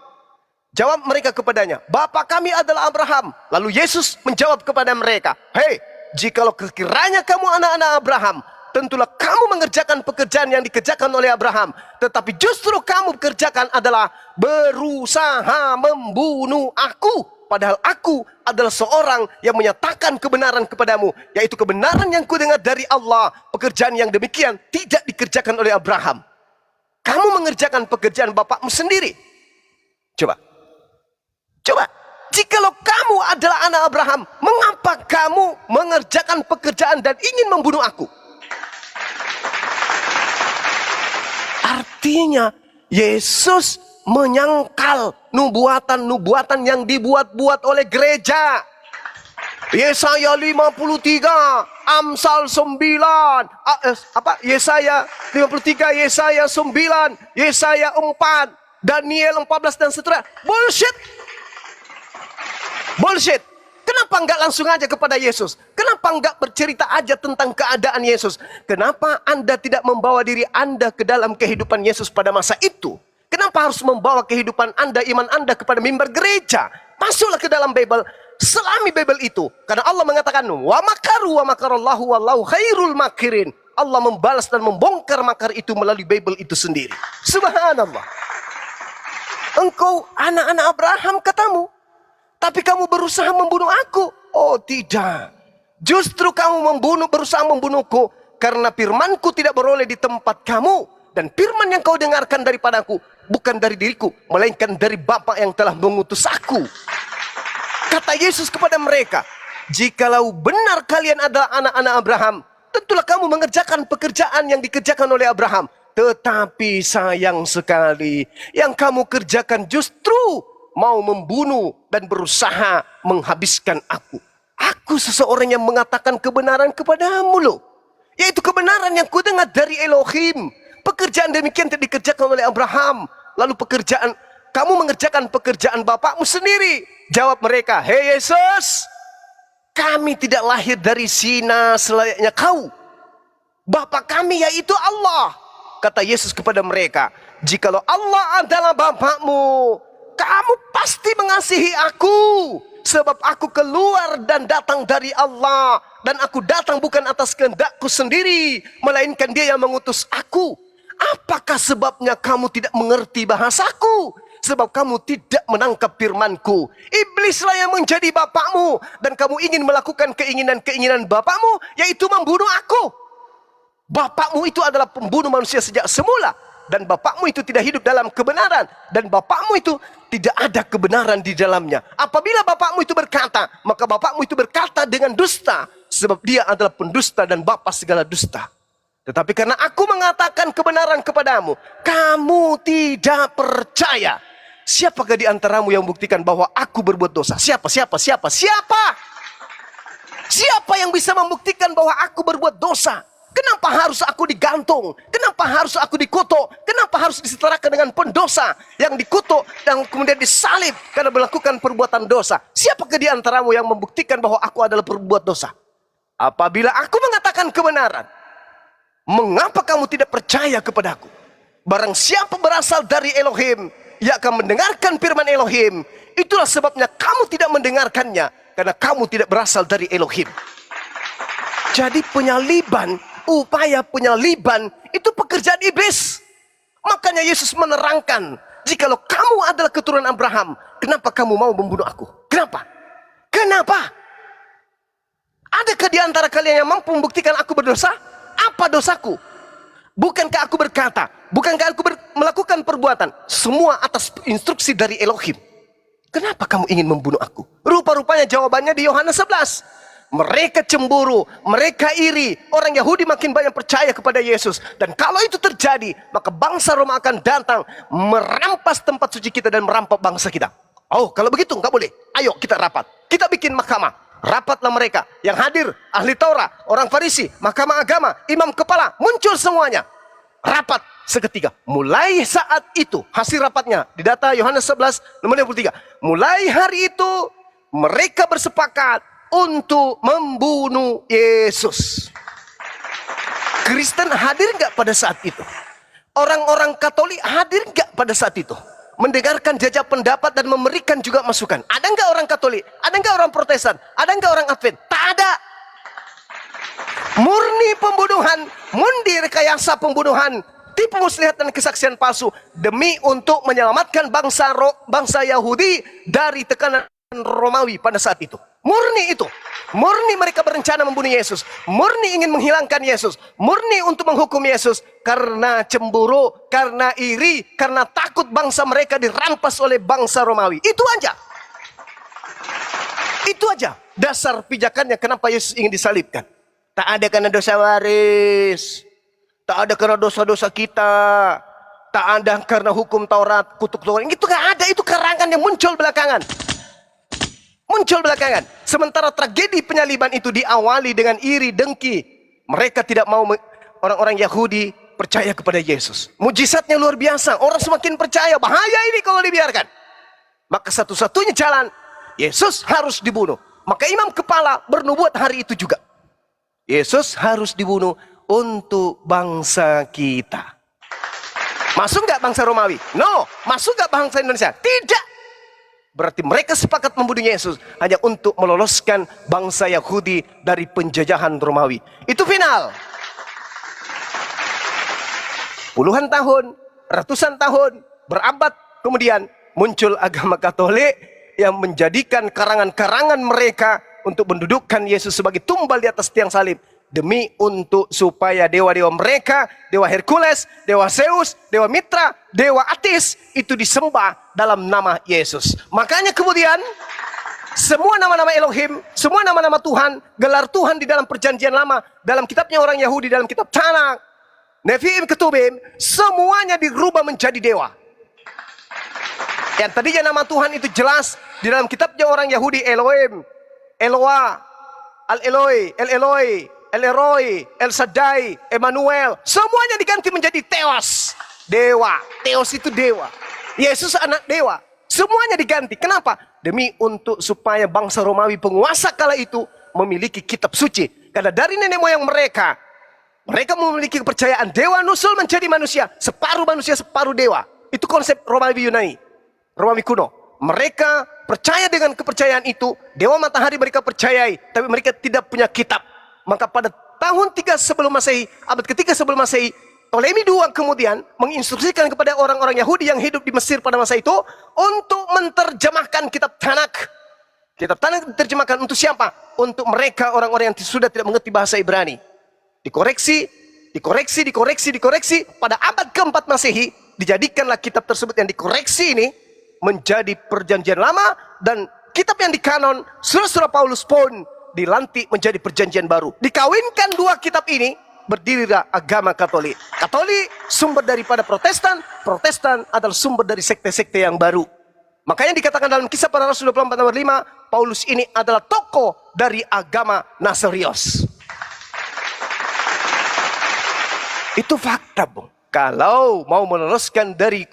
Jawab mereka kepadanya, Bapa kami adalah Abraham. Lalu Yesus menjawab kepada mereka, hei, jikalau sekiranya kamu anak-anak Abraham, tentulah kamu mengerjakan pekerjaan yang dikerjakan oleh Abraham. Tetapi justru kamu kerjakan adalah berusaha membunuh aku. Padahal aku adalah seorang yang menyatakan kebenaran kepadamu, yaitu kebenaran yang kudengar dari Allah. Pekerjaan yang demikian tidak dikerjakan oleh Abraham. Kamu mengerjakan pekerjaan bapakmu sendiri. Coba, jikalau kamu adalah anak Abraham, mengapa kamu mengerjakan pekerjaan dan ingin membunuh aku? Artinya, Yesus menyangkal nubuatan-nubuatan yang dibuat-buat oleh gereja. Yesaya 53 Amsal 9, Yesaya 53, Yesaya 9, Yesaya 4, Daniel 14 dan seterusnya. Bullshit. Bullshit. Kenapa enggak langsung aja kepada Yesus? Kenapa enggak bercerita aja tentang keadaan Yesus? Kenapa Anda tidak membawa diri Anda ke dalam kehidupan Yesus pada masa itu? Kenapa harus membawa kehidupan Anda, iman Anda kepada mimbar gereja? Masuklah ke dalam Bible, selami Bible itu. Karena Allah mengatakan, wa makaru wa makarallahu wallahu khairul makirin. Allah membalas dan membongkar makar itu melalui Bible itu sendiri. Subhanallah. Engkau anak-anak Abraham katamu, tapi kamu berusaha membunuh aku. Oh tidak. Justru kamu berusaha membunuhku karena firmanku tidak beroleh di tempat kamu. Dan firman yang kau dengarkan daripadaku bukan dari diriku, melainkan dari Bapa yang telah mengutus aku. Kata Yesus kepada mereka, jikalau benar kalian adalah anak-anak Abraham, tentulah kamu mengerjakan pekerjaan yang dikerjakan oleh Abraham. Tetapi sayang sekali, yang kamu kerjakan justru mau membunuh dan berusaha menghabiskan aku. Aku seseorang yang mengatakan kebenaran kepadamu loh. Yaitu kebenaran yang kudengar dari Elohim. Pekerjaan demikian tidak dikerjakan oleh Abraham. Lalu kamu mengerjakan pekerjaan bapakmu sendiri. Jawab mereka, hei Yesus, kami tidak lahir dari zina selayaknya kau. Bapa kami yaitu Allah. Kata Yesus kepada mereka, jikalau Allah adalah bapakmu, kamu pasti mengasihi aku. Sebab aku keluar dan datang dari Allah. Dan aku datang bukan atas kehendakku sendiri, melainkan Dia yang mengutus aku. Apakah sebabnya kamu tidak mengerti bahasaku? Sebab kamu tidak menangkap firmanku. Iblislah yang menjadi bapakmu. Dan kamu ingin melakukan keinginan-keinginan bapakmu, yaitu membunuh aku. Bapakmu itu adalah pembunuh manusia sejak semula. Dan bapakmu itu tidak hidup dalam kebenaran. Dan bapakmu itu tidak ada kebenaran di dalamnya. Apabila bapakmu itu berkata, maka bapakmu itu berkata dengan dusta. Sebab dia adalah pendusta dan bapa segala dusta. Tetapi karena aku mengatakan kebenaran kepadamu, kamu tidak percaya. Siapakah di antaramu yang membuktikan bahwa aku berbuat dosa? Siapa? Siapa yang bisa membuktikan bahwa aku berbuat dosa? Kenapa harus aku digantung? Kenapa harus aku dikutuk? Kenapa harus disetarakan dengan pendosa yang dikutuk dan kemudian disalib karena melakukan perbuatan dosa? Siapakah di antaramu yang membuktikan bahwa aku adalah berbuat dosa? Apabila aku mengatakan kebenaran, mengapa kamu tidak percaya kepadaku? Barang siapa berasal dari Elohim, ia akan mendengarkan firman Elohim. Itulah sebabnya kamu tidak mendengarkannya, karena kamu tidak berasal dari Elohim. Jadi upaya penyaliban itu pekerjaan iblis. Makanya Yesus menerangkan, jikalau kamu adalah keturunan Abraham, kenapa kamu mau membunuh aku? Kenapa? Adakah di antara kalian yang mampu membuktikan aku berdosa? Apa dosaku? Bukankah aku berkata, bukankah aku melakukan perbuatan semua atas instruksi dari Elohim? Kenapa kamu ingin membunuh aku? Rupa-rupanya jawabannya di Yohanes 11. Mereka cemburu, mereka iri. Orang Yahudi makin banyak percaya kepada Yesus. Dan kalau itu terjadi, maka bangsa Roma akan datang merampas tempat suci kita dan merampok bangsa kita. Oh, kalau begitu nggak boleh. Ayo kita rapat. Kita bikin mahkamah. Rapatlah mereka. Yang hadir, ahli Taurat, orang Farisi, mahkamah agama, imam kepala, muncul semuanya. Rapat seketika. Mulai saat itu, hasil rapatnya di data Yohanes 11 nomor 53. Mulai hari itu mereka bersepakat untuk membunuh Yesus. Kristen hadir nggak pada saat itu? Orang-orang Katolik hadir nggak pada saat itu? Mendengarkan jajak pendapat dan memberikan juga masukan. Ada nggak orang Katolik? Ada nggak orang Protestan? Ada nggak orang Advent? Tak ada. Murni pembunuhan, murni rekayasa pembunuhan, tipu muslihat dan kesaksian palsu demi untuk menyelamatkan bangsa Yahudi dari tekanan Romawi pada saat itu. Murni itu. Murni mereka berencana membunuh Yesus. Murni ingin menghilangkan Yesus. Murni untuk menghukum Yesus. Karena cemburu, karena iri, karena takut bangsa mereka dirampas oleh bangsa Romawi. Itu aja. Itu aja dasar pijakannya kenapa Yesus ingin disalibkan. Tak ada karena dosa waris. Tak ada karena dosa-dosa kita. Tak ada karena hukum Taurat, kutuk Taurat. Itu gak ada. Itu karangan yang muncul belakangan. muncul belakangan. Sementara tragedi penyaliban itu diawali dengan iri dengki. Mereka tidak mau orang-orang Yahudi percaya kepada Yesus. Mujizatnya luar biasa. Orang semakin percaya. Bahaya ini kalau dibiarkan. Maka satu-satunya jalan, Yesus harus dibunuh. Maka imam kepala bernubuat hari itu juga. Yesus harus dibunuh untuk bangsa kita. Masuk nggak bangsa Romawi? No. Masuk nggak bangsa Indonesia? Tidak. Berarti mereka sepakat membunuh Yesus hanya untuk meloloskan bangsa Yahudi dari penjajahan Romawi. Itu final. Puluhan tahun, ratusan tahun, berabad kemudian muncul agama Katolik yang menjadikan karangan-karangan mereka untuk mendudukkan Yesus sebagai tumbal di atas tiang salib. Demi untuk supaya dewa-dewa mereka, dewa Hercules, dewa Zeus, dewa Mitra, dewa Atis, itu disembah dalam nama Yesus. Makanya kemudian, semua nama-nama Elohim, semua nama-nama Tuhan, gelar Tuhan di dalam perjanjian lama, dalam kitabnya orang Yahudi, dalam kitab Tanakh, Nevi'im, Ketubim, semuanya dirubah menjadi dewa. Yang tadinya nama Tuhan itu jelas, di dalam kitabnya orang Yahudi, Elohim, Eloah, Al-Eloi, El-Eloi, El-Eroi, El-Shaddai, Emmanuel, semuanya diganti menjadi Theos, dewa. Theos itu dewa. Yesus anak dewa. Semuanya diganti. Kenapa? Demi untuk supaya bangsa Romawi penguasa kala itu memiliki kitab suci. Karena dari nenek moyang mereka memiliki kepercayaan dewa nusul menjadi manusia. Separuh manusia, separuh dewa. Itu konsep Romawi Yunani, Romawi kuno. Mereka percaya dengan kepercayaan itu. Dewa matahari mereka percayai, tapi mereka tidak punya kitab. Maka pada tahun 3 sebelum Masehi, abad ketiga sebelum Masehi, Ptolemy II kemudian menginstruksikan kepada orang-orang Yahudi yang hidup di Mesir pada masa itu untuk menerjemahkan kitab Tanakh. Kitab Tanakh diterjemahkan untuk siapa? Untuk mereka orang-orang yang sudah tidak mengerti bahasa Ibrani. Dikoreksi. Pada abad keempat Masehi, dijadikanlah kitab tersebut yang dikoreksi ini menjadi perjanjian lama, dan kitab yang dikanon, surah-surah Paulus pun dilantik menjadi perjanjian baru. Dikawinkan dua kitab ini, berdirilah agama Katolik. Katolik sumber daripada Protestan, Protestan adalah sumber dari sekte-sekte yang baru. Makanya dikatakan dalam Kisah Para Rasul 24 nomor 5, Paulus ini adalah tokoh dari agama Nasarios. Itu fakta, Bung. Kalau mau meloloskan dari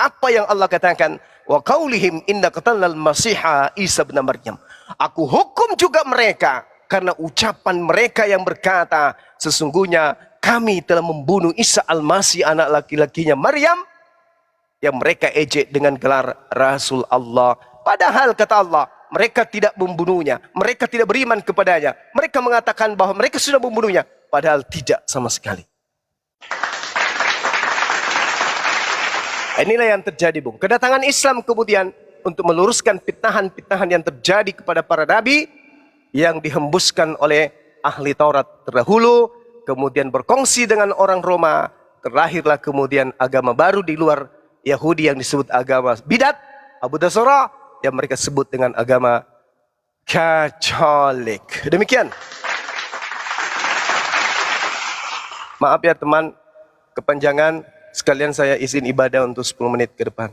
apa yang Allah katakan, wa qaulihim inna qatalnal masiha Isa bin Maryam. Aku hukum juga mereka karena ucapan mereka yang berkata, sesungguhnya kami telah membunuh Isa al-Masih, anak laki-lakinya Maryam, yang mereka ejek dengan gelar Rasul Allah. Padahal kata Allah, mereka tidak membunuhnya, mereka tidak beriman kepadanya. Mereka mengatakan bahwa mereka sudah membunuhnya, padahal tidak sama sekali. Inilah yang terjadi, Bung. Kedatangan Islam kemudian untuk meluruskan fitnahan-fitnahan yang terjadi kepada para nabi yang dihembuskan oleh ahli Taurat terdahulu, kemudian berkongsi dengan orang Roma, terlahirlah kemudian agama baru di luar Yahudi yang disebut agama Bidat, Abu Dasara, yang mereka sebut dengan agama Katolik. Demikian. Maaf ya teman, kepanjangan, sekalian saya izin ibadah untuk 10 menit ke depan.